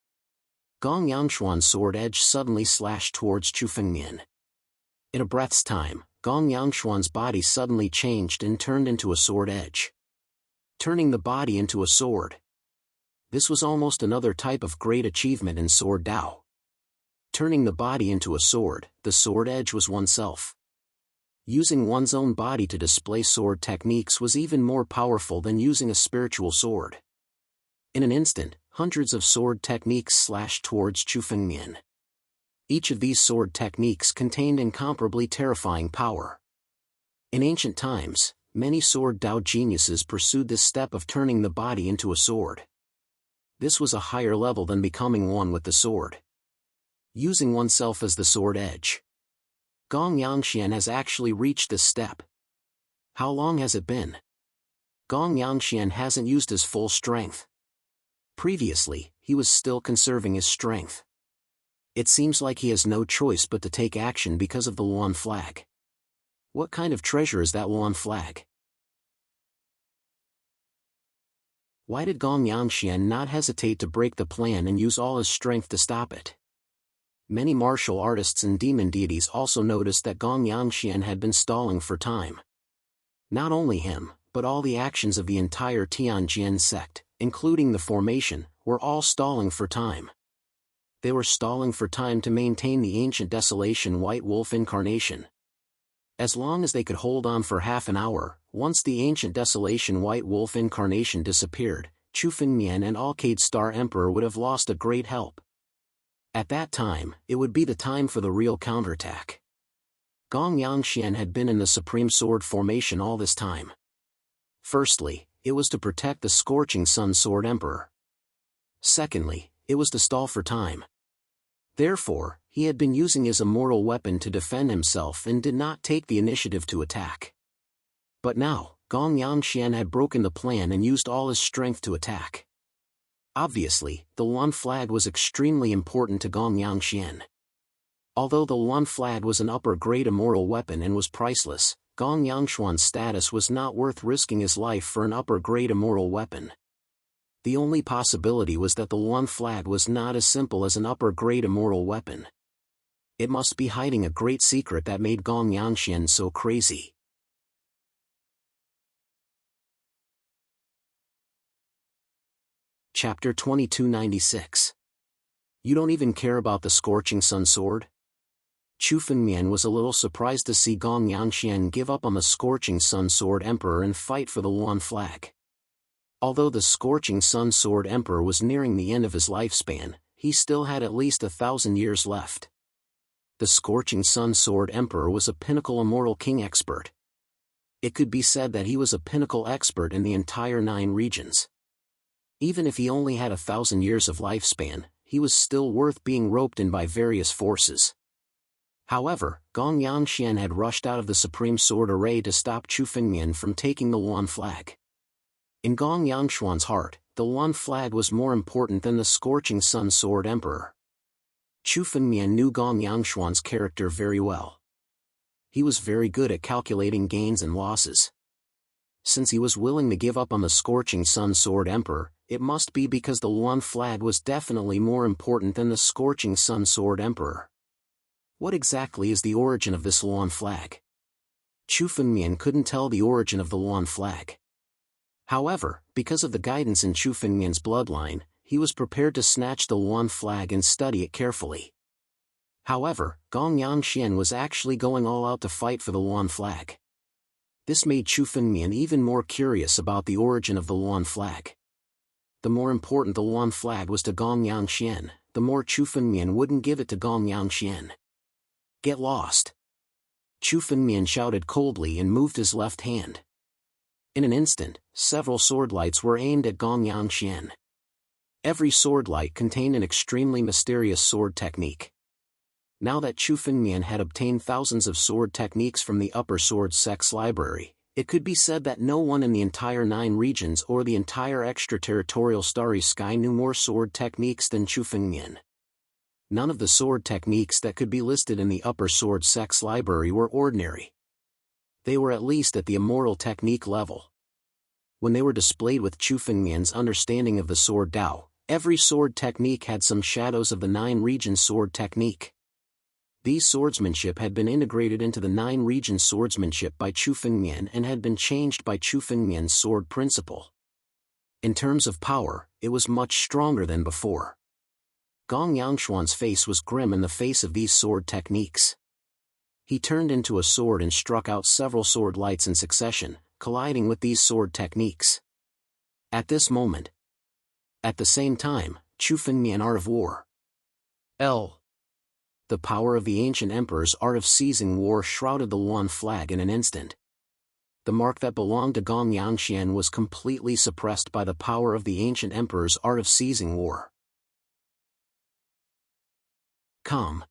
Gong Yangshuan's sword edge suddenly slashed towards Chu Fengmian. In a breath's time, Gong Yangshuan's body suddenly changed and turned into a sword edge. Turning the body into a sword. This was almost another type of great achievement in Sword Dao. Turning the body into a sword, the sword edge was oneself. Using one's own body to display sword techniques was even more powerful than using a spiritual sword. In an instant, hundreds of sword techniques slashed towards Chu Fengmian. Each of these sword techniques contained incomparably terrifying power. In ancient times, many Sword Dao geniuses pursued this step of turning the body into a sword. This was a higher level than becoming one with the sword. Using oneself as the sword edge. Gong Yangshian has actually reached this step. How long has it been? Gong Yangshian hasn't used his full strength. Previously, he was still conserving his strength. It seems like he has no choice but to take action because of the Luan flag. What kind of treasure is that Luan flag? Why did Gong Yangshian not hesitate to break the plan and use all his strength to stop it? Many martial artists and demon deities also noticed that Gong Yangshian had been stalling for time. Not only him, but all the actions of the entire Tianjin sect, including the formation, were all stalling for time. They were stalling for time to maintain the ancient desolation White Wolf incarnation. As long as they could hold on for half an hour, once the ancient desolation White Wolf incarnation disappeared, Chu Fengmian and Alcade Star Emperor would have lost a great help. At that time, it would be the time for the real counterattack. Gong Yangshian had been in the Supreme Sword formation all this time. Firstly, it was to protect the Scorching Sun Sword Emperor. Secondly, it was to stall for time. Therefore, he had been using his immortal weapon to defend himself and did not take the initiative to attack. But now, Gong Yangshian had broken the plan and used all his strength to attack. Obviously, the Luan flag was extremely important to Gong Yangshian. Although the Luan flag was an upper-grade immortal weapon and was priceless, Gong Yangshuan's status was not worth risking his life for an upper-grade immortal weapon. The only possibility was that the Luan flag was not as simple as an upper-grade immortal weapon. It must be hiding a great secret that made Gong Yangshian so crazy. Chapter 2296. You don't even care about the Scorching Sun Sword? Chu Fengmian was a little surprised to see Gong Yangshian give up on the Scorching Sun Sword Emperor and fight for the Luan flag. Although the Scorching Sun Sword Emperor was nearing the end of his lifespan, he still had at least 1,000 years left. The Scorching Sun Sword Emperor was a pinnacle immortal king expert. It could be said that he was a pinnacle expert in the entire 9 regions. Even if he only had 1,000 years of lifespan, he was still worth being roped in by various forces. However, Gong Yangshian had rushed out of the Supreme Sword Array to stop Chu Fengmian from taking the Luan flag. In Gong Yangshuan's heart, the Luan flag was more important than the Scorching Sun Sword Emperor. Chu Fengmian knew Gong Yangshuan's character very well. He was very good at calculating gains and losses. Since he was willing to give up on the Scorching Sun Sword Emperor, it must be because the Luan flag was definitely more important than the Scorching Sun Sword Emperor. What exactly is the origin of this Luan flag? Chu Fengmian couldn't tell the origin of the Luan flag. However, because of the guidance in Chu Fengmian's bloodline, he was prepared to snatch the Luan flag and study it carefully. However, Gong Yangshian was actually going all out to fight for the Luan flag. This made Chu Fengmian even more curious about the origin of the Luan flag. The more important the Luan flag was to Gong Yangshian, the more Chu Fengmian wouldn't give it to Gong Yangshian. Get lost! Chu Fengmian shouted coldly and moved his left hand. In an instant, several sword lights were aimed at Gong Yangshian. Every sword light contained an extremely mysterious sword technique. Now that Chu Fengmian had obtained thousands of sword techniques from the Upper Sword Sect's library, it could be said that no one in the entire 9 regions or the entire extraterritorial starry sky knew more sword techniques than Chu Fengmian. None of the sword techniques that could be listed in the Upper Sword Sect's library were ordinary. They were at least at the immortal technique level. When they were displayed with Chu Fengmian's understanding of the Sword Dao, Every sword technique had some shadows of the 9-region sword technique. These swordsmanship had been integrated into the 9-region swordsmanship by Chu Fengmian and had been changed by Chu Fengmian's sword principle. In terms of power, it was much stronger than before. Gong Yangshuan's face was grim in the face of these sword techniques. He turned into a sword and struck out several sword lights in succession, colliding with these sword techniques. At this moment. At the same time, Chu Fengmian Art of War. The power of the ancient emperor's art of seizing war shrouded the Yuan flag in an instant. The mark that belonged to Gong Yangshan was completely suppressed by the power of the ancient emperor's art of seizing war. Calm.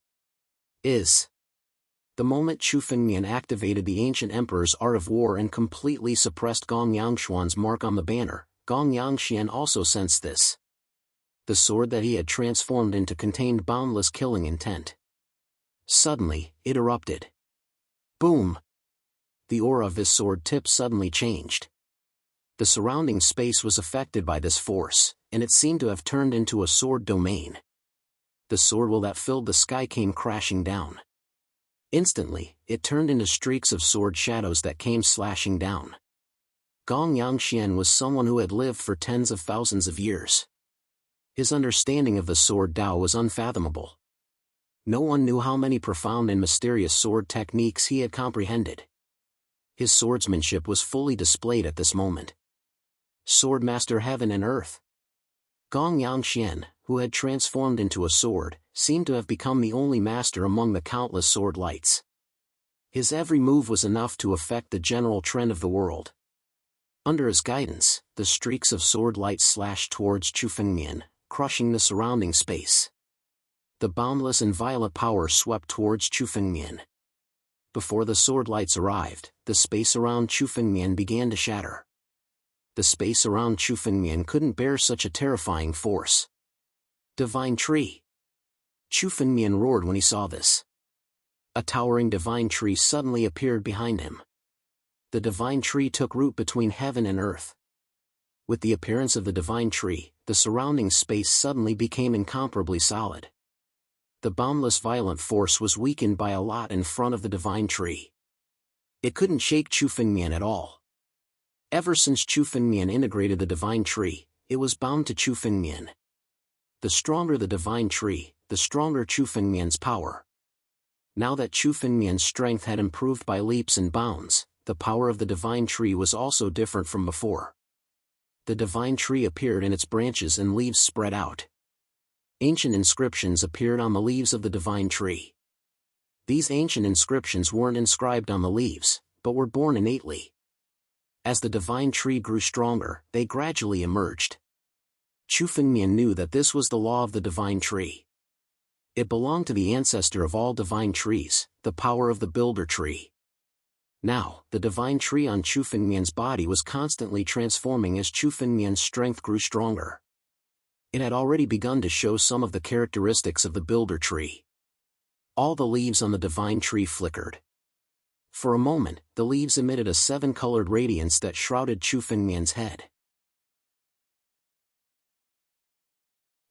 Is. The moment Chu Fengmian activated the ancient emperor's art of war and completely suppressed Gong Yangshuan's mark on the banner, Gong Yangshan also sensed this. The sword that he had transformed into contained boundless killing intent. Suddenly, it erupted. Boom! The aura of his sword tip suddenly changed. The surrounding space was affected by this force, and it seemed to have turned into a sword domain. The sword will that filled the sky came crashing down. Instantly, it turned into streaks of sword shadows that came slashing down. Gong Yangshan was someone who had lived for tens of thousands of years. His understanding of the sword Tao was unfathomable. No one knew how many profound and mysterious sword techniques he had comprehended. His swordsmanship was fully displayed at this moment. Swordmaster Heaven and Earth. Gong Yangshan, who had transformed into a sword, seemed to have become the only master among the countless sword lights. His every move was enough to affect the general trend of the world. Under his guidance, the streaks of sword light slashed towards Chu Fengmian, crushing the surrounding space. The boundless and violent power swept towards Chu Fengmian. Before the sword lights arrived, the space around Chu Fengmian began to shatter. The space around Chu Fengmian couldn't bear such a terrifying force. Divine Tree. Chu Fengmian roared when he saw this. A towering divine tree suddenly appeared behind him. The divine tree took root between heaven and earth. With the appearance of the divine tree, the surrounding space suddenly became incomparably solid. The boundless violent force was weakened by a lot in front of the divine tree. It couldn't shake Chu Fengmian at all. Ever since Chu Fengmian integrated the divine tree, it was bound to Chu Fengmian. The stronger the divine tree, the stronger Chu Fengmian's power. Now that Chu Fengmian's strength had improved by leaps and bounds, the power of the divine tree was also different from before. The divine tree appeared and its branches and leaves spread out. Ancient inscriptions appeared on the leaves of the divine tree. These ancient inscriptions weren't inscribed on the leaves, but were born innately. As the divine tree grew stronger, they gradually emerged. Chu Fengmian knew that this was the law of the divine tree. It belonged to the ancestor of all divine trees, the power of the builder tree. Now, the divine tree on Chu Fengmian's body was constantly transforming as Chu Fengmian's strength grew stronger. It had already begun to show some of the characteristics of the builder tree. All the leaves on the divine tree flickered. For a moment, the leaves emitted a 7-colored radiance that shrouded Chu Fengmian's head.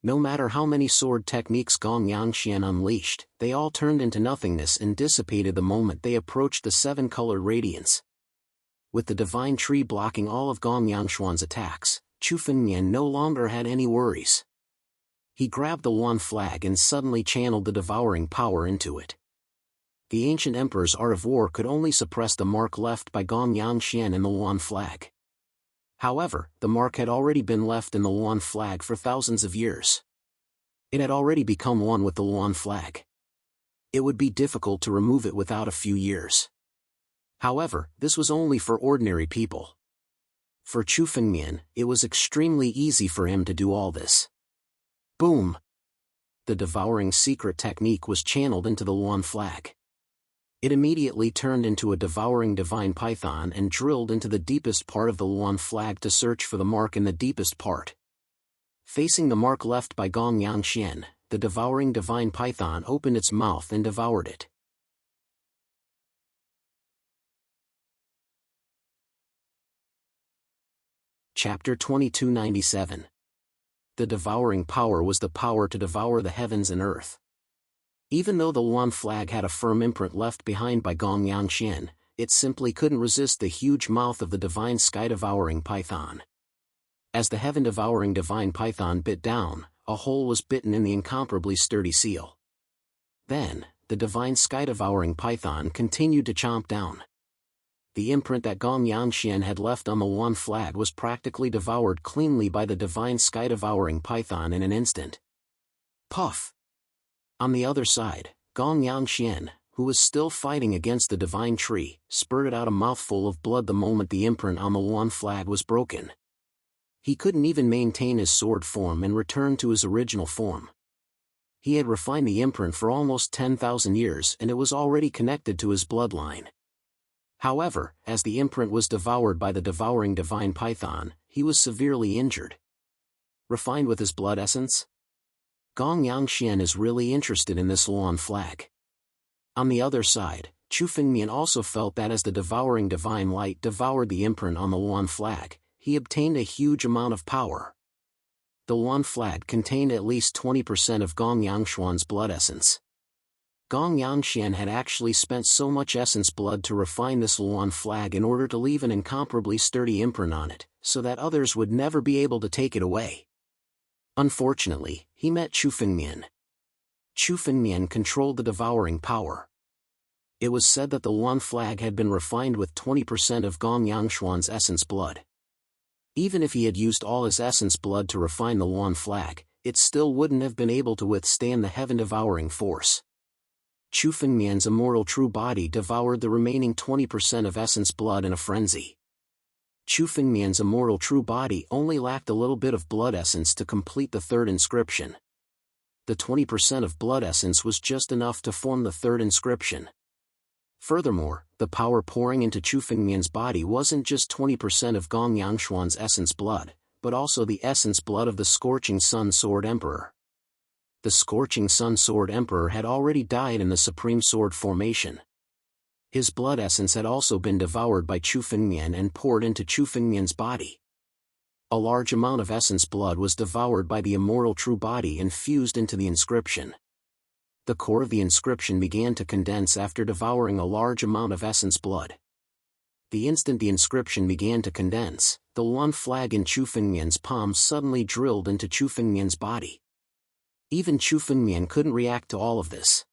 No matter how many sword techniques Gong Yangshan unleashed, they all turned into nothingness and dissipated the moment they approached the 7-colored radiance. With the divine tree blocking all of Gong Yangshuan's attacks, Chu Fengmian no longer had any worries. He grabbed the Yuan flag and suddenly channeled the devouring power into it. The ancient emperor's art of war could only suppress the mark left by Gong Yangshan in the Yuan flag. However, the mark had already been left in the Yuan flag for thousands of years. It had already become one with the Yuan flag. It would be difficult to remove it without a few years. However, this was only for ordinary people. For Chu Fengmian, it was extremely easy for him to do all this. Boom! The devouring secret technique was channeled into the Yuan flag. It immediately turned into a devouring divine python and drilled into the deepest part of the Yuan flag to search for the mark in the deepest part. Facing the mark left by Gong Yangshan, the devouring divine python opened its mouth and devoured it. Chapter 2297. the devouring power was the power to devour the heavens and earth. Even though the Luan flag had a firm imprint left behind by Gong Yangxian, it simply couldn't resist the huge mouth of the divine sky-devouring python. As the heaven-devouring divine python bit down, a hole was bitten in the incomparably sturdy seal. Then, the divine sky-devouring python continued to chomp down. The imprint that Gong Yangxian had left on the Luan flag was practically devoured cleanly by the divine sky-devouring python in an instant. Puff! On the other side, Gong Yangxian, who was still fighting against the divine tree, spurted out a mouthful of blood the moment the imprint on the Luan flag was broken. He couldn't even maintain his sword form and return to his original form. He had refined the imprint for almost 10,000 years and it was already connected to his bloodline. However, as the imprint was devoured by the devouring divine python, he was severely injured. Refined with his blood essence? Gong Yangxian is really interested in this Luan flag. On the other side, Chu Fengmian also felt that as the devouring divine light devoured the imprint on the Luan flag, he obtained a huge amount of power. The Luan flag contained at least 20% of Gong Yangshuan's blood essence. Gong Yangxian had actually spent so much essence blood to refine this Luan flag in order to leave an incomparably sturdy imprint on it, so that others would never be able to take it away. Unfortunately, he met Chu Fengmian. Chu Fengmian controlled the devouring power. It was said that the Luan flag had been refined with 20% of Gong Yangshuan's essence blood. Even if he had used all his essence blood to refine the Luan flag, it still wouldn't have been able to withstand the heaven-devouring force. Chu Fengmian's immortal true body devoured the remaining 20% of essence blood in a frenzy. Chu Fengmian's immortal true body only lacked a little bit of blood essence to complete the third inscription. The 20% of blood essence was just enough to form the third inscription. Furthermore, the power pouring into Chu Fengmian's body wasn't just 20% of Gong Yangshuan's essence blood, but also the essence blood of the Scorching Sun Sword Emperor. The Scorching Sun Sword Emperor had already died in the Supreme Sword formation. His blood essence had also been devoured by Chu Fengmian and poured into Chu Fengmian's body. A large amount of essence blood was devoured by the immortal true body and fused into the inscription. The core of the inscription began to condense after devouring a large amount of essence blood. The instant the inscription began to condense, the Luan flag in Chu Fengmian's palm suddenly drilled into Chu Fengmian's body. Even Chu Fengmian couldn't react to all of this.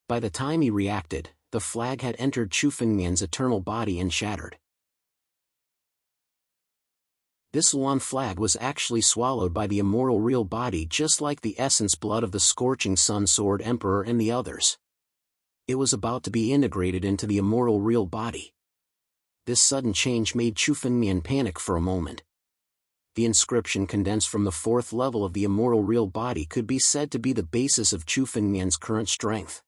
By the time he reacted, the flag had entered Chu Fengmian's eternal body and shattered. This Luan flag was actually swallowed by the immortal real body just like the essence blood of the Scorching Sun Sword Emperor and the others. It was about to be integrated into the immortal real body. This sudden change made Chu Fengmian panic for a moment. The inscription condensed from the fourth level of the immortal real body could be said to be the basis of Chu Fengmian's current strength.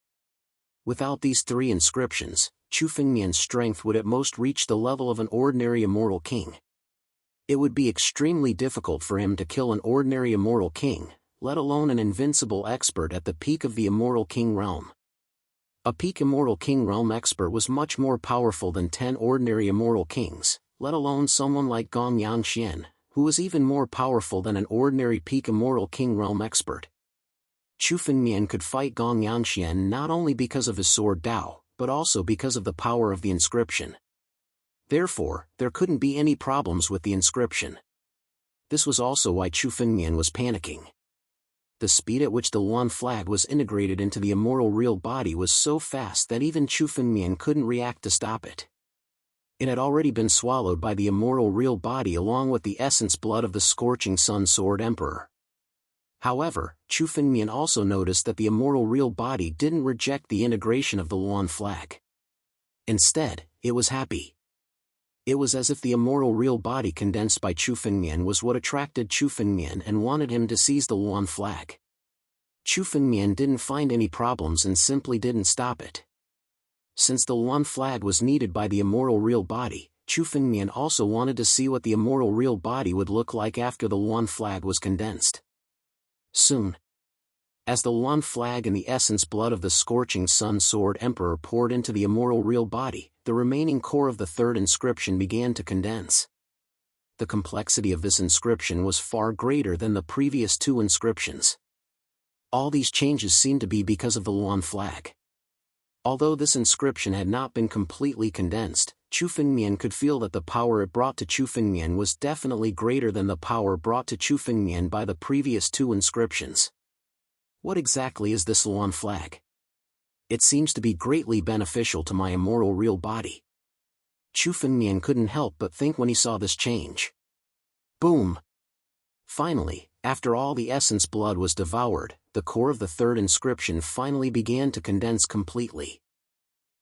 Without these three inscriptions, Chu Fengmian's strength would at most reach the level of an ordinary immortal king. It would be extremely difficult for him to kill an ordinary immortal king, let alone an invincible expert at the peak of the immortal king realm. A peak immortal king realm expert was much more powerful than 10 ordinary immortal kings, let alone someone like Gong Yangxian, who was even more powerful than an ordinary peak immortal king realm expert. Chu Fengmian could fight Gong Yangxian not only because of his sword Dao, but also because of the power of the inscription. Therefore, there couldn't be any problems with the inscription. This was also why Chu Fengmian was panicking. The speed at which the Luan flag was integrated into the immortal real body was so fast that even Chu Fengmian couldn't react to stop it. It had already been swallowed by the immortal real body along with the essence blood of the Scorching Sun Sword Emperor. However, Chu Fengmian also noticed that the immortal real body didn't reject the integration of the Luan flag. Instead, it was happy. It was as if the immortal real body condensed by Chu Fengmian was what attracted Chu Fengmian and wanted him to seize the Luan flag. Chu Fengmian didn't find any problems and simply didn't stop it. Since the Luan flag was needed by the immortal real body, Chu Fengmian also wanted to see what the immortal real body would look like after the Luan flag was condensed. Soon, as the Luan flag and the essence blood of the Scorching Sun Sword Emperor poured into the immortal real body, the remaining core of the third inscription began to condense. The complexity of this inscription was far greater than the previous two inscriptions. All these changes seemed to be because of the Luan flag. Although this inscription had not been completely condensed, Chu Fengmian could feel that the power it brought to Chu Fengmian was definitely greater than the power brought to Chu Fengmian by the previous two inscriptions. What exactly is this Luan flag? It seems to be greatly beneficial to my immortal real body. Chu Fengmian couldn't help but think when he saw this change. Boom! Finally, after all the essence blood was devoured, the core of the third inscription finally began to condense completely.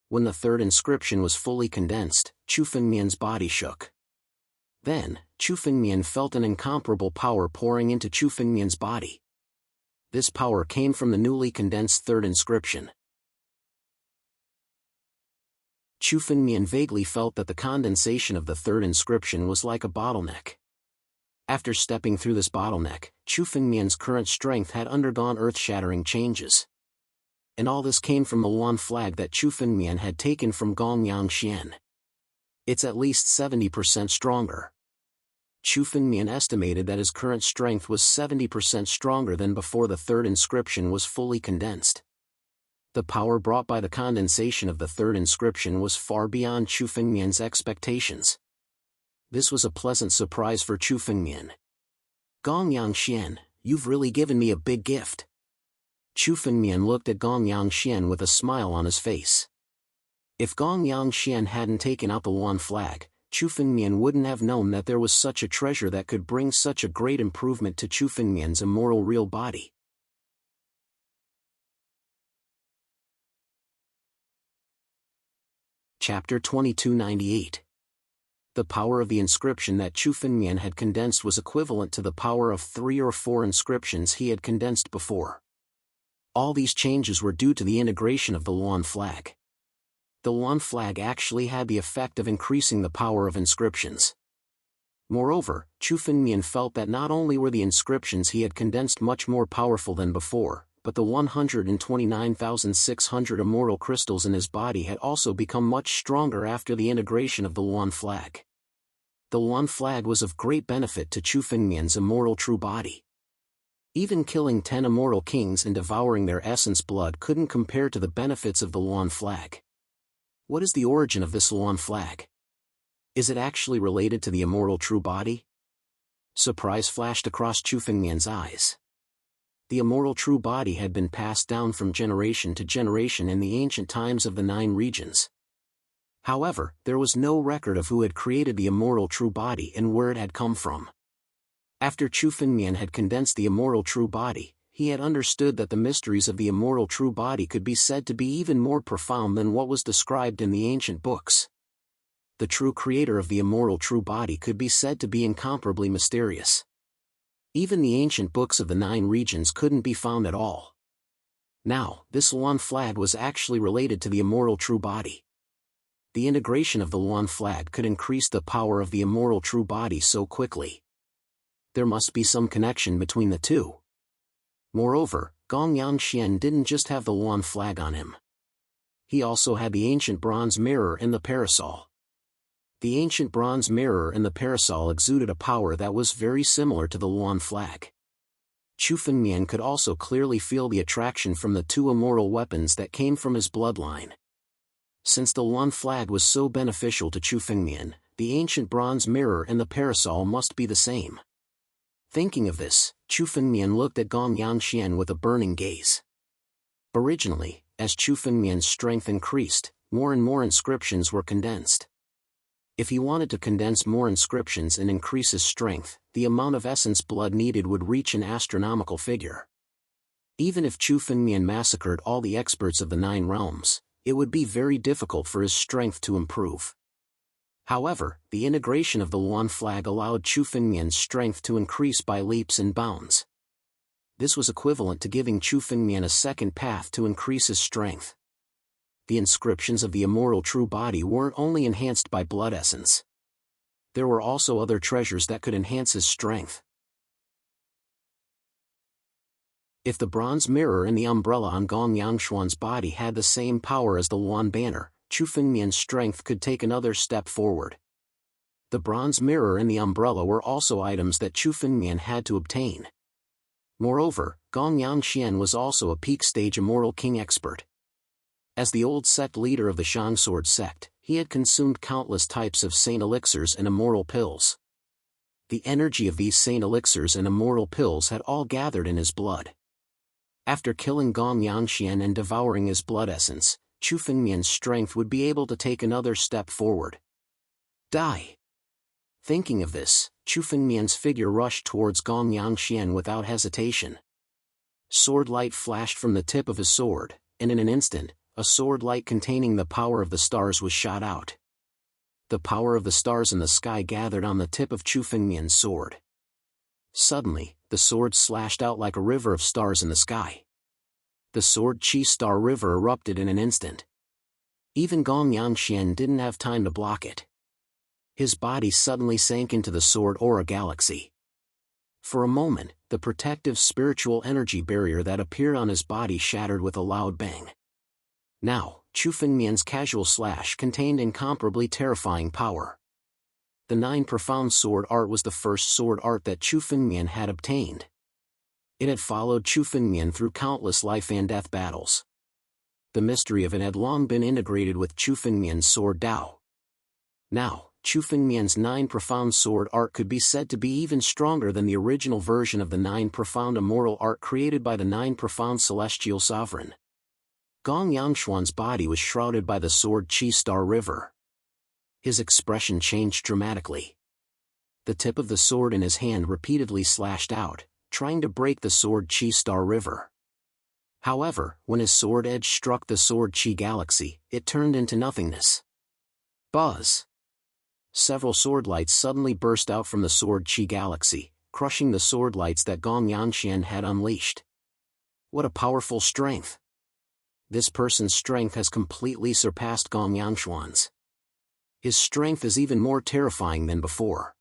When the third inscription was fully condensed, Chu Fengmian's body shook. Then, Chu Fengmian felt an incomparable power pouring into Chu Fengmian's body. This power came from the newly condensed third inscription. Chu Fengmian vaguely felt that the condensation of the third inscription was like a bottleneck. After stepping through this bottleneck, Chu Fengmian's current strength had undergone earth-shattering changes. And all this came from the Luan flag that Chu Fengmian had taken from Gongyang Xian. It's at least 70% stronger. Chu Fengmian estimated that his current strength was 70% stronger than before the third inscription was fully condensed. The power brought by the condensation of the third inscription was far beyond Chu Fengmian's expectations. This was a pleasant surprise for Chu Fengmian. Gongyang Xian, you've really given me a big gift. Chu Fengmian looked at Gongyang Xian with a smile on his face. If Gongyang Xian hadn't taken out the Luan flag, Chu Fengmian wouldn't have known that there was such a treasure that could bring such a great improvement to Chu Fengmian's immortal real body. Chapter 2298. The power of the inscription that Chu Fengmian had condensed was equivalent to the power of 3 or 4 inscriptions he had condensed before. All these changes were due to the integration of the Luan flag. The Luan flag actually had the effect of increasing the power of inscriptions. Moreover, Chu Fengmian felt that not only were the inscriptions he had condensed much more powerful than before, but the 129,600 immortal crystals in his body had also become much stronger after the integration of the Luan flag. The Luan flag was of great benefit to Chu Fengmian's immortal true body. Even killing 10 immortal kings and devouring their essence blood couldn't compare to the benefits of the Luan flag. What is the origin of this Luan flag? Is it actually related to the immortal true body? Surprise flashed across Chu Fengmian's eyes. The immortal true body had been passed down from generation to generation in the ancient times of the 9 regions. However, there was no record of who had created the immortal true body and where it had come from. After Chu Fengmian had condensed the immortal true body, he had understood that the mysteries of the immortal true body could be said to be even more profound than what was described in the ancient books. The true creator of the immortal true body could be said to be incomparably mysterious. Even the ancient books of the 9 regions couldn't be found at all. Now, this Luan flag was actually related to the immortal true body. The integration of the Luan flag could increase the power of the immortal true body so quickly. There must be some connection between the two. Moreover, Gongyang Xian didn't just have the Luan flag on him. He also had the ancient bronze mirror in the parasol. The ancient bronze mirror in the parasol exuded a power that was very similar to the Luan flag. Chu Fengmian could also clearly feel the attraction from the 2 immortal weapons that came from his bloodline. Since the Luan flag was so beneficial to Chu Fengmian, the ancient bronze mirror in the parasol must be the same. Thinking of this, Chu Fengmian looked at Gongyang Xian with a burning gaze. Originally, as Chu Fengmian's strength increased, more and more inscriptions were condensed. If he wanted to condense more inscriptions and increase his strength, the amount of essence blood needed would reach an astronomical figure. Even if Chu Fengmian massacred all the experts of the 9 realms, it would be very difficult for his strength to improve. However, the integration of the Luan flag allowed Chu Fengmian's strength to increase by leaps and bounds. This was equivalent to giving Chu Fengmian a second path to increase his strength. The inscriptions of the immortal true body weren't only enhanced by blood essence. There were also other treasures that could enhance his strength. If the bronze mirror and the umbrella on Gongyang Xuan's body had the same power as the Luan banner, Chu Fengmian's strength could take another step forward. The bronze mirror and the umbrella were also items that Chu Fengmian had to obtain. Moreover, Gong Yangxian was also a peak-stage Immortal King expert. As the old sect leader of the Shang Sword sect, he had consumed countless types of saint elixirs and immortal pills. The energy of these saint elixirs and immortal pills had all gathered in his blood. After killing Gong Yangxian and devouring his blood essence, Chu Fengmian's strength would be able to take another step forward. Die! Thinking of this, Chu Fengmian's figure rushed towards Gong Yangxian without hesitation. Sword light flashed from the tip of his sword, and in an instant, a sword light containing the power of the stars was shot out. The power of the stars in the sky gathered on the tip of Chu Fengmian's sword. Suddenly, the sword slashed out like a river of stars in the sky. The sword Qi Star River erupted in an instant. Even Gong Yangxian didn't have time to block it. His body suddenly sank into the sword aura galaxy. For a moment, the protective spiritual energy barrier that appeared on his body shattered with a loud bang. Now, Chu Fengmian's casual slash contained incomparably terrifying power. The 9 profound sword art was the first sword art that Chu Fengmian had obtained. It had followed Chu Fengmian through countless life and death battles. The mystery of it had long been integrated with Chu Fengmian's sword Dao. Now, Chu Fengmian's 9 profound sword art could be said to be even stronger than the original version of the 9 profound immortal art created by the 9 profound celestial sovereign. Gong Yangshuan's body was shrouded by the sword Qi Star River. His expression changed dramatically. The tip of the sword in his hand repeatedly slashed out, trying to break the sword Qi Star River. However, when his sword edge struck the sword Qi Galaxy, it turned into nothingness. Buzz! Several sword lights suddenly burst out from the sword Qi Galaxy, crushing the sword lights that Gong Yangxian had unleashed. What a powerful strength! This person's strength has completely surpassed Gong Yangshuan's. His strength is even more terrifying than before.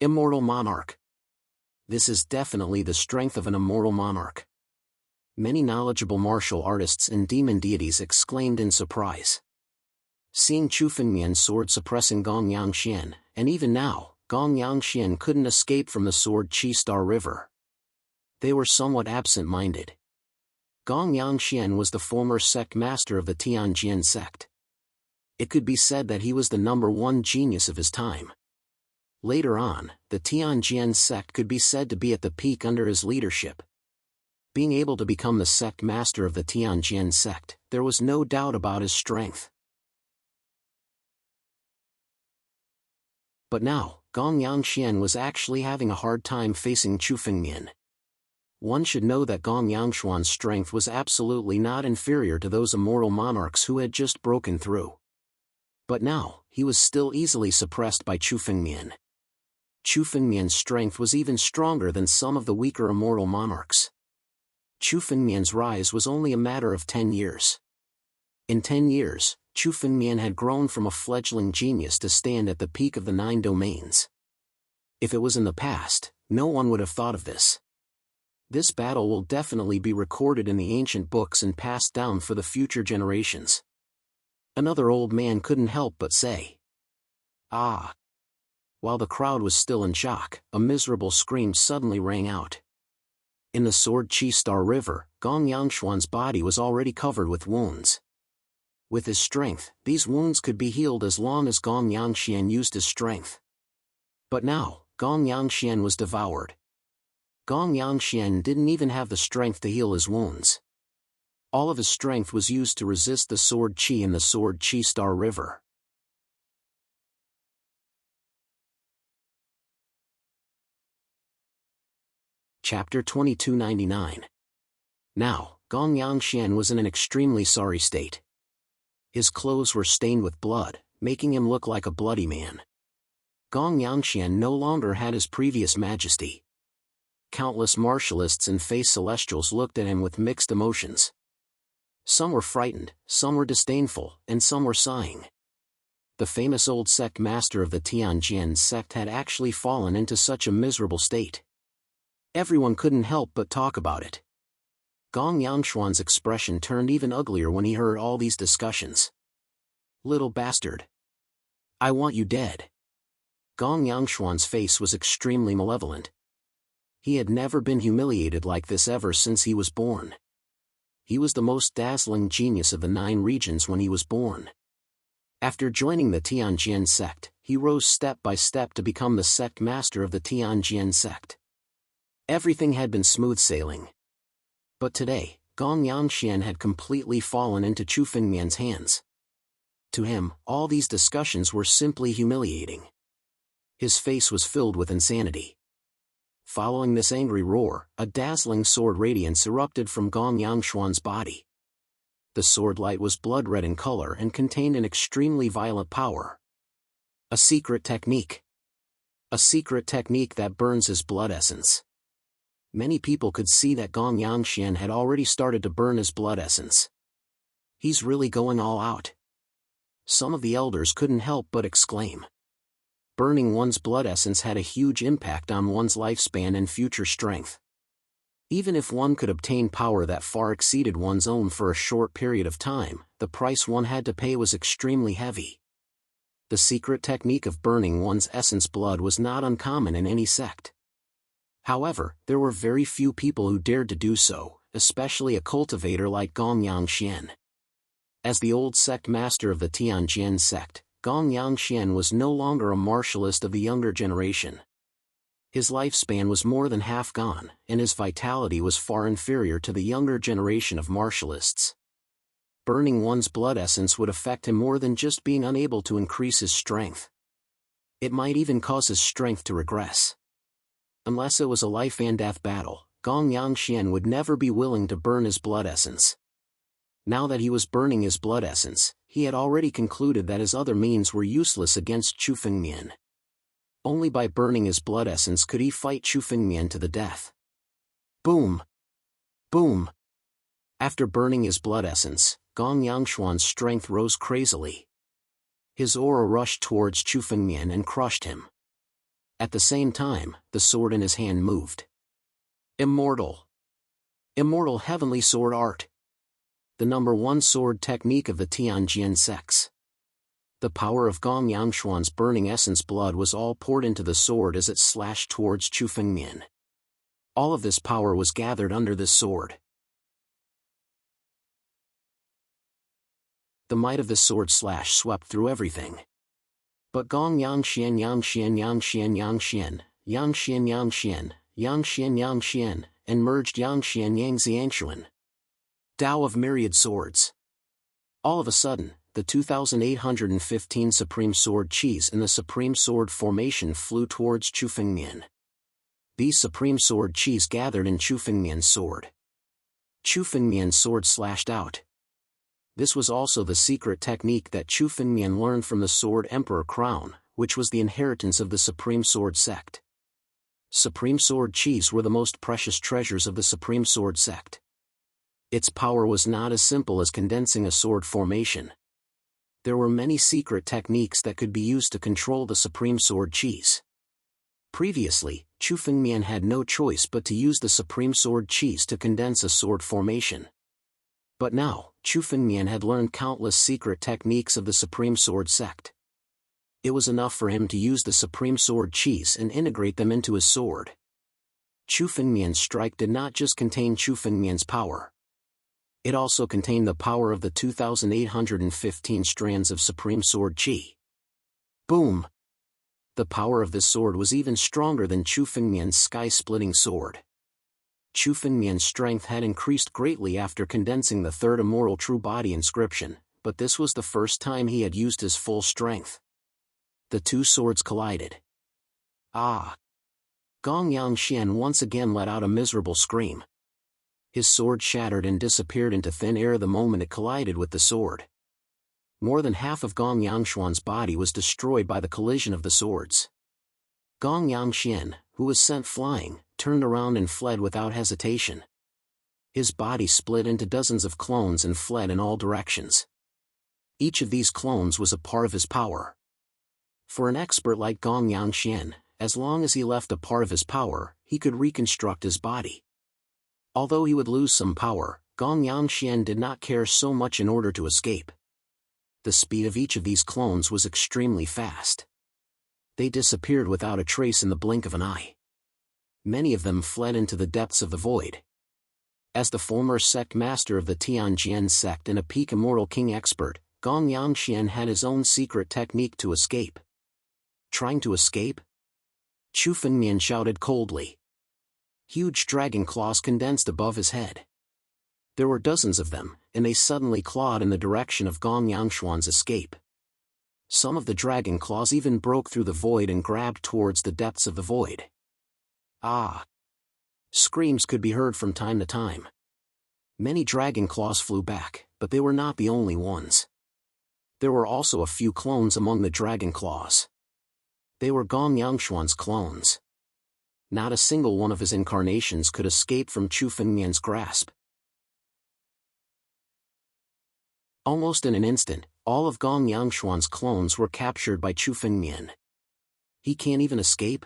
Immortal Monarch. This is definitely the strength of an immortal monarch. Many knowledgeable martial artists and demon deities exclaimed in surprise. Seeing Chu Fengmian's sword suppressing Gong Yangxian, and even now, Gong Yangxian couldn't escape from the sword Qi Star River. They were somewhat absent-minded. Gong Yangxian was the former sect master of the Tianjin sect. It could be said that he was the #1 genius of his time. Later on, the Tianjin sect could be said to be at the peak under his leadership. Being able to become the sect master of the Tianjin sect, there was no doubt about his strength. But now, Gong Yangxian was actually having a hard time facing Chu Fengmian. One should know that Gong Yangshuan's strength was absolutely not inferior to those immortal monarchs who had just broken through. But now, he was still easily suppressed by Chu Fengmian. Chu Fengmian's strength was even stronger than some of the weaker immortal monarchs. Chu Fengmian's rise was only a matter of 10 years. In 10 years, Chu Fengmian had grown from a fledgling genius to stand at the peak of the 9 domains. If it was in the past, no one would have thought of this. This battle will definitely be recorded in the ancient books and passed down for the future generations. Another old man couldn't help but say, "Ah!" While the crowd was still in shock, a miserable scream suddenly rang out. In the sword Qi Star River, Gong Yangshuan's body was already covered with wounds. With his strength, these wounds could be healed as long as Gong Yangxian used his strength. But now, Gong Yangxian was devoured. Gong Yangxian didn't even have the strength to heal his wounds. All of his strength was used to resist the sword Qi in the sword Qi Star River. Chapter 2299. Now, Gong Yangxian was in an extremely sorry state. His clothes were stained with blood, making him look like a bloody man. Gong Yangxian no longer had his previous majesty. Countless martialists and face celestials looked at him with mixed emotions. Some were frightened, some were disdainful, and some were sighing. The famous old sect master of the Tianjin sect had actually fallen into such a miserable state. Everyone couldn't help but talk about it. Gong Yangshuan's expression turned even uglier when he heard all these discussions. "Little bastard. I want you dead." Gong Yangshuan's face was extremely malevolent. He had never been humiliated like this ever since he was born. He was the most dazzling genius of the 9 regions when he was born. After joining the Tianjian sect, he rose step by step to become the sect master of the Tianjian sect. Everything had been smooth sailing. But today, Gong Yangshuan had completely fallen into Chu Fengmian's hands. To him, all these discussions were simply humiliating. His face was filled with insanity. Following this angry roar, a dazzling sword radiance erupted from Gong Yangshuan's body. The sword light was blood red in color and contained an extremely violent power. A secret technique. A secret technique that burns his blood essence. Many people could see that Gong Yangshuan had already started to burn his blood essence. He's really going all out. Some of the elders couldn't help but exclaim. Burning one's blood essence had a huge impact on one's lifespan and future strength. Even if one could obtain power that far exceeded one's own for a short period of time, the price one had to pay was extremely heavy. The secret technique of burning one's essence blood was not uncommon in any sect. However, there were very few people who dared to do so, especially a cultivator like Gong Yangshuan. As the old sect master of the Tianjian sect, Gong Yangshuan was no longer a martialist of the younger generation. His lifespan was more than half gone, and his vitality was far inferior to the younger generation of martialists. Burning one's blood essence would affect him more than just being unable to increase his strength. It might even cause his strength to regress. Unless it was a life and death battle, Gong Yangshuan would never be willing to burn his blood essence. Now that he was burning his blood essence, he had already concluded that his other means were useless against Chu Fengmian. Only by burning his blood essence could he fight Chu Fengmian to the death. Boom! Boom! After burning his blood essence, Gong Yangshuan's strength rose crazily. His aura rushed towards Chu Fengmian and crushed him. At the same time, the sword in his hand moved. Immortal! Immortal heavenly sword art! The #1 sword technique of the Tianjian sects. The power of Gong Yangshuan's burning essence blood was all poured into the sword as it slashed towards Chu Fengmian. All of this power was gathered under this sword. The might of this sword slash swept through everything. But Gong Yangshuan and merged Yangshuan Yangzianshuan. Tao of myriad swords. All of a sudden, the 2,815 Supreme Sword Qis in the Supreme Sword formation flew towards Chu Fengmian. These Supreme Sword Qis gathered in Chu Fengmian's sword. Chu Fengmian's sword slashed out. This was also the secret technique that Chu Fengmian learned from the Sword Emperor crown, which was the inheritance of the Supreme Sword sect. Supreme Sword Qis were the most precious treasures of the Supreme Sword sect. Its power was not as simple as condensing a sword formation. There were many secret techniques that could be used to control the Supreme Sword Qis. Previously, Chu Fengmian had no choice but to use the Supreme Sword Qis to condense a sword formation. But now, Chu Fengmian had learned countless secret techniques of the Supreme Sword sect. It was enough for him to use the Supreme Sword Qis and integrate them into his sword. Chu Fengmian's strike did not just contain Chu Fengmian's power. It also contained the power of the 2,815 strands of Supreme Sword Qi. Boom! The power of this sword was even stronger than Chu Fengmian's sky-splitting sword. Chu Fengmian's strength had increased greatly after condensing the third immortal true body inscription, but this was the first time he had used his full strength. The two swords collided. Ah! Gong Yangshuan once again let out a miserable scream. His sword shattered and disappeared into thin air the moment it collided with the sword. More than half of Gong Yangshuan's body was destroyed by the collision of the swords. Gong Yangshuan, who was sent flying, turned around and fled without hesitation. His body split into dozens of clones and fled in all directions. Each of these clones was a part of his power. For an expert like Gong Yangshuan, as long as he left a part of his power, he could reconstruct his body. Although he would lose some power, Gong Yangshuan did not care so much in order to escape. The speed of each of these clones was extremely fast. They disappeared without a trace in the blink of an eye. Many of them fled into the depths of the void. As the former sect master of the Tianjian sect and a peak immortal king expert, Gong Yangxian had his own secret technique to escape. Trying to escape? Chu Fengmian shouted coldly. Huge dragon claws condensed above his head. There were dozens of them, and they suddenly clawed in the direction of Gong Yangshuan's escape. Some of the dragon claws even broke through the void and grabbed towards the depths of the void. Ah! Screams could be heard from time to time. Many dragon claws flew back, but they were not the only ones. There were also a few clones among the dragon claws. They were Gong Yangshuan's clones. Not a single one of his incarnations could escape from Chu Fengmian's grasp. Almost in an instant, all of Gong Yangshuan's clones were captured by Chu Fengmian. He can't even escape?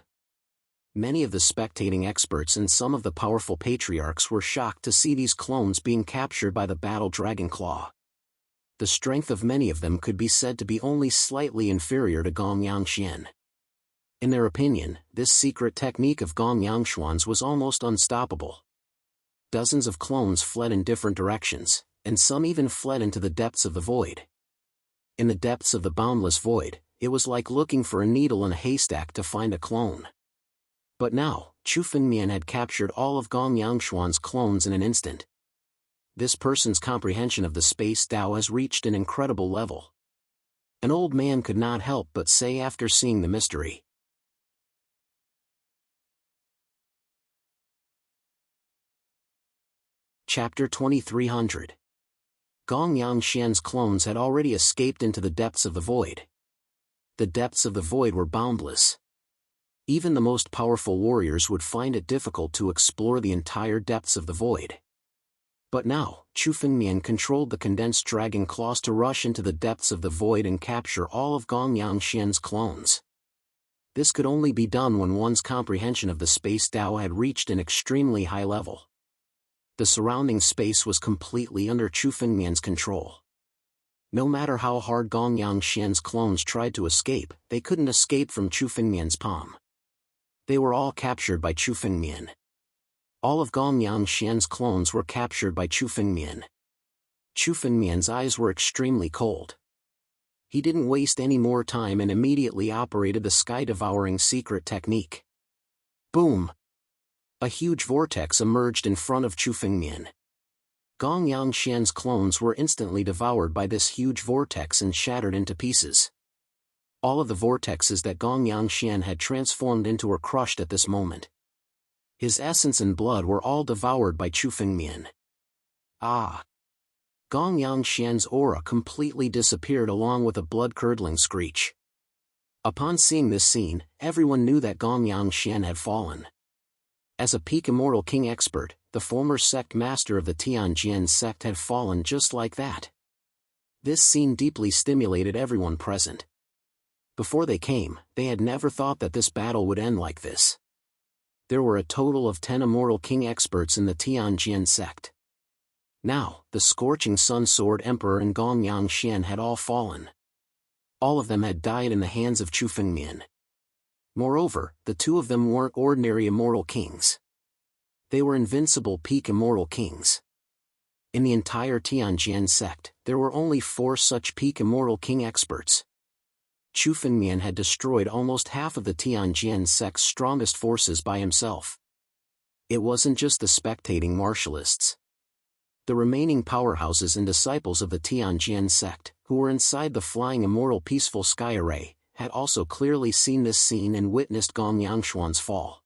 Many of the spectating experts and some of the powerful patriarchs were shocked to see these clones being captured by the battle dragon claw. The strength of many of them could be said to be only slightly inferior to Gong Yangxian. In their opinion, this secret technique of Gong Yangshuan's was almost unstoppable. Dozens of clones fled in different directions, and some even fled into the depths of the void. In the depths of the boundless void, it was like looking for a needle in a haystack to find a clone. But now, Chu Fengmian had captured all of Gong Yangshuan's clones in an instant. This person's comprehension of the space Tao has reached an incredible level. An old man could not help but say after seeing the mystery. Chapter 2300. Gong Yangshuan's clones had already escaped into the depths of the void. The depths of the void were boundless. Even the most powerful warriors would find it difficult to explore the entire depths of the void. But now, Chu Fengmian controlled the condensed dragon claws to rush into the depths of the void and capture all of Gong Yangshuan's clones. This could only be done when one's comprehension of the space Tao had reached an extremely high level. The surrounding space was completely under Chu Fengmian's control. No matter how hard Gong Yangshuan's clones tried to escape, they couldn't escape from Chu Fengmian's palm. They were all captured by Chu Fengmian. All of Gong Yangshuan's clones were captured by Chu Fengmian. Chu Fengmian's eyes were extremely cold. He didn't waste any more time and immediately operated the sky-devouring secret technique. Boom! A huge vortex emerged in front of Chu Fengmian. Gong Yangshuan's clones were instantly devoured by this huge vortex and shattered into pieces. All of the vortexes that Gong Yangshuan had transformed into were crushed at this moment. His essence and blood were all devoured by Chu Fengmian. Ah! Gong Yangshuan's aura completely disappeared along with a blood-curdling screech. Upon seeing this scene, everyone knew that Gong Yangshuan had fallen. As a peak immortal king expert, the former sect master of the Tianjian sect had fallen just like that. This scene deeply stimulated everyone present. Before they came, they had never thought that this battle would end like this. There were a total of 10 immortal king experts in the Tianjian sect. Now, the Scorching Sun Sword Emperor and Gong Yangshuan had all fallen. All of them had died in the hands of Chu Fengmian. Moreover, the two of them weren't ordinary immortal kings. They were invincible peak immortal kings. In the entire Tianjian sect, there were only 4 such peak immortal king experts. Chu Fengmian had destroyed almost half of the Tianjian sect's strongest forces by himself. It wasn't just the spectating martialists. The remaining powerhouses and disciples of the Tianjian sect, who were inside the flying immortal peaceful sky array, had also clearly seen this scene and witnessed Gong Yangshuan's fall.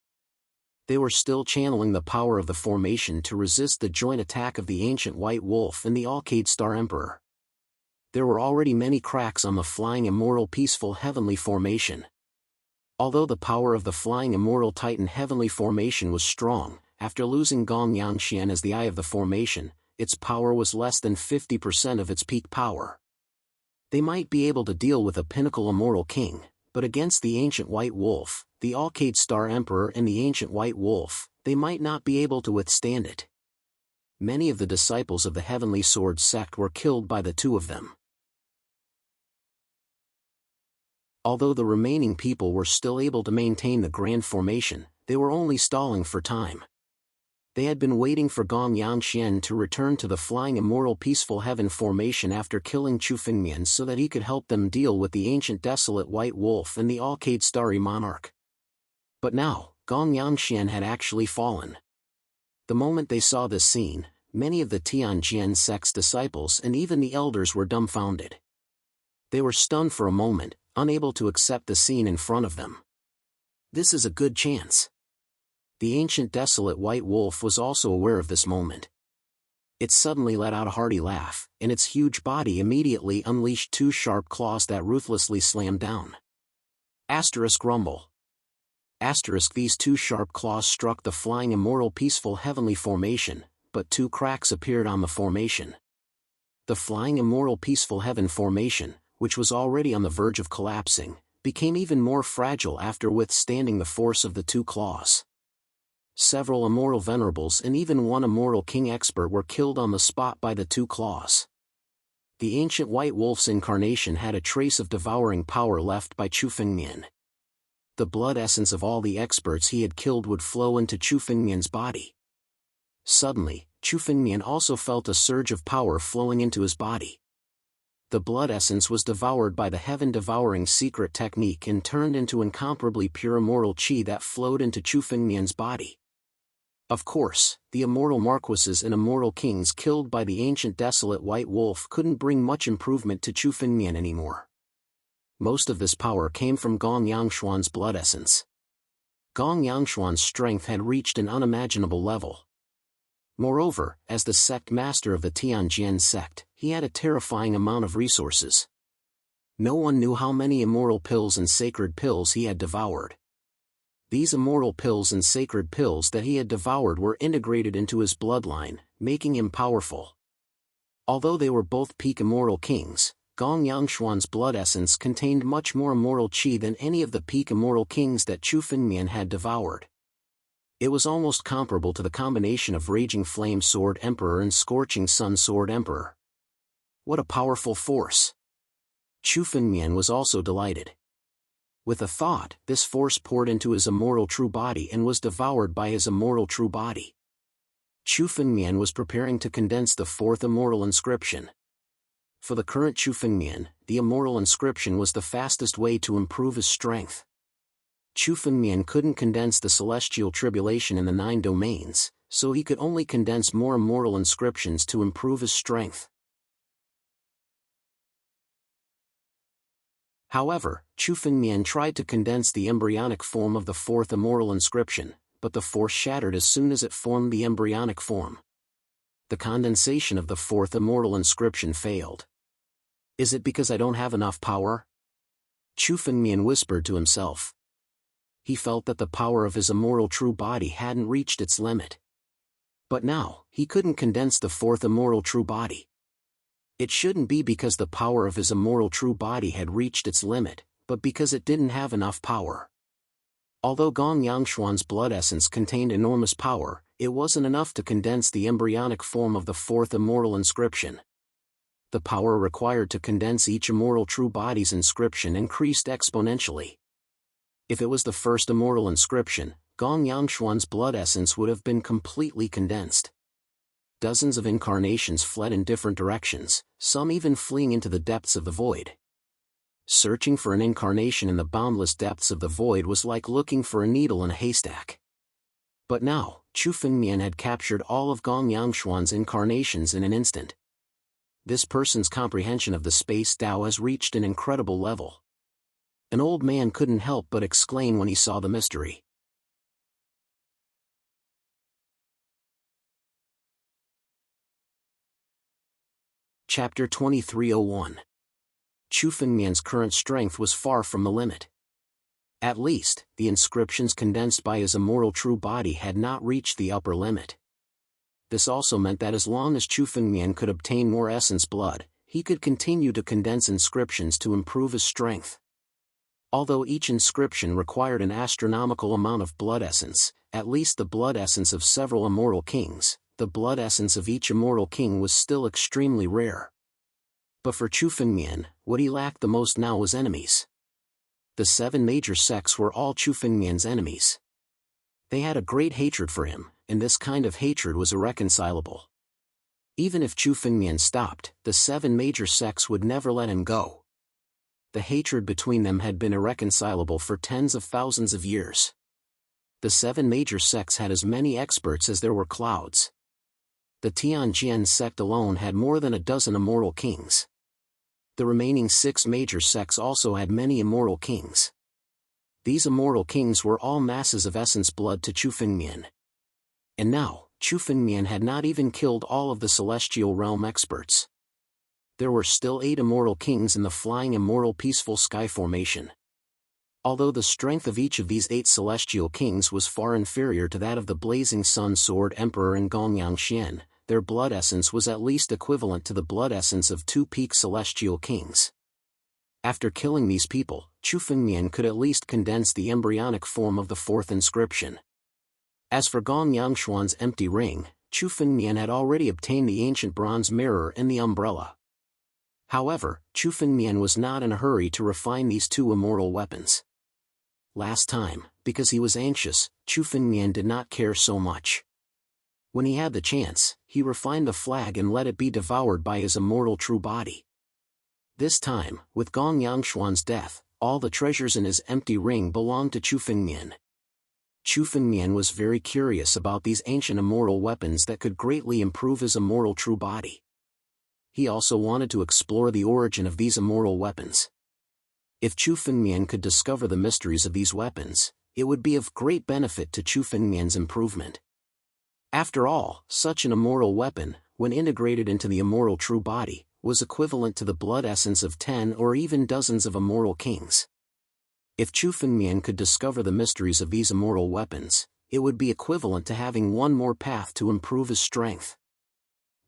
They were still channeling the power of the formation to resist the joint attack of the ancient White Wolf and the Alcade Star Emperor. There were already many cracks on the flying immortal peaceful heavenly formation. Although the power of the flying immortal Titan heavenly formation was strong, after losing Gong Yangshuan as the eye of the formation, its power was less than 50% of its peak power. They might be able to deal with a pinnacle immortal king, but against the ancient White Wolf, the Alcade Star Emperor and the ancient White Wolf, they might not be able to withstand it. Many of the disciples of the Heavenly Sword sect were killed by the two of them. Although the remaining people were still able to maintain the grand formation, they were only stalling for time. They had been waiting for Gong Yangxian to return to the flying immortal peaceful heaven formation after killing Chu Fengmian so that he could help them deal with the ancient desolate white wolf and the Alcade starry monarch. But now, Gong Yangxian had actually fallen. The moment they saw this scene, many of the Tianjian sect's disciples and even the elders were dumbfounded. They were stunned for a moment, unable to accept the scene in front of them. This is a good chance. The ancient desolate white wolf was also aware of this moment. It suddenly let out a hearty laugh, and its huge body immediately unleashed two sharp claws that ruthlessly slammed down. Asterisk rumble. Asterisk these two sharp claws struck the flying immortal peaceful heavenly formation, but two cracks appeared on the formation. The flying immortal peaceful heaven formation, which was already on the verge of collapsing, became even more fragile after withstanding the force of the two claws. Several immortal venerables and even one immortal king expert were killed on the spot by the two claws. The ancient white wolf's incarnation had a trace of devouring power left by Chu Fengmian. The blood essence of all the experts he had killed would flow into Chu Fengmian's body. Suddenly, Chu Fengmian also felt a surge of power flowing into his body. The blood essence was devoured by the heaven-devouring secret technique and turned into incomparably pure immortal qi that flowed into Chu Fengmian's body. Of course, the immortal marquises and immortal kings killed by the ancient desolate white wolf couldn't bring much improvement to Chu Fengmian anymore. Most of this power came from Gong Yangshuan's blood essence. Gong Yangshuan's strength had reached an unimaginable level. Moreover, as the sect master of the Tianjian sect, he had a terrifying amount of resources. No one knew how many immortal pills and sacred pills he had devoured. These immortal pills and sacred pills that he had devoured were integrated into his bloodline, making him powerful. Although they were both peak immortal kings, Gong Yangshuan's blood essence contained much more immortal qi than any of the peak immortal kings that Chu Fengmian had devoured. It was almost comparable to the combination of Raging Flame Sword Emperor and Scorching Sun Sword Emperor. What a powerful force! Chu Fengmian was also delighted. With a thought, this force poured into his immortal true body and was devoured by his immortal true body. Chu Fengmian was preparing to condense the fourth immortal inscription. For the current Chu Fengmian, the immortal inscription was the fastest way to improve his strength. Chu Fengmian couldn't condense the celestial tribulation in the 9 domains, so he could only condense more immortal inscriptions to improve his strength. However, Chu Fengmian tried to condense the embryonic form of the fourth immortal inscription, but the force shattered as soon as it formed the embryonic form. The condensation of the fourth immortal inscription failed. Is it because I don't have enough power? Chu Fengmian whispered to himself. He felt that the power of his immortal true body hadn't reached its limit. But now, he couldn't condense the fourth immortal true body. It shouldn't be because the power of his immortal true body had reached its limit, but because it didn't have enough power. Although Gong Yangshuan's blood essence contained enormous power, it wasn't enough to condense the embryonic form of the fourth immortal inscription. The power required to condense each immortal true body's inscription increased exponentially. If it was the first immortal inscription, Gong Yangshuan's blood essence would have been completely condensed. Dozens of incarnations fled in different directions, some even fleeing into the depths of the void. Searching for an incarnation in the boundless depths of the void was like looking for a needle in a haystack. But now, Chu Fengmian had captured all of Gong Yangshuan's incarnations in an instant. This person's comprehension of the space Tao has reached an incredible level. An old man couldn't help but exclaim when he saw the mystery. Chapter 2301. Chu Fengmian's current strength was far from the limit. At least, the inscriptions condensed by his immortal true body had not reached the upper limit. This also meant that as long as Chu Fengmian could obtain more essence blood, he could continue to condense inscriptions to improve his strength. Although each inscription required an astronomical amount of blood essence, at least the blood essence of several immortal kings, the blood essence of each immortal king was still extremely rare. But for Chu Fengmian, what he lacked the most now was enemies. The 7 major sects were all Chu Fengmian's enemies. They had a great hatred for him, and this kind of hatred was irreconcilable. Even if Chu Fengmian stopped, the 7 major sects would never let him go. The hatred between them had been irreconcilable for tens of thousands of years. The 7 major sects had as many experts as there were clouds. The Tianjian sect alone had more than a dozen immortal kings. The remaining 6 major sects also had many immortal kings. These immortal kings were all masses of essence blood to Chu Fengmian. And now, Chu Fengmian had not even killed all of the celestial realm experts. There were still 8 immortal kings in the flying immortal peaceful sky formation. Although the strength of each of these 8 celestial kings was far inferior to that of the Blazing Sun Sword Emperor and Gongyang Xian, their blood essence was at least equivalent to the blood essence of 2 peak celestial kings. After killing these people, Chu Fengmian could at least condense the embryonic form of the 4th inscription. As for Gong Yangshuan's empty ring, Chu Fengmian had already obtained the ancient bronze mirror and the umbrella. However, Chu Fengmian was not in a hurry to refine these 2 immortal weapons. Last time, because he was anxious, Chu Fengmian did not care so much. When he had the chance, he refined the flag and let it be devoured by his immortal true body. This time, with Gong Yangshuan's death, all the treasures in his empty ring belonged to Chu Fengmian. Chu Fengmian was very curious about these ancient immortal weapons that could greatly improve his immortal true body. He also wanted to explore the origin of these immortal weapons. If Chu Fengmian could discover the mysteries of these weapons, it would be of great benefit to Chu Fengmian's improvement. After all, such an immortal weapon, when integrated into the immortal true body, was equivalent to the blood essence of 10 or even dozens of immortal kings. If Chu Fengmian could discover the mysteries of these immortal weapons, it would be equivalent to having one more path to improve his strength.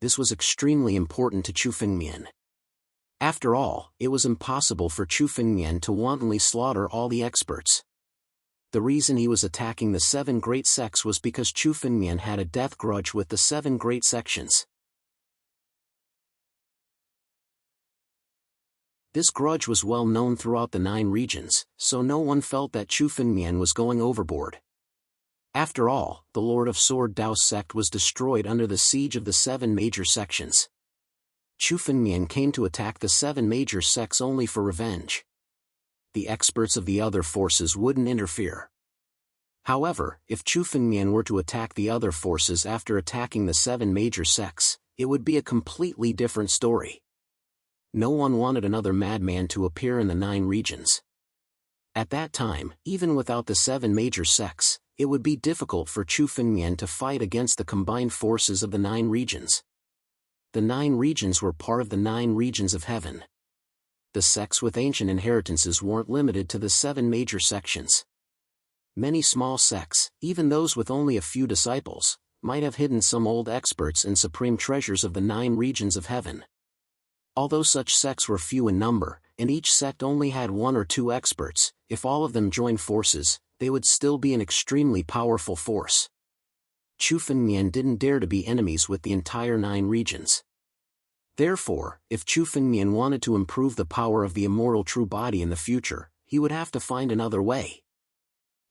This was extremely important to Chu Fengmian. After all, it was impossible for Chu Fengmian to wantonly slaughter all the experts. The reason he was attacking the 7 great sects was because Chu Fengmian had a death grudge with the 7 great sections. This grudge was well known throughout the 9 regions, so no one felt that Chu Fengmian was going overboard. After all, the Lord of Sword Dao sect was destroyed under the siege of the 7 major sections. Chu Fengmian came to attack the 7 major sects only for revenge. The experts of the other forces wouldn't interfere. However, if Chu Fengmian were to attack the other forces after attacking the 7 major sects, it would be a completely different story. No one wanted another madman to appear in the 9 regions. At that time, even without the 7 major sects, it would be difficult for Chu Fengmian to fight against the combined forces of the 9 regions. The 9 regions were part of the 9 regions of heaven. The sects with ancient inheritances weren't limited to the 7 major sections. Many small sects, even those with only a few disciples, might have hidden some old experts and supreme treasures of the 9 regions of heaven. Although such sects were few in number, and each sect only had 1 or 2 experts, if all of them joined forces, they would still be an extremely powerful force. Chu Fengmian didn't dare to be enemies with the entire 9 regions. Therefore, if Chu Fengmian wanted to improve the power of the immortal true body in the future, he would have to find another way.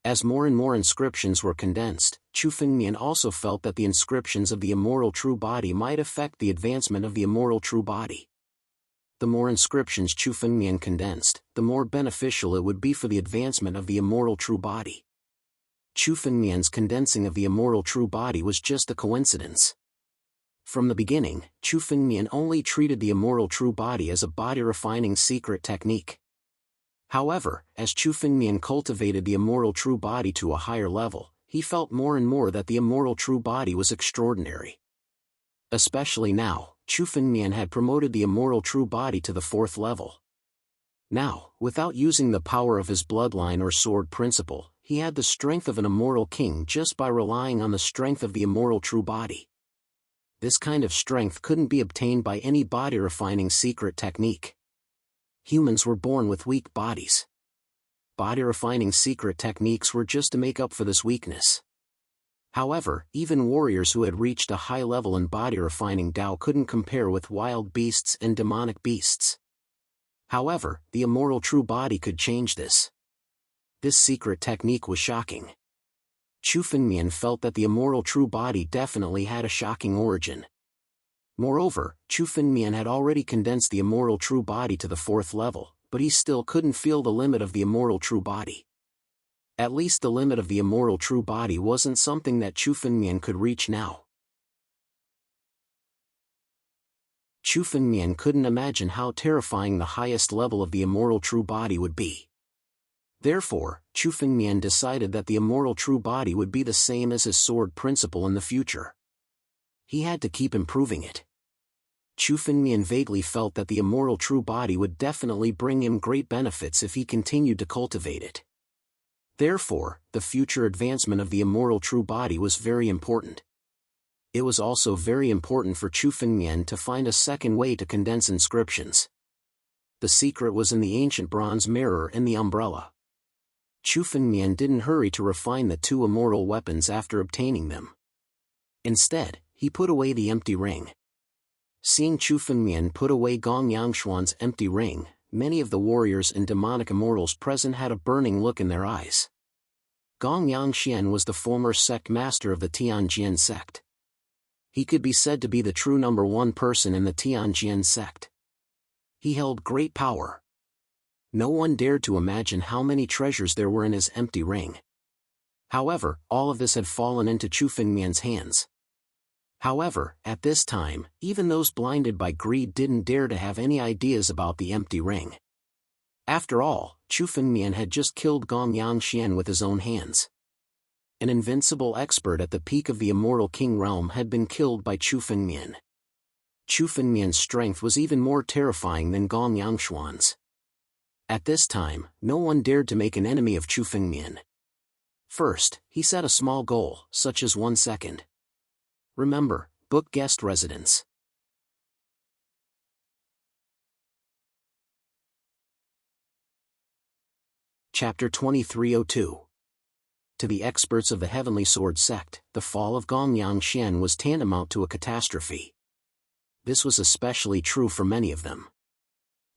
As more and more inscriptions were condensed, Chu Fengmian also felt that the inscriptions of the immortal true body might affect the advancement of the immortal true body. The more inscriptions Chu Fengmian condensed, the more beneficial it would be for the advancement of the immortal true body. Chu Fengmian's condensing of the immortal true body was just a coincidence. From the beginning, Chu Fengmian only treated the immortal true body as a body-refining secret technique. However, as Chu Fengmian cultivated the immortal true body to a higher level, he felt more and more that the immortal true body was extraordinary. Especially now, Chu Fengmian had promoted the immortal true body to the 4th level. Now, without using the power of his bloodline or sword principle, he had the strength of an immortal king just by relying on the strength of the immortal true body. This kind of strength couldn't be obtained by any body-refining secret technique. Humans were born with weak bodies. Body-refining secret techniques were just to make up for this weakness. However, even warriors who had reached a high level in body-refining Dao couldn't compare with wild beasts and demonic beasts. However, the immortal true body could change this. This secret technique was shocking. Chu Fengmian felt that the immoral true body definitely had a shocking origin. Moreover, Chu Fengmian had already condensed the immoral true body to the 4th level, but he still couldn't feel the limit of the immoral true body. At least the limit of the immoral true body wasn't something that Chu Fengmian could reach now. Chu Fengmian couldn't imagine how terrifying the highest level of the immoral true body would be. Therefore, Chu Fengmian decided that the immoral true body would be the same as his sword principle in the future. He had to keep improving it. Chu Fengmian vaguely felt that the immoral true body would definitely bring him great benefits if he continued to cultivate it. Therefore, the future advancement of the immoral true body was very important. It was also very important for Chu Fengmian to find a second way to condense inscriptions. The secret was in the ancient bronze mirror and the umbrella. Chu Fengmian didn't hurry to refine the 2 immortal weapons after obtaining them. Instead, he put away the empty ring. Seeing Chu Fengmian put away Gong Yangshuan's empty ring, many of the warriors and demonic immortals present had a burning look in their eyes. Gong Yangxian was the former sect master of the Tianjian sect. He could be said to be the true number 1 person in the Tianjian sect. He held great power. No one dared to imagine how many treasures there were in his empty ring. However, all of this had fallen into Chu Fengmian's hands. However, at this time, even those blinded by greed didn't dare to have any ideas about the empty ring. After all, Chu Fengmian had just killed Gong Yangxian with his own hands. An invincible expert at the peak of the immortal king realm had been killed by Chu Fengmian. Chu Fengmian's strength was even more terrifying than Gong Yangshuan's. At this time, no one dared to make an enemy of Chu Fengmian. First, he set a small goal, such as 1 second. Remember, book guest residence. Chapter 2302. To the experts of the Heavenly Sword sect, the fall of Gong Yangxian was tantamount to a catastrophe. This was especially true for many of them.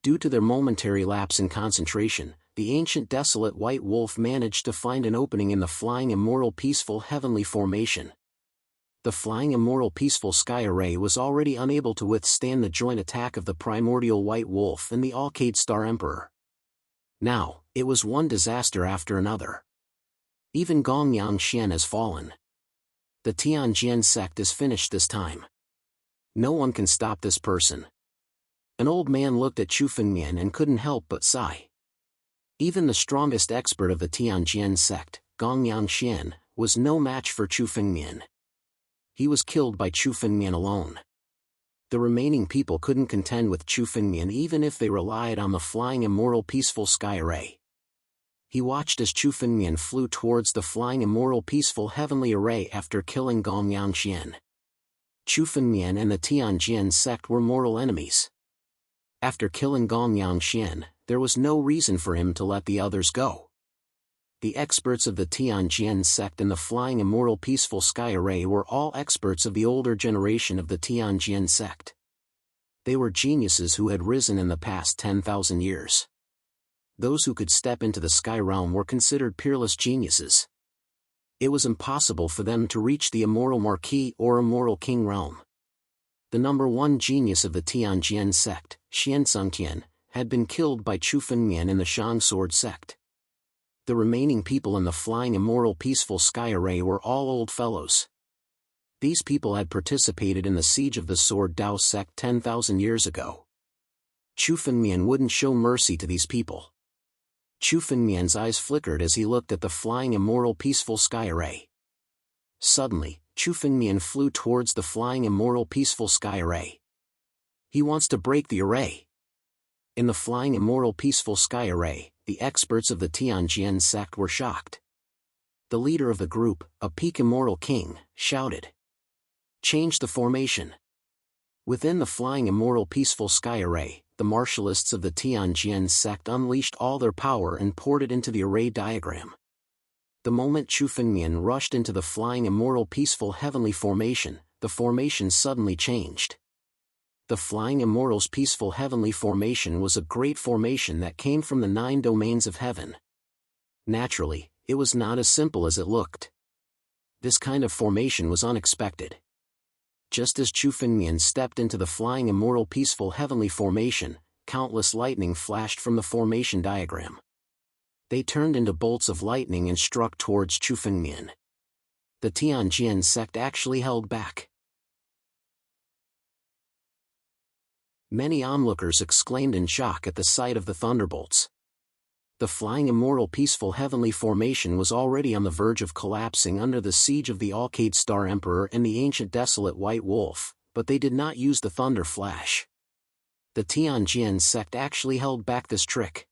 Due to their momentary lapse in concentration, the ancient desolate white wolf managed to find an opening in the flying immortal peaceful heavenly formation. The flying immortal peaceful sky array was already unable to withstand the joint attack of the primordial white wolf and the Alcade Star Emperor. Now, it was one disaster after another. Even Gong Yangxian has fallen. The Tianjian sect is finished this time. No one can stop this person. An old man looked at Chu Fengmian and couldn't help but sigh. Even the strongest expert of the Tianjian sect, Gong Yangxian, was no match for Chu Fengmian. He was killed by Chu Fengmian alone. The remaining people couldn't contend with Chu Fengmian even if they relied on the flying immortal peaceful sky array. He watched as Chu Fengmian flew towards the flying immortal peaceful heavenly array after killing Gong Yangxian. Chu Fengmian and the Tianjian sect were mortal enemies. After killing Gong Yangxian, there was no reason for him to let the others go. The experts of the Tianjian sect and the flying immortal peaceful sky array were all experts of the older generation of the Tianjian sect. They were geniuses who had risen in the past 10,000 years. Those who could step into the sky realm were considered peerless geniuses. It was impossible for them to reach the immortal marquis or immortal king realm. The number 1 genius of the Tianjian sect, Xian Sungtian, had been killed by Chu Fengmian in the Shang Sword sect. The remaining people in the flying immortal peaceful sky array were all old fellows. These people had participated in the siege of the Sword Dao sect 10,000 years ago. Chu Fengmian wouldn't show mercy to these people. Chu Fengmian's eyes flickered as he looked at the flying immortal peaceful sky array. Suddenly, Chu Fengmian flew towards the flying immortal peaceful sky array. He wants to break the array. In the flying immortal peaceful sky array, the experts of the Tianjian sect were shocked. The leader of the group, a peak immortal king, shouted, "Change the formation." Within the flying immortal peaceful sky array, the martialists of the Tianjian sect unleashed all their power and poured it into the array diagram. The moment Chu Fengmian rushed into the flying immortal peaceful heavenly formation, the formation suddenly changed. The flying immortal's peaceful heavenly formation was a great formation that came from the 9 domains of heaven. Naturally, it was not as simple as it looked. This kind of formation was unexpected. Just as Chu Fengmian stepped into the flying immortal peaceful heavenly formation, countless lightning flashed from the formation diagram. They turned into bolts of lightning and struck towards Chu Fengmian. The Tianjian sect actually held back. Many onlookers exclaimed in shock at the sight of the thunderbolts. The flying immortal peaceful heavenly formation was already on the verge of collapsing under the siege of the Alcade Star Emperor and the ancient desolate White Wolf, but they did not use the thunder flash. The Tianjian sect actually held back this trick.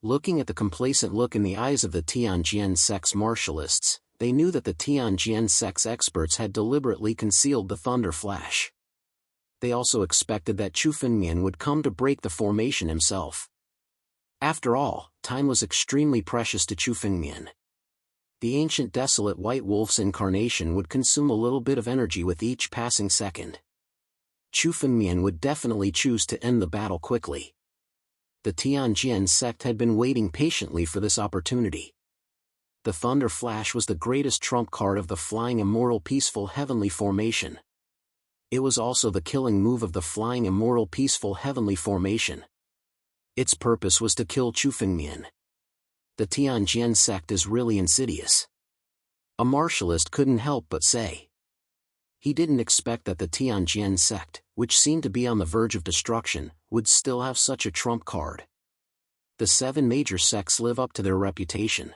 Looking at the complacent look in the eyes of the Tianjian sect's martialists, they knew that the Tianjian sect's experts had deliberately concealed the thunder flash. They also expected that Chu Fengmian would come to break the formation himself. After all, time was extremely precious to Chu Fengmian. The ancient desolate White Wolf's incarnation would consume a little bit of energy with each passing second. Chu Fengmian would definitely choose to end the battle quickly. The Tianjian sect had been waiting patiently for this opportunity. The thunder flash was the greatest trump card of the flying immortal peaceful heavenly formation. It was also the killing move of the flying immortal peaceful heavenly formation. Its purpose was to kill Chu Fengmian. The Tianjian sect is really insidious. A martialist couldn't help but say. He didn't expect that the Tianjian sect, which seemed to be on the verge of destruction, would still have such a trump card. The 7 major sects live up to their reputation.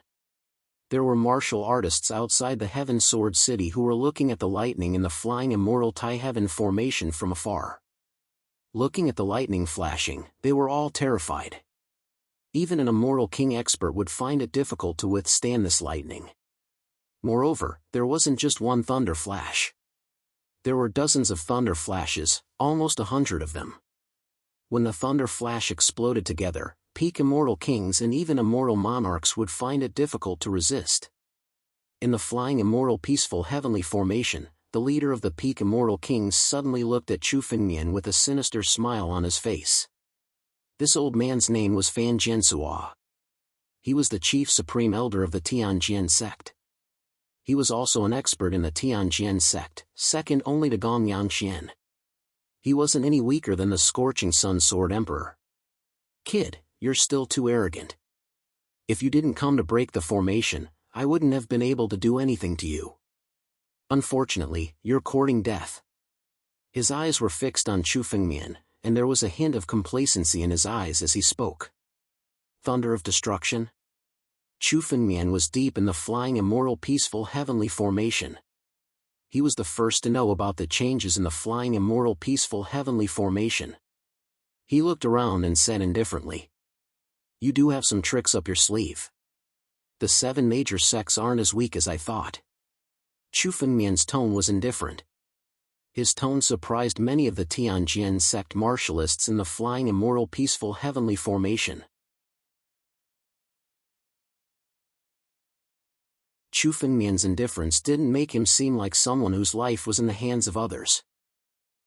There were martial artists outside the Heaven Sword City who were looking at the lightning in the flying immortal Tai Heaven formation from afar. Looking at the lightning flashing, they were all terrified. Even an immortal king expert would find it difficult to withstand this lightning. Moreover, there wasn't just one thunder flash. There were dozens of thunder flashes, almost 100 of them. When the thunder flash exploded together, peak immortal kings and even immortal monarchs would find it difficult to resist. In the flying immortal peaceful heavenly formation, the leader of the peak immortal kings suddenly looked at Chu Fengmian with a sinister smile on his face. This old man's name was Fan Jiansuo. He was the chief supreme elder of the Tianjian sect. He was also an expert in the Tianjian sect, second only to Gong Yangxian. He wasn't any weaker than the Scorching Sun Sword Emperor. Kid, you're still too arrogant. If you didn't come to break the formation, I wouldn't have been able to do anything to you. Unfortunately, you're courting death. His eyes were fixed on Chu Fengmian, and there was a hint of complacency in his eyes as he spoke. Thunder of destruction? Chu Fengmian was deep in the flying immortal peaceful heavenly formation. He was the first to know about the changes in the flying immortal peaceful heavenly formation. He looked around and said indifferently, "You do have some tricks up your sleeve. The 7 major sects aren't as weak as I thought." Chu Fengmian's tone was indifferent. His tone surprised many of the Tianjian sect martialists in the flying immortal peaceful heavenly formation. Chu Fengmian's indifference didn't make him seem like someone whose life was in the hands of others.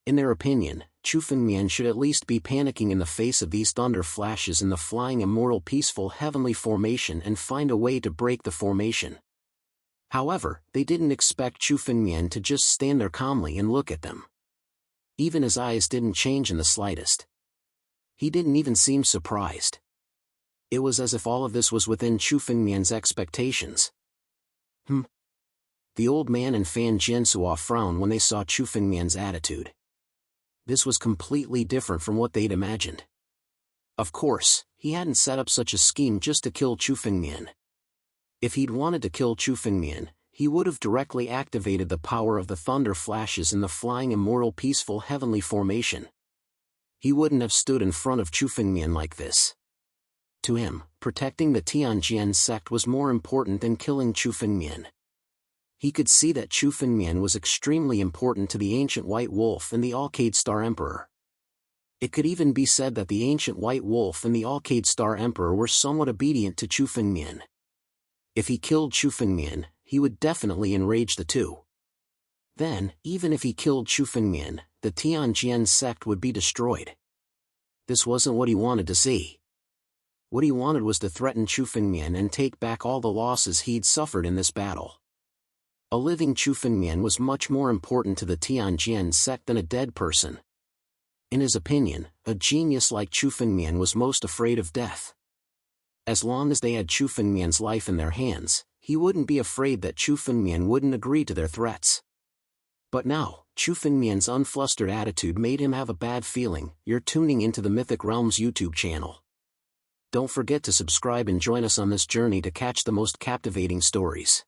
In their opinion, Chu Fengmian should at least be panicking in the face of these thunder flashes in the flying immortal peaceful heavenly formation and find a way to break the formation. However, they didn't expect Chu Fengmian to just stand there calmly and look at them. Even his eyes didn't change in the slightest. He didn't even seem surprised. It was as if all of this was within Chu Fengmian's expectations. The old man and Fan Jiansuo frowned when they saw Chu Fengmian's attitude. This was completely different from what they'd imagined. Of course, he hadn't set up such a scheme just to kill Chu Fengmian. If he'd wanted to kill Chu Fengmian, he would have directly activated the power of the thunder flashes in the flying immortal peaceful heavenly formation. He wouldn't have stood in front of Chu Fengmian like this. To him, protecting the Tianjian sect was more important than killing Chu Fengmian. He could see that Chu Fengmian was extremely important to the ancient White Wolf and the Alcade Star Emperor. It could even be said that the ancient White Wolf and the Alcade Star Emperor were somewhat obedient to Chu Fengmian. If he killed Chu Fengmian, he would definitely enrage the two. Then, even if he killed Chu Fengmian, the Tianjian sect would be destroyed. This wasn't what he wanted to see. What he wanted was to threaten Chu Fengmian and take back all the losses he'd suffered in this battle. A living Chu Fengmian was much more important to the Tianjin sect than a dead person. In his opinion, a genius like Chu Fengmian was most afraid of death. As long as they had Chu Fengmian's life in their hands, he wouldn't be afraid that Chu Fengmian wouldn't agree to their threats. But now, Chu Fengmian's unflustered attitude made him have a bad feeling. You're tuning into the Mythic Realms YouTube channel. Don't forget to subscribe and join us on this journey to catch the most captivating stories.